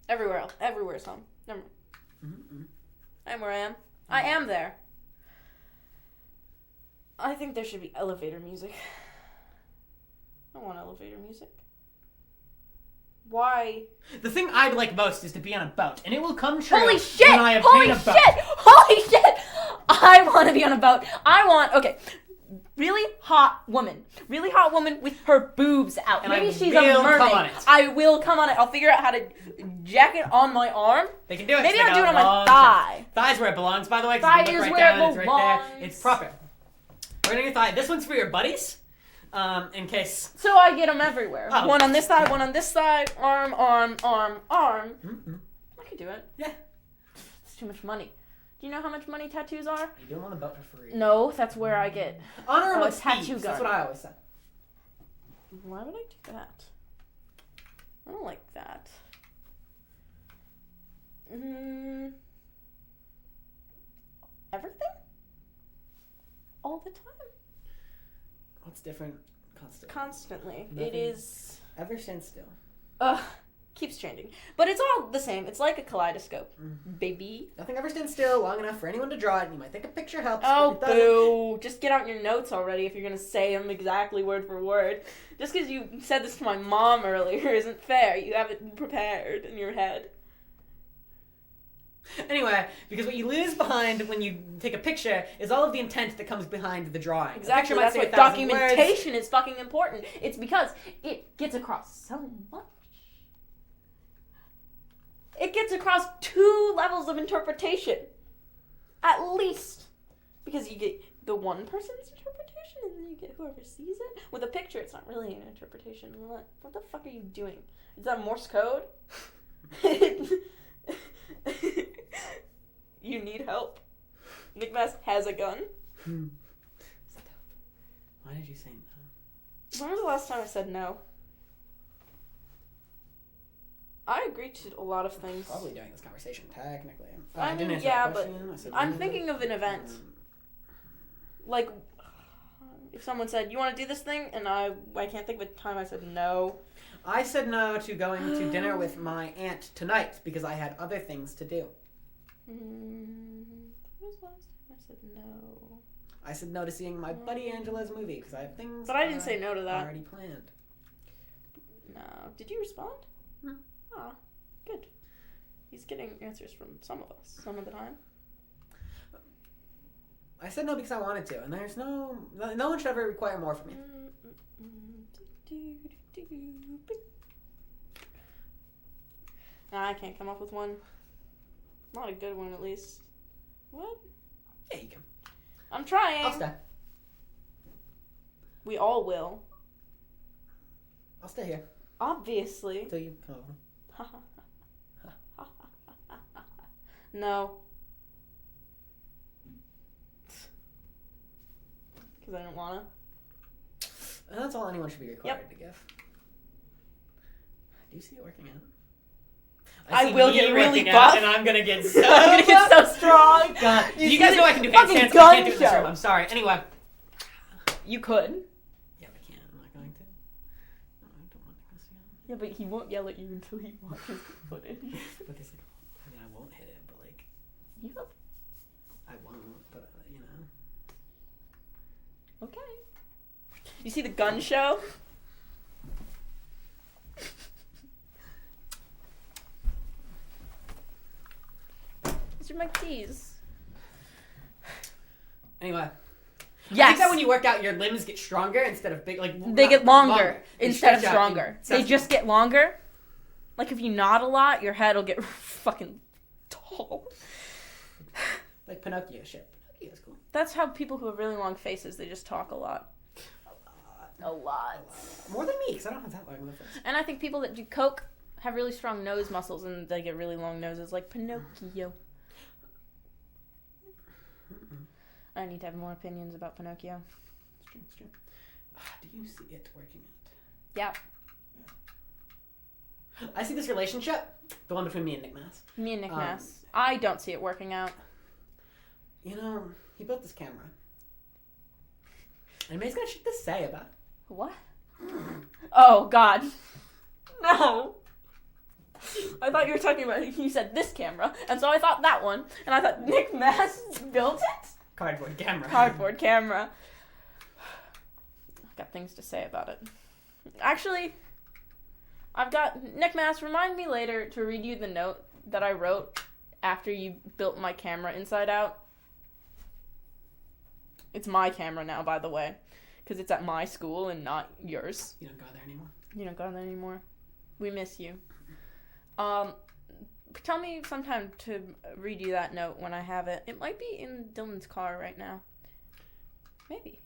Everywhere else. Everywhere's home. Never mind. Mm-hmm. I am where I am. I am there. I think there should be elevator music. I want elevator music. Why? The thing I'd like most is to be on a boat, and it will come true. Holy shit! When I obtain Holy a boat. shit! Holy shit! I want to be on a boat. Okay. Really hot woman. Really hot woman with her boobs out. And Maybe I she's will a mermaid. come on it. I will come on it. I'll figure out how to jack it on my arm. They can do it. Maybe They I'll do got it on my long thigh. shafts. Thigh's where it belongs, by the way. 'Cause Thigh you can look is right where down, it it's right belongs. there. It's proper. We're gonna do thigh. This one's for your buddies. In case. So I get them everywhere. Oh. One on this side, one on this side. Arm. Mm-hmm. I could do it. Yeah. It's too much money. Do you know how much money tattoos are? You do them on the boat for free. No, that's where I get. Honorable a tattoo thieves. gun. That's what I always said. Why would I do that? I don't like that. Everything? All the time? What's different constantly? Constantly. Nothing. It is... Ever stand still. Keeps changing. But it's all the same. It's like a kaleidoscope. Baby. Nothing ever stands still long enough for anyone to draw it. You might think a picture helps. Oh, but it doesn't. boo. Just get out your notes already if you're going to say them exactly word for word. Just because you said this to my mom earlier isn't fair. You have it prepared in your head. Anyway, because what you lose behind when you take a picture is all of the intent that comes behind the drawing. Exactly. A picture might That's say why 1,000 words. documentation is fucking important. It's because it gets across so much. It gets across 2 levels of interpretation. At least. Because you get the one person's interpretation and then you get whoever sees it. With a picture, it's not really an interpretation. What the fuck are you doing? Is that Morse code? You need help. Nick Mass has a gun. Why did you say no? When was the last time I said no? I agree to a lot of things. Probably during this conversation, technically. I didn't mean, answer yeah, that but question. I said I'm no. thinking of an event. Like, if someone said, you want to do this thing? And I can't think of a time I said no. I said no to going to dinner with my aunt tonight because I had other things to do. When was the last time I said no? I said no to seeing my buddy Angela's movie because I have things But I didn't say no to that. already planned. No. Did you respond? Hmm. Ah, good. He's getting answers from some of us, some of the time. I said no because I wanted to, and there's no one should ever require more from me. Nah, I can't come up with one. Not a good one, at least. What? Yeah, you can. I'm trying. I'll stay. We all will. I'll stay here Obviously. until you come over. No. Because I don't wanna. And that's all anyone should be required to give. Do you see it working out? I see will me get really working buff. out, and I'm gonna get so I'm gonna get so strong. God. You You guys see know the I can do fucking handstands. I gun can't do it in this show. room. I'm sorry. Anyway. You could. Yeah, I can't. I'm not going to. No, I don't want to go see it. Yeah, but he won't yell at you until he watches the footage. But this, I mean, I won't hit it, but like, Yep. I won't. But you know. Okay. You see the gun show? These are my keys. Anyway. I Yes. think that when you work out, your limbs get stronger instead of big. Like They not get longer They instead of stretch out stronger. They incessantly. just get longer. Like if you nod a lot, your head will get fucking tall. like Pinocchio shit. Pinocchio's cool. That's how people who have really long faces, they just talk a lot. A lot. More than me, because I don't have that long of a face. And I think people that do coke have really strong nose muscles and they get really long noses, like Pinocchio. I need to have more opinions about Pinocchio. It's true. It's true. Do you see it working out? Yeah. I see this relationship, the one between me and Nick Mass. Me and Nick Mass. I don't see it working out. You know, he built this camera. And he's got shit to say about it. What? Oh, God. No. I thought you were talking about, you said this camera, and so I thought that one, and I thought Nick Mass built it? Cardboard camera. Cardboard camera. I've got things to say about it. Actually, I've got, Nick Mass, remind me later to read you the note that I wrote after you built my camera inside out. It's my camera now, by the way, because it's at my school and not yours. You don't go there anymore. You don't go there anymore. We miss you. Tell me sometime to read you that note when I have it. It might be in Dylan's car right now. Maybe.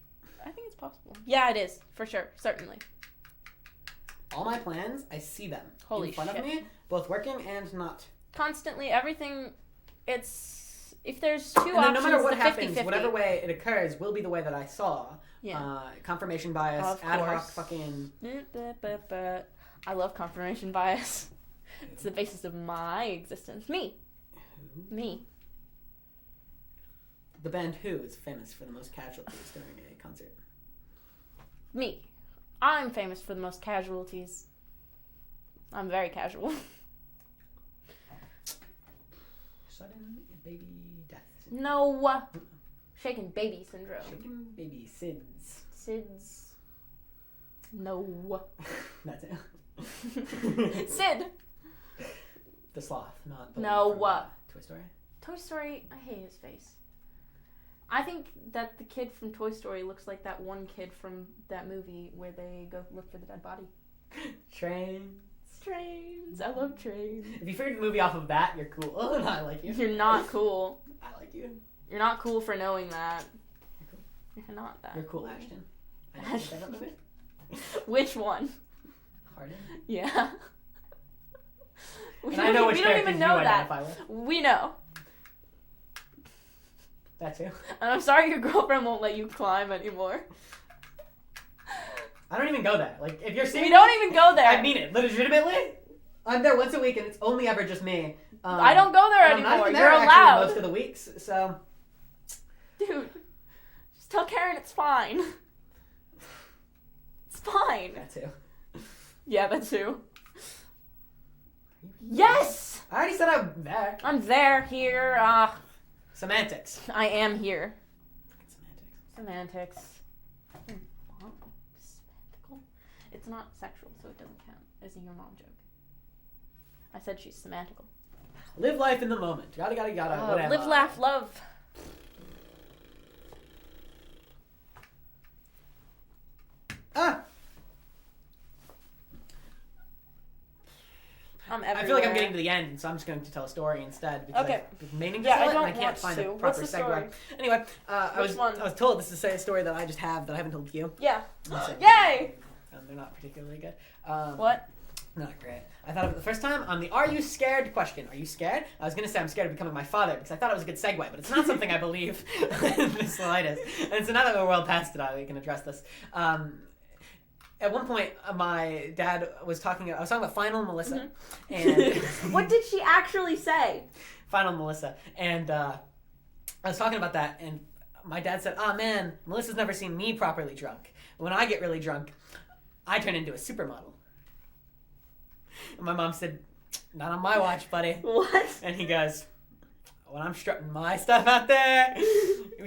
I think it's possible. Yeah, it is. For sure. Certainly. All my plans, I see them. Holy in front shit. of me, both working and not. Constantly, everything, it's, if there's two And then options, no matter what the happens, 50-50. whatever way it occurs will be the way that I saw. Yeah. Confirmation bias, Of ad hoc course. fucking... I love confirmation bias. It's the basis of my existence. Me. The band Who is famous for the most casualties during a concert. Me. I'm famous for the most casualties. I'm very casual. Sudden baby death. No. Shaken baby syndrome. Shaken baby SIDS. SIDS. No. That's it. Sid. The sloth, not the No. one from, Toy Story. Toy Story, I hate his face. I think that the kid from Toy Story looks like that one kid from that movie where they go look for the dead body. Train. Trains. I love trains. If you figured the movie off of that, you're cool. Oh, no, I like you. You're not cool. I like you. You're not cool for knowing that. You're cool. You're not that. You're cool, Ashton. I know that movie. Which one? Harden. Yeah. And I know which we don't characters even know you that. identify with. We know. That too. And I'm sorry your girlfriend won't let you climb anymore. I don't even go there. Like, if you're seeing We don't even go there. I mean it. Legitimately. I'm there once a week, and it's only ever just me. I don't go there and I'm not anymore. even there, You're actually, allowed. most of the weeks, so... Dude, just tell Karen it's fine. It's fine. That too. Yeah, that too. Yes! I already said I'm there. I'm there, here, Semantics. I am here. Semantics. Semantics. Semantical? It's not sexual, so it doesn't count. It's a your mom joke. I said she's semantical. Live life in the moment. Gotta, whatever. Live, laugh, love. Ah! I'm I everywhere. feel like I'm getting to the end, so I'm just going to tell a story instead. Because Okay. I've been meaning to Yeah, tell I it, and I don't can't want find to. a What's proper the segue. story? Anyway, I Which one? was told this is a story that I just have that I haven't told you. Yeah. I said, Yay! They're not particularly good. What? Not great. I thought of it the first time on the "Are you scared?" question. Are you scared? I was gonna say I'm scared of becoming my father because I thought it was a good segue, but it's not something I believe in the slightest. And so now that we're well past it, we can address this. At one point, my dad was talking. I was talking about Final Melissa, and What did she actually say? Final Melissa, and I was talking about that, and my dad said, "Oh man, Melissa's never seen me properly drunk. When I get really drunk, I turn into a supermodel." And my mom said, "Not on my watch, buddy." What? And he goes, "When I'm strutting my stuff out there,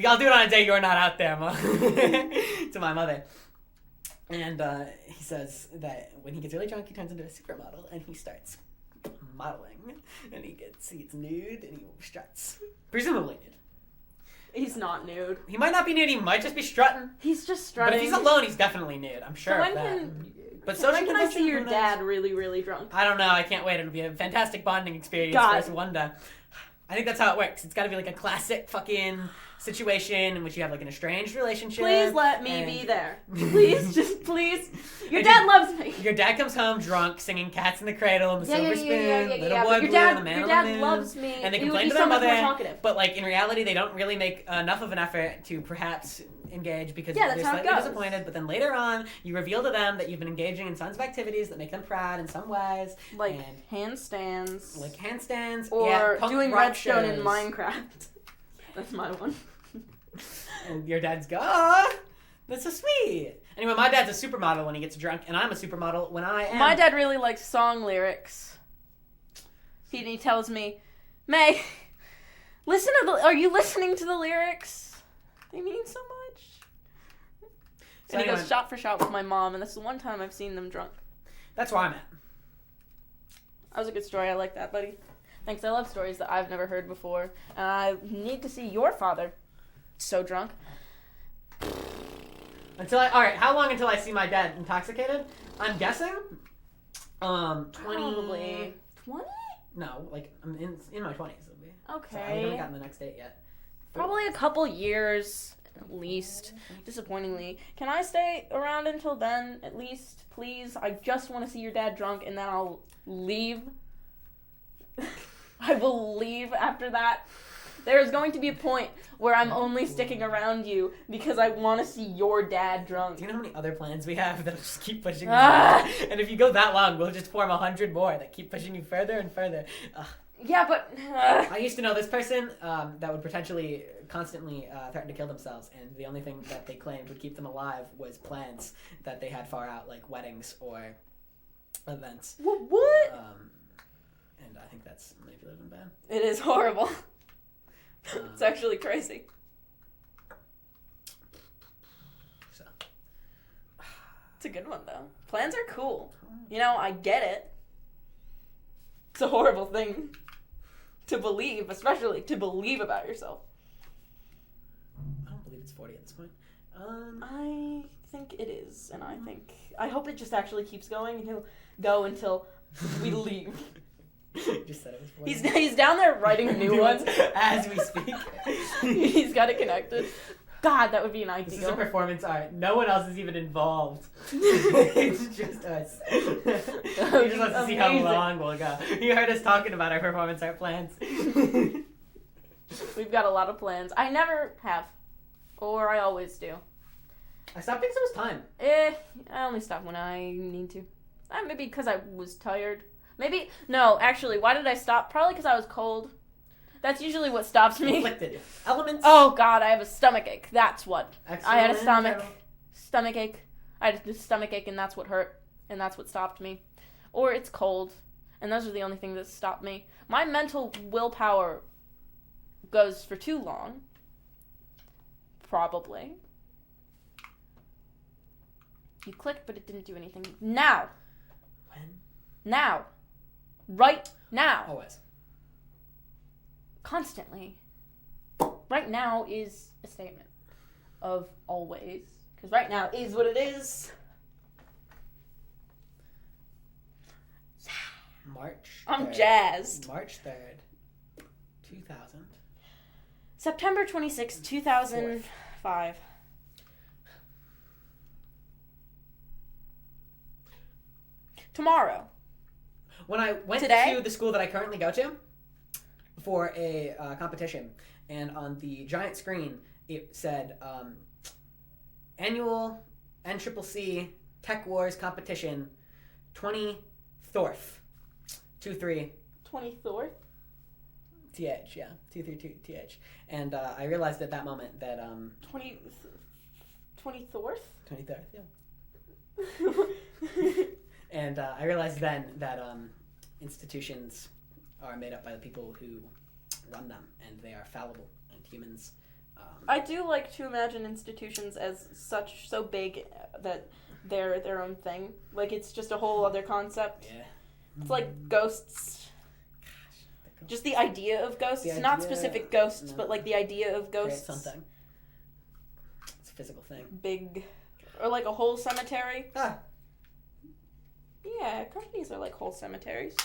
I'll do it on a day you're not out there, Mom." To my mother. And he says that when he gets really drunk, he turns into a supermodel and he starts modeling. And he gets nude and he struts. Presumably nude. He's not nude. He might not be nude, he might just be strutting. He's just strutting. But if he's alone, he's definitely nude. I'm sure So of when that. can, But so when social can I convention, see your who knows? dad really, really drunk? I don't know. I can't wait. It'll be a fantastic bonding experience God. for us one day. I think that's how it works. It's got to be like a classic fucking situation in which you have like an estranged relationship. Please let me and- be there. Please, just please. Your And dad loves me. Your dad comes home drunk, singing "Cats in the Cradle" and "The Silver Spoon," "Little Boy But Blue," your and "The dad, Man your on dad the Moon." loves me. And they He would complain be to so their much more mother, talkative. but like in reality, they don't really make enough of an effort to perhaps engage because Yeah, they're that's how it slightly goes. disappointed. But then later on, you reveal to them that you've been engaging in tons of activities that make them proud in some ways, Like and handstands. like handstands or punk doing rock redstone in shows. Minecraft. That's my one. And your dad's go, "Oh, that's so sweet." Anyway, my dad's a supermodel when he gets drunk, and I'm a supermodel when I am. My dad really likes song lyrics. He tells me, "May, listen to the. Are you listening to the lyrics? They mean so much." So And he anyway, goes shot for shot with my mom, and that's the one time I've seen them drunk. that's where I'm at. That was a good story. I like that, buddy. Thanks. I love stories that I've never heard before. And I need to see your father so drunk. Alright, how long until I see my dad intoxicated? I'm guessing 20. Probably 20? No, like I'm in my 20s. It'll be. So I Okay. haven't gotten the next date yet. Probably a couple years, at least. Disappointingly. Can I stay around until then, at least? Please? I just want to see your dad drunk, and then I'll leave. I will leave after that. There is going to be a point where I'm only sticking around you because I want to see your dad drunk. Do you know how many other plans we have that'll just keep pushing you Ah. back? And if you go that long, we'll just form 100 more that keep pushing you further and further. Yeah, but... I used to know this person that would potentially constantly threaten to kill themselves, and the only thing that they claimed would keep them alive was plans that they had far out, like weddings or events. What? And I think that's manipulative and bad. It is horrible. It's actually crazy. So. It's a good one, though. Plans are cool. You know, I get it. It's a horrible thing to believe, especially to believe about yourself. I don't believe it's 40 at this point. I think it is, and I hope it just actually keeps going, and he'll go until we leave. Just said it was 40. He's down there writing new ones. as we speak. He's got it connected. God, that would be an This is a ideal. performance art. No one else is even involved. It's just us. You just want to see how Amazing. long we'll go. You heard us talking about our performance art plans. We've got a lot of plans. I never have. Or I always do. I stopped because it was time. I only stop when I need to. Maybe because I was tired. Maybe, no, actually, why did I stop? Probably because I was cold. That's usually what stops me. Conflicted. Elements. Oh, God, I have a stomach ache. That's what. I had a Excellent. stomach ache. I had a stomach ache, and that's what hurt. And that's what stopped me. Or it's cold. And those are the only things that stopped me. My mental willpower goes for too long. Probably. You clicked, but it didn't do anything. Now. When? Now. Right now. Always. Constantly. Right now is a statement of always. Because right now is what it is. March. I'm 3rd. jazzed. March 3rd, 2000. September 26, 2005. Tomorrow When I went Today? to the school that I currently go to for a competition, and on the giant screen it said annual NCCC Tech Wars competition 24th 23 24th. TH, yeah, 232 TH, and I realized at that moment that 24th. 23rd, yeah. And I realized then that institutions are made up by the people who run them, and they are fallible, and humans. I do like to imagine institutions as so big that they're their own thing. Like, it's just a whole other concept. Yeah. It's like ghosts. Just the idea of ghosts. The Not idea- specific ghosts, no. but like the idea of Create ghosts. something. It's a physical thing. Big. Or like a whole cemetery. Ah. Yeah, companies are like whole cemeteries.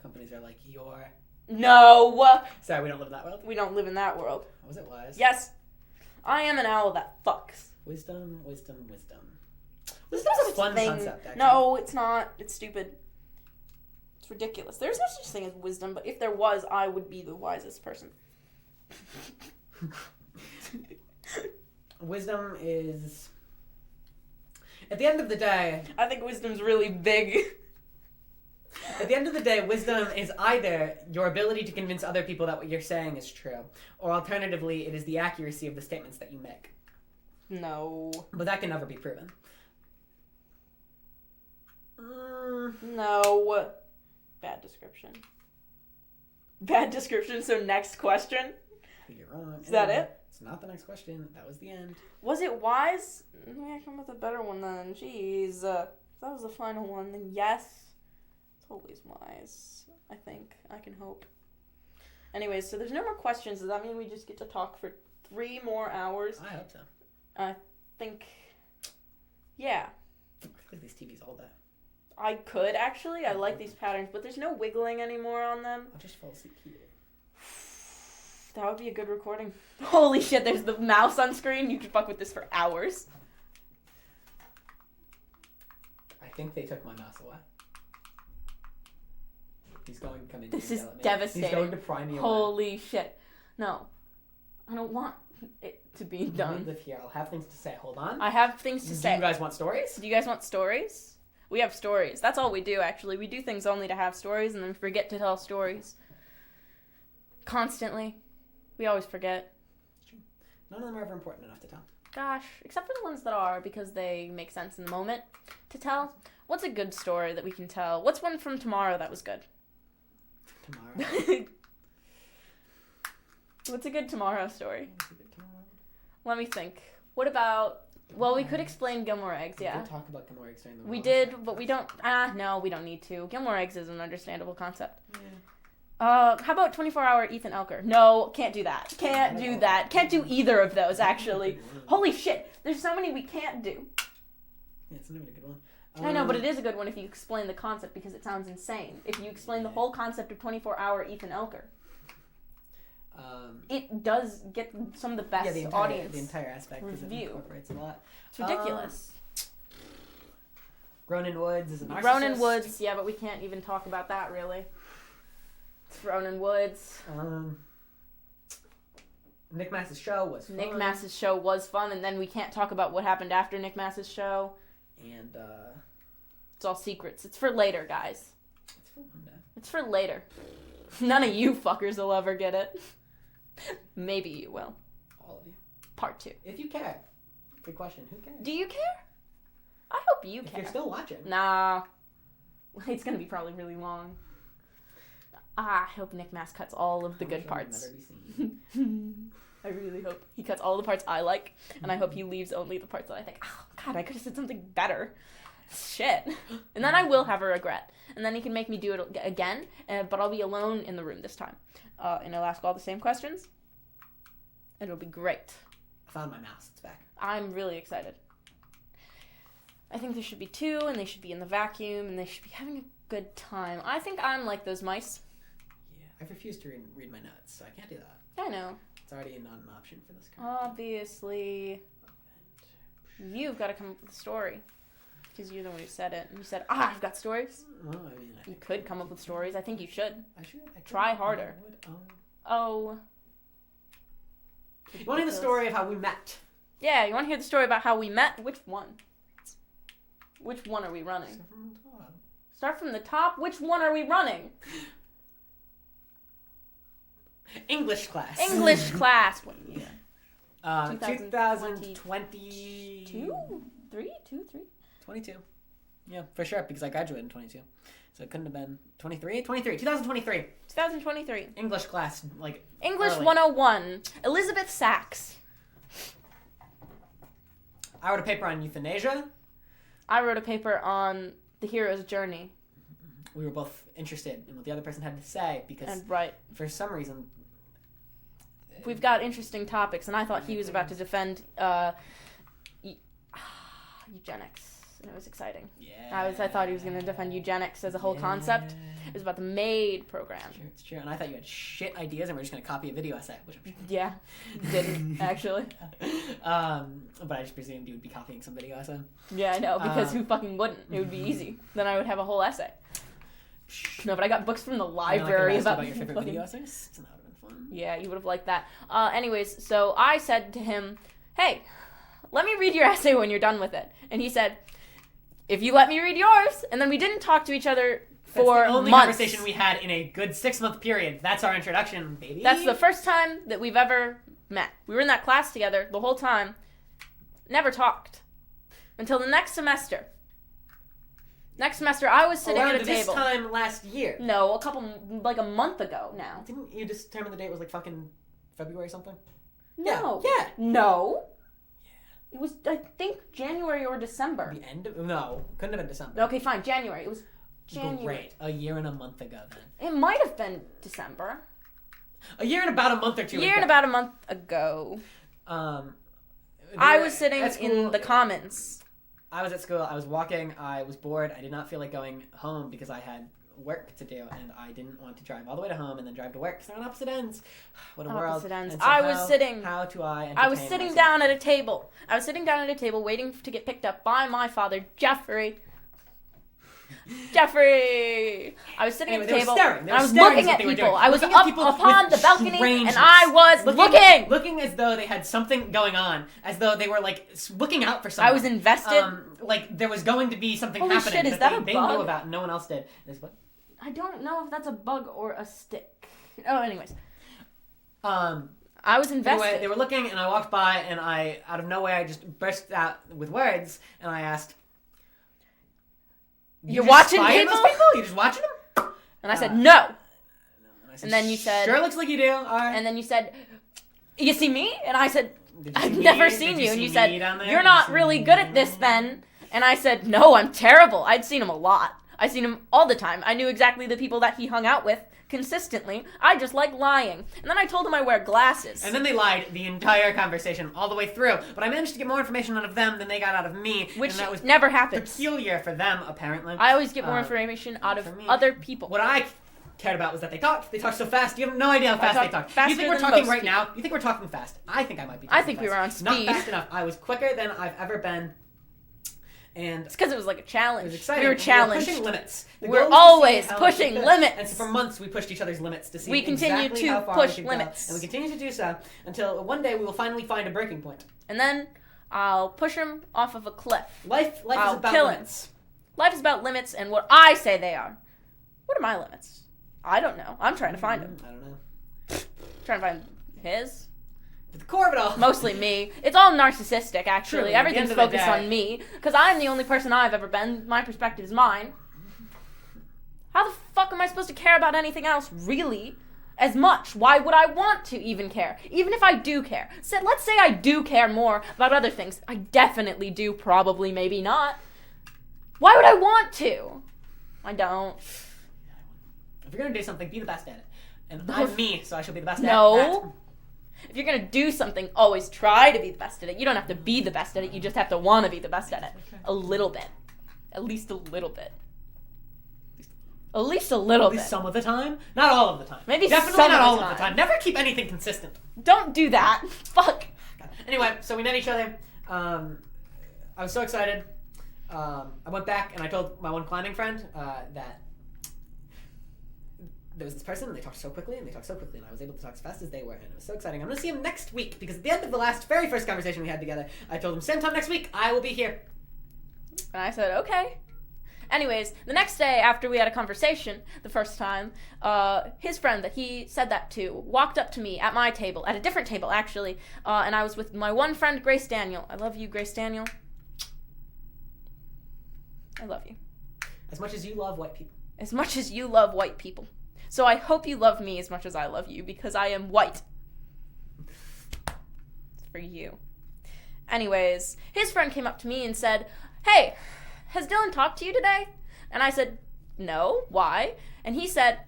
Companies are like your. No! Sorry, we don't live in that world. We don't live in that world. What was it? Wise. Yes! I am an owl that fucks. Wisdom. Wisdom's There's a fun concept, actually. No, it's not. It's stupid. It's ridiculous. There's no such thing as wisdom, but if there was, I would be the wisest person. Wisdom is. At the end of the day, I think wisdom's really big. At the end of the day, wisdom is either your ability to convince other people that what you're saying is true, or alternatively, it is the accuracy of the statements that you make. No. But that can never be proven. No. Bad description. Bad description, so next question. You're wrong. Is that it? It's not the next question. That was the end. Was it wise? Let me come with a better one then. Jeez. If that was the final one, then yes. It's always wise. I think. I can hope. Anyways, so there's no more questions. Does that mean we just get to talk for 3 more hours? I hope so. I think. Yeah. Look at these TVs all day. I could actually. I like these patterns, but there's no wiggling anymore on them. I'll just fall asleep here. That would be a good recording. Holy shit, there's the mouse on screen. You could fuck with this for hours. I think they took my mouse away. He's going to come in. This and is yell at me. devastating. He's going to pry me away. Holy shit. No. I don't want it to be You done. live here. I'll have things to say. Hold on. I have things to Do say. you guys want stories? Do you guys want stories? We have stories. That's all we do, actually. We do things only to have stories and then forget to tell stories. Constantly. We always forget. None of them are ever important enough to tell. Gosh, except for the ones that are, because they make sense in the moment to tell. What's a good story that we can tell? What's one from tomorrow that was good? Tomorrow. What's a good tomorrow story? What's a good tomorrow? Let me think. What about... Well, we could explain Gilmore Eggs, We yeah. did talk about Gilmore Eggs during the We Raw did, segment. but we don't... no, we don't need to. Gilmore Eggs is an understandable concept. Yeah. How about 24-hour Ethan Elker? No, can't do that. Can't do that. Can't do either of those, actually. Holy shit, there's so many we can't do. Yeah, it's not even a good one. I know, but it is a good one if you explain the concept because it sounds insane. If you explain the whole concept of 24-hour Ethan Elker. It does get some of the best the audience. entire aspect because it review. incorporates a lot. It's ridiculous. Ronan Woods is a narcissist. Ronan Woods, yeah, but we can't even talk about that really. It's Ronan Woods. Nick Mass's show was fun. Nick Mass's show was fun, and then we can't talk about what happened after Nick Mass's show. And It's all secrets. It's for later, guys. it's for one day. It's for later. None of you fuckers will ever get it. Maybe you will. All of you. Part 2. If you care. Good question. Who cares? Do you care? I hope you If care. you're still watching. Nah. It's gonna be probably really long. I hope Nick Mass cuts all of the I'm good sure parts. you'll never be seen. I really hope he cuts all the parts I like, and I hope he leaves only the parts that I think, oh, God, I could have said something better. Shit. And then I will have a regret. And then he can make me do it again, but I'll be alone in the room this time. And I'll ask all the same questions. And it'll be great. I found my mouse. It's back. I'm really excited. I think there should be 2, and they should be in the vacuum, and they should be having a good time. I think I'm like those mice. Yeah. I've refused to read my notes, so I can't do that. I know. It's already not an option for this character. Obviously. You've got to come up with a story. Because you're the one who said it. And you said, I've got stories. Well, I mean, You could come up with stories. I think you should. I should. I could. Try harder. I would, Oh. You want to hear the story of how we met? Yeah, you want to hear the story about how we met? Which one? Which one are we running? Start from the top. Start from the top? Which one are we running? English class. English class. What year? 2020. 22. Yeah, for sure, because I graduated in 22. So it couldn't have been 23? 2023. 2023. English class, like, English early. 101. Elizabeth Sachs. I wrote a paper on euthanasia. I wrote a paper on the hero's journey. We were both interested in what the other person had to say because And right. for some reason... We've got interesting topics, and I thought he was about to defend eugenics. And it was exciting. Yeah. I thought he was going to defend eugenics as a whole concept. It was about the MAID program. It's true. And I thought you had shit ideas and we were just going to copy a video essay, which I'm sure. Yeah, didn't actually. But I just presumed you would be copying some video essay. Yeah, I know, because who fucking wouldn't? It would be easy. Then I would have a whole essay. No, but I got books from the library about your favorite fucking- video essays. So that would have been fun. Yeah, you would have liked that. Anyways, so I said to him, hey, let me read your essay when you're done with it. And he said, if you let me read yours. And then we didn't talk to each other for That's the only months. conversation we had in a good 6-month period. That's our introduction, baby. That's the first time that we've ever met. We were in that class together the whole time. Never talked. Until the next semester. Next semester, I was sitting Around at a this table. time last year. No, like a month ago now. Didn't you just determine the date was like fucking February or something? No. Yeah. No. It was, I think, January or December. The end of... No. Couldn't have been December. Okay, fine. January. It was January. Great. A year and a month ago then. It might have been December. A year and about a month or two A year ago. and about a month ago. I was sitting in the commons. I was at school. I was walking. I was bored. I did not feel like going home because I had work to do, and I didn't want to drive all the way to home and then drive to work because they're on opposite ends. What a world! Opposite ends. And so I was sitting. How do I? I was entertain sitting myself? down at a table. I was sitting down at a table waiting to get picked up by my father, Jeffrey. Jeffrey! I was sitting Anyway, at they the were table. staring. They and were I was staring looking at at what they were people. doing. I was Looking at up people upon with the balcony, strangeness. and I was looking. Looking as though they had something going on, as though they were like looking out for something. I was invested. Like there was going to be something Holy happening shit, is that that they, a they bug? knew about and no one else did. What? I don't know if that's a bug or a stick. Oh, anyways. Um. I was invested. Anyway, they were looking, and I walked by, and I, out of nowhere, I just burst out with words, and I asked, You're just watching spying people? those people? You just watching them? And I said, no. And I said, And then you said- sure looks like you do. All right. And then you said, you see me? And I said, Did you I've see never me? seen Did you. And see you me said, down there? you're Did not you see really me good down at this there? then. And I said, no, I'm terrible. I'd seen him a lot. I'd seen him all the time. I knew exactly the people that he hung out with consistently. I just like lying. And then I told him I wear glasses. And then they lied the entire conversation all the way through. But I managed to get more information out of them than they got out of me. Which and that was never happens. peculiar for them, apparently. I always get more Uh, information out of for me. other people. What I cared about was that they talked. They talked so fast. You have no idea how fast they talk talk. faster You think we're than talking most right now? You think we're talking fast? I think I might be I talking think we fast. were on speed. Not fast enough. I was quicker than I've ever been. And It's because it was like a it challenge. was exciting. We were challenged. pushing limits. The We're goal was to see always how much we pushing could. limits. And so for months we pushed each other's limits to see We continue exactly to how far push we could limits. go. And we continue to do so until one day we will finally find a breaking point. And then I'll push him off of a cliff. Life I'll is about kill limits. Life is about limits and what I say they are. What are my limits? I don't know. I'm trying to find them. I don't know. Trying to find his. But the core of it all. Mostly me. It's all narcissistic, actually. Truly, at the Everything's end of the focused day. on me. Because I'm the only person I've ever been. My perspective is mine. How the fuck am I supposed to care about anything else, really? As much? Why would I want to even care? Even if I do care. So let's say I do care more about other things. I definitely do, probably, maybe not. Why would I want to? I don't. If you're gonna do something, be the best at it. And I'm me, so I shall be the best at No. that. If you're gonna do something, always try to be the best at it. You don't have to be the best at it, you just have to want to be the best at it. A little bit. At least a little bit. At least a little At least bit. some of the time. Not all of the time. Maybe Definitely some not of the all of the time. time. Never keep anything consistent. Don't do that. Fuck. Anyway, so we met each other. I was so excited. I went back and I told my one climbing friend that there was this person and they talked so quickly and I was able to talk as fast as they were and it was so exciting. I'm going to see him next week because at the end of the very first conversation we had together, I told him, same time next week, I will be here. And I said, okay. Anyways, the next day after we had a conversation the first time, his friend that he said that to walked up to me at my table, at a different table actually, and I was with my one friend, Grace Daniel. I love you, Grace Daniel. I love you. As much as you love white people. As much as you love white people. So I hope you love me as much as I love you, because I am white. It's for you. Anyways, his friend came up to me and said, hey, has Dylan talked to you today? And I said, no, why? And he said,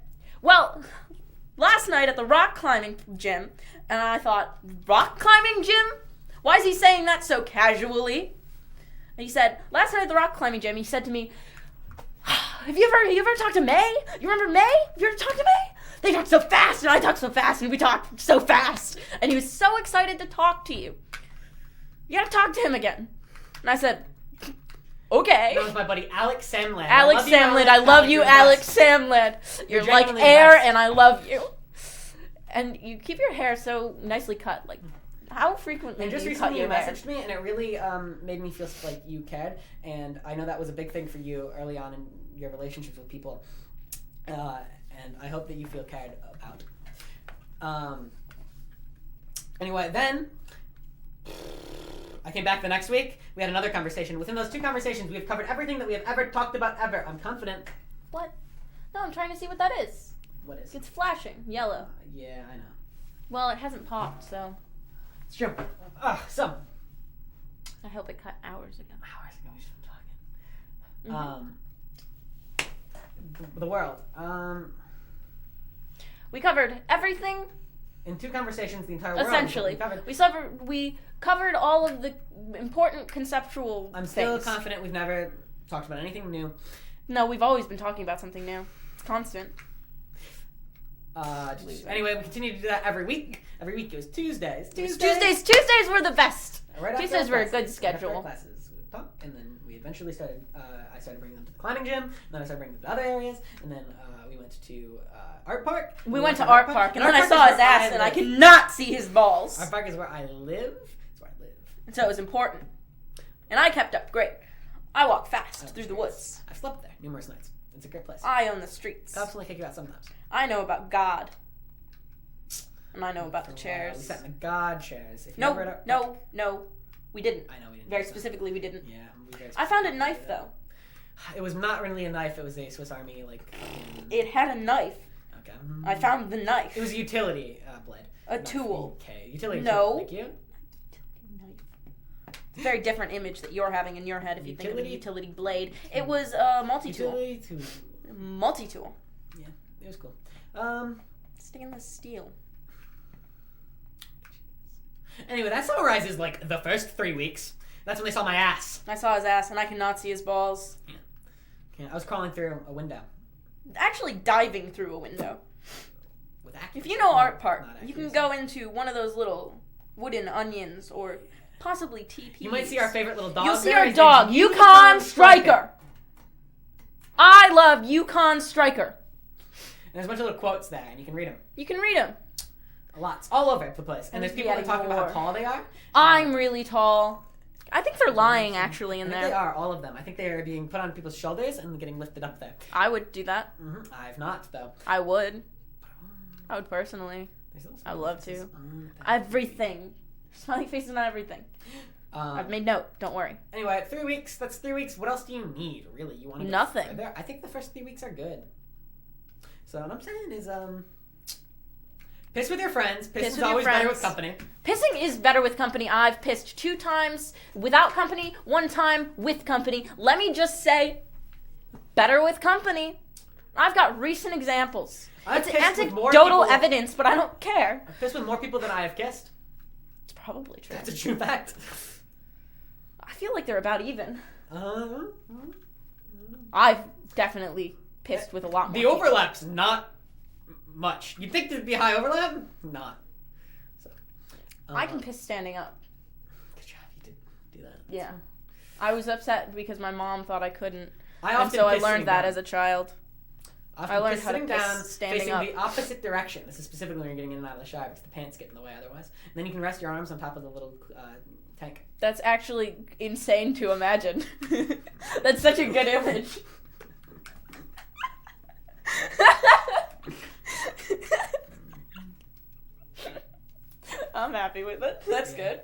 well, last night at the rock climbing gym, and I thought, rock climbing gym? Why is he saying that so casually? And he said, last night at the rock climbing gym, he said to me, have you ever talked to May? You remember May? Have you ever talked to May? They talk so fast, and I talk so fast, and we talk so fast. And he was so excited to talk to you. You gotta talk to him again. And I said, okay. That was my buddy Alex Samled. Alex Samled, I love you, Alex Samled. You're like air, and I love you. And you keep your hair so nicely cut. Like, how frequently And just do you cut recently you your hair? messaged me, and it really made me feel like you cared. And I know that was a big thing for you early on in your relationships with people. And I hope that you feel cared about. Anyway, then I came back the next week. We had another conversation. Within those two conversations, we have covered everything that we have ever talked about ever. I'm confident. What? No, I'm trying to see what that is. What is? It's flashing yellow. Yeah, I know. Well, it hasn't popped, so It's true. So. I hope it cut hours ago. Hours ago we should be Mhm. talking. The world. We covered everything. In two conversations, the entire world. Essentially, we covered all of the important conceptual I'm still things. confident we've never talked about anything new. No, we've always been talking about something new. It's constant. Anyway, we continue to do that every week. Every week it was Tuesdays. Tuesdays were the best. Right after Tuesdays our were a classes. good Right after our schedule. classes, we would talk, and then we eventually started. I started bringing them to the climbing gym, and then I started bringing them to other areas, and then we went to Art Park. We went to Art Park, and then I Art saw Park is his where ass, I and I live. could not see his balls. Art Park is where I live. It's where I live. And so it was important. And I kept up great. I walk fast through the woods. I've slept there numerous nights. It's a great place. I own the streets. Cops only kick you out sometimes. I know about God. And I know about the We chairs. sat in the God chairs. If you ever at No, Art- no, we didn't. I know we didn't. Very specifically, we didn't. Yeah, we very I found a specifically knife, did. though. It was not really a knife. It was a Swiss Army It had a knife. Okay. I found the knife. It was a utility blade. A not tool. Okay. Utility. No. Tool. Thank you. It's a very different image that you're having in your head if you think of a Utility- utility blade. It was a multi-tool. Utility tool. Multi-tool. Yeah, it was cool. Stainless steel. Anyway, that summarizes like the first 3 weeks. That's when they saw my ass. I saw his ass and I cannot see his balls. Okay, I was crawling through a window Actually diving through a window. with accuracy. If you know Not Art Park, you can accuracy. go into one of those little wooden onions or possibly TPs. You might see our favorite little dog. You'll see there. our His dog, name's Yukon Striker. I love Yukon Striker. And there's a bunch of little quotes there, and you can read them. You can read them. Lots. All over the place. And there's people that Getting talk about more. how tall they are. I'm really tall. I think they're lying actually in I think they there. are, all of them. I think they are being put on people's shoulders and getting lifted up there. I would do that. I've not, though. I would. I would personally. There's little I love faces to. on that. Everything. Smiling faces on everything. I've made note. Don't worry. Anyway, 3 weeks. That's 3 weeks. What else do you need, really? You want to Nothing. I think the first 3 weeks are good. So what I'm saying is, piss with your friends. Piss is with your always better with friends. company. Pissing is better with company. I've pissed 2 times without company, 1 time with company. Let me just say, better with company. I've got recent examples. I've It's pissed with more anecdotal people- evidence, but I don't care. I've pissed with more people than I have kissed. It's probably true. That's a true fact. I feel like they're about even. Uh, I've definitely pissed with a lot more the people. overlap's not much. You'd think thered be high overlap? Not. So, I can piss standing up. Good job, you did do that. Yeah. I was upset because my mom thought I couldn't. I And often so I piss learned sitting that down. as a child. Often I learned piss how to sitting piss down, standing facing up. the opposite direction. This is specifically when you're getting in and out of the shower because the pants get in the way otherwise. And then you can rest your arms on top of the little tank. That's actually insane to imagine. That's such a good image. I'm happy with it. That's Yeah. good.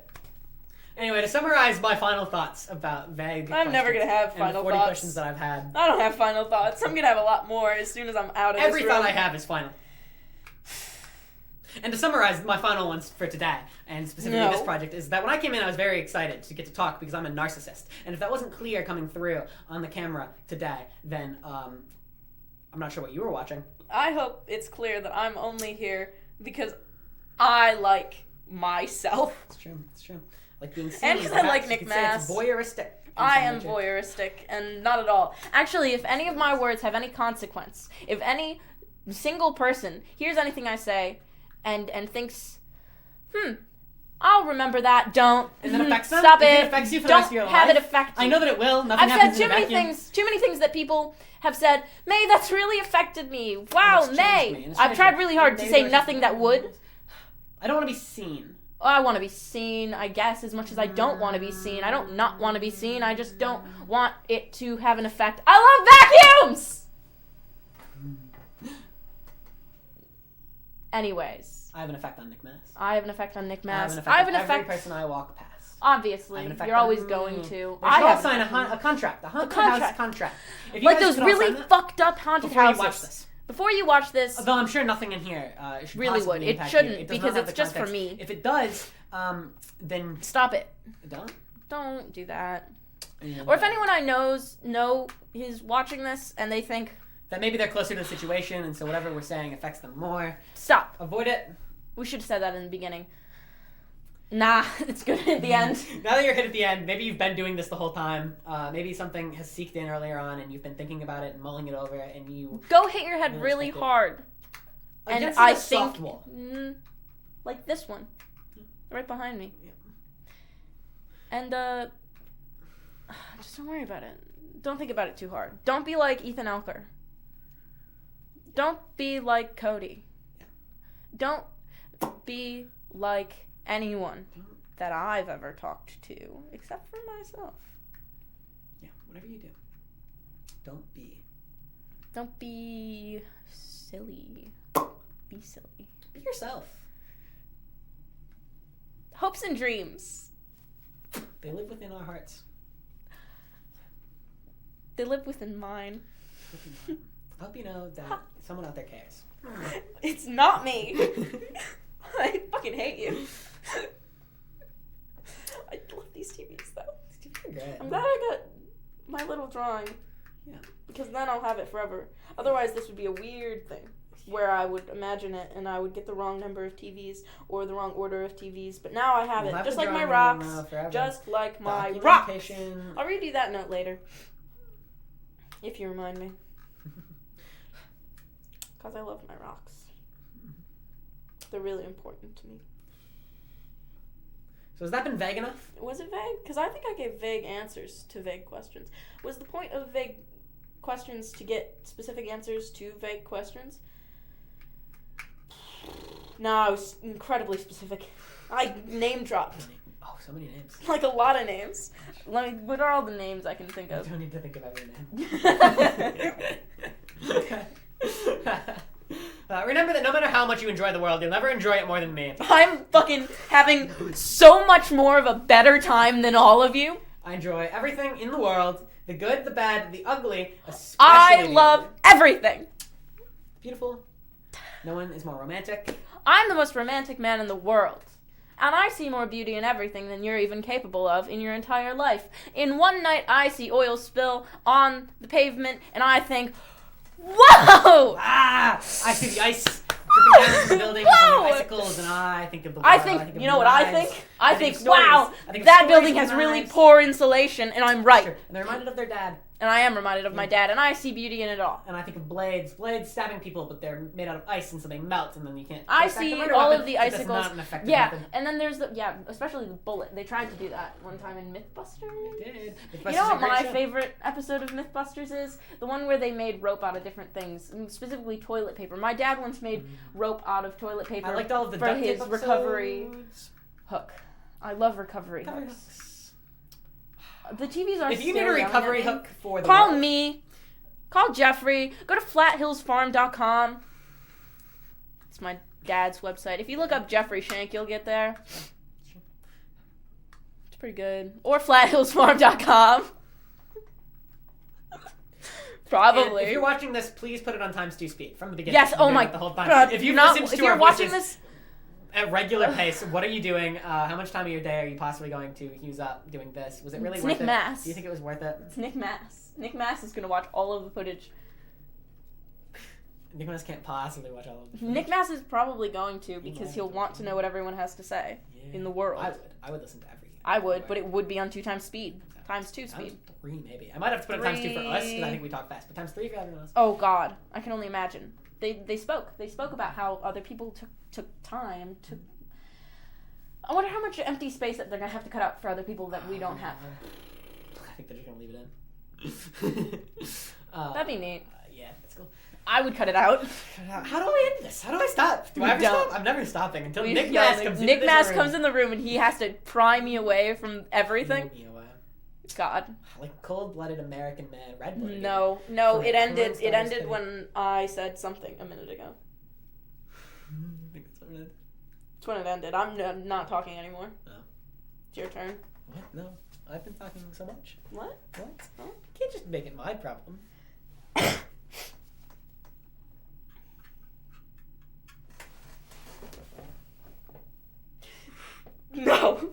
Anyway, to summarize my final thoughts about vague I'm never questions gonna have and final the 40 thoughts. questions that I've had. I don't have final thoughts. I'm gonna have a lot more as soon as I'm out of Every this room. thought I have is final. And to summarize my final ones for today, and specifically No. this project, is that when I came in, I was very excited to get to talk because I'm a narcissist. And if that wasn't clear coming through on the camera today, then I'm not sure what you were watching. I hope it's clear that I'm only here because I like myself. It's true. It's true. Like being seen. And 'cause I like perhaps you Nick could say it's Mass. voyeuristic. in I some am nature. voyeuristic, and not at all. Actually, if any of my words have any consequence, if any single person hears anything I say and thinks, I'll remember that, don't. And then affects them? Stop If it. it affects you for the Don't rest of your have life? it affect you. I know that it will. Nothing I've said happens too in a many vacuum. things that people have said, May, that's really affected me. Wow, It's changed me, May. and it's I've changed tried me. really hard to Maybe say there's- nothing that would. I don't want to be seen. I want to be seen, I guess, as much as I don't want to be seen. I don't not want to be seen. I just don't want it to have an effect. I love vacuums! Anyways, I have an effect on Nick Mass. I have an effect on Nick I have Mass. an effect I have on an every effect, person I walk past. obviously. I have an effect You're on always me. going to. They should I all have sign an effect. a contract. A haunted contract. house contract. If you Like guys those could all really sign that fucked up haunted before houses. you watch this. Before you watch this, Though I'm sure nothing in here should Really possibly would. It impact shouldn't, you. It does because not have it's the just for context. me. If it does, then stop it. don't. Don't do that. And, Or if anyone I know is watching this and they think, that maybe they're closer to the situation, and so whatever we're saying affects them more. stop. Avoid it. We should have said that in the beginning. Nah, it's good at the end. Now that you're hit at the end, maybe you've been doing this the whole time. Maybe something has seeped in earlier on, and you've been thinking about it and mulling it over, and you Go hit your head Yeah, really expect it. hard. And against I a soft think, wall. like this one, right behind me. Yeah. And just don't worry about it. Don't think about it too hard. Don't be like Ethan Elker. Don't be like Cody. Yeah. Don't be like anyone that I've ever talked to, except for myself. Yeah, whatever you do, don't be. Don't be silly. Be silly. Be yourself. Hopes and dreams. They live within our hearts. They live within mine. I hope you know that someone out there cares. It's not me. I fucking hate you. I love these TVs though. You're great. I'm glad I got my little drawing. Yeah. Because then I'll have it forever. Otherwise, this would be a weird thing where I would imagine it and I would get the wrong number of TVs or the wrong order of TVs. But now I have We'll it, have just the like my drawing rocks. now forever. Just like my rocks. Documentation. I'll redo that note later. If you remind me. Because I love my rocks. They're really important to me. So has that been vague enough? Was it vague? Because I think I gave vague answers to vague questions. Was the point of vague questions to get specific answers to vague questions? No, I was incredibly specific. I name dropped. Oh, so many names. Like a lot of names. What are all the names I can think I of? don't need to think of every name. Remember that no matter how much you enjoy the world, you'll never enjoy it more than me. I'm fucking having so much more of a better time than all of you. I enjoy everything in the world, the good, the bad, the ugly, especially I the love ugly. everything. Beautiful. No one is more romantic. I'm the most romantic man in the world. And I see more beauty in everything than you're even capable of in your entire life. In one night, I see oil spill on the pavement, and I think, whoa! Ah! I see the ice dripping down from the building, Whoa! from the icicles, and I think of the I world, think, of you know the what I lives. think? I think, of stories. wow, I think of that stories building from has really lives. poor insulation, and I'm right. Sure. And they're reminded of their dad. And I am reminded of my dad, and I see beauty in it all. And I think of blades stabbing people, but they're made out of ice, and so they melt, and then you can't. I take back see the murder all weapon, of the so that's icicles. not an effective Yeah, method. and then there's especially the bullet. They tried to do that one time in Mythbusters. They did. You know what my favorite episode of Mythbusters is? The one where they made rope out of different things, and specifically toilet paper. My dad once made rope out of toilet paper I liked all of the for duct tape his recovery episodes. hook. I love recovery Recovery hooks. hooks. The TVs are If you still need a yelling recovery at me. hook for the Call world, me. Call Jeffrey. Go to flathillsfarm.com. It's my dad's website. If you look up Jeffrey Shank, you'll get there. It's pretty good. Or flathillsfarm.com. Probably. And if you're watching this, please put it on times 2 speed from the beginning. Yes. Oh my the whole time. God. If you've not, listened if to you're our watching voices this, at regular pace, what are you doing? How much time of your day are you possibly going to use up doing this? Was it really It's worth Nick it? Mass. Do you think it was worth it? it's Nick Mass. Nick Mass is gonna watch all of the footage. Nick Mass can't possibly watch all of it. Nick Mass is probably going to because he'll want to know what everyone has to say in the world. I would listen to everything. I would, but it would be on 2 times speed. Times 2 Times speed. 3 maybe. I might have to put it times 2 for us because 3. I think we talk fast, but times 3 for everyone else. Oh God, I can only imagine. They spoke about how other people took time to. I wonder how much empty space that they're gonna have to cut out for other people that we don't have. I think they're just gonna leave it in. That'd be neat. Yeah, that's cool. I would cut it out. How do I end this? How do I stop? Do I ever don't. stop? I'm never stopping until We- Nick yeah, Mass comes in. Nick Mass comes in the room and he has to pry me away from everything. You know what? God. Like cold-blooded American man, red-blooded. No, For it ended. Christ, It I was ended kidding. when I said something a minute ago. I think that's what it is. It's when it ended. I'm not talking anymore. Oh. It's your turn. What? No, I've been talking so much. What? What? Oh. You can't just make it my problem. No.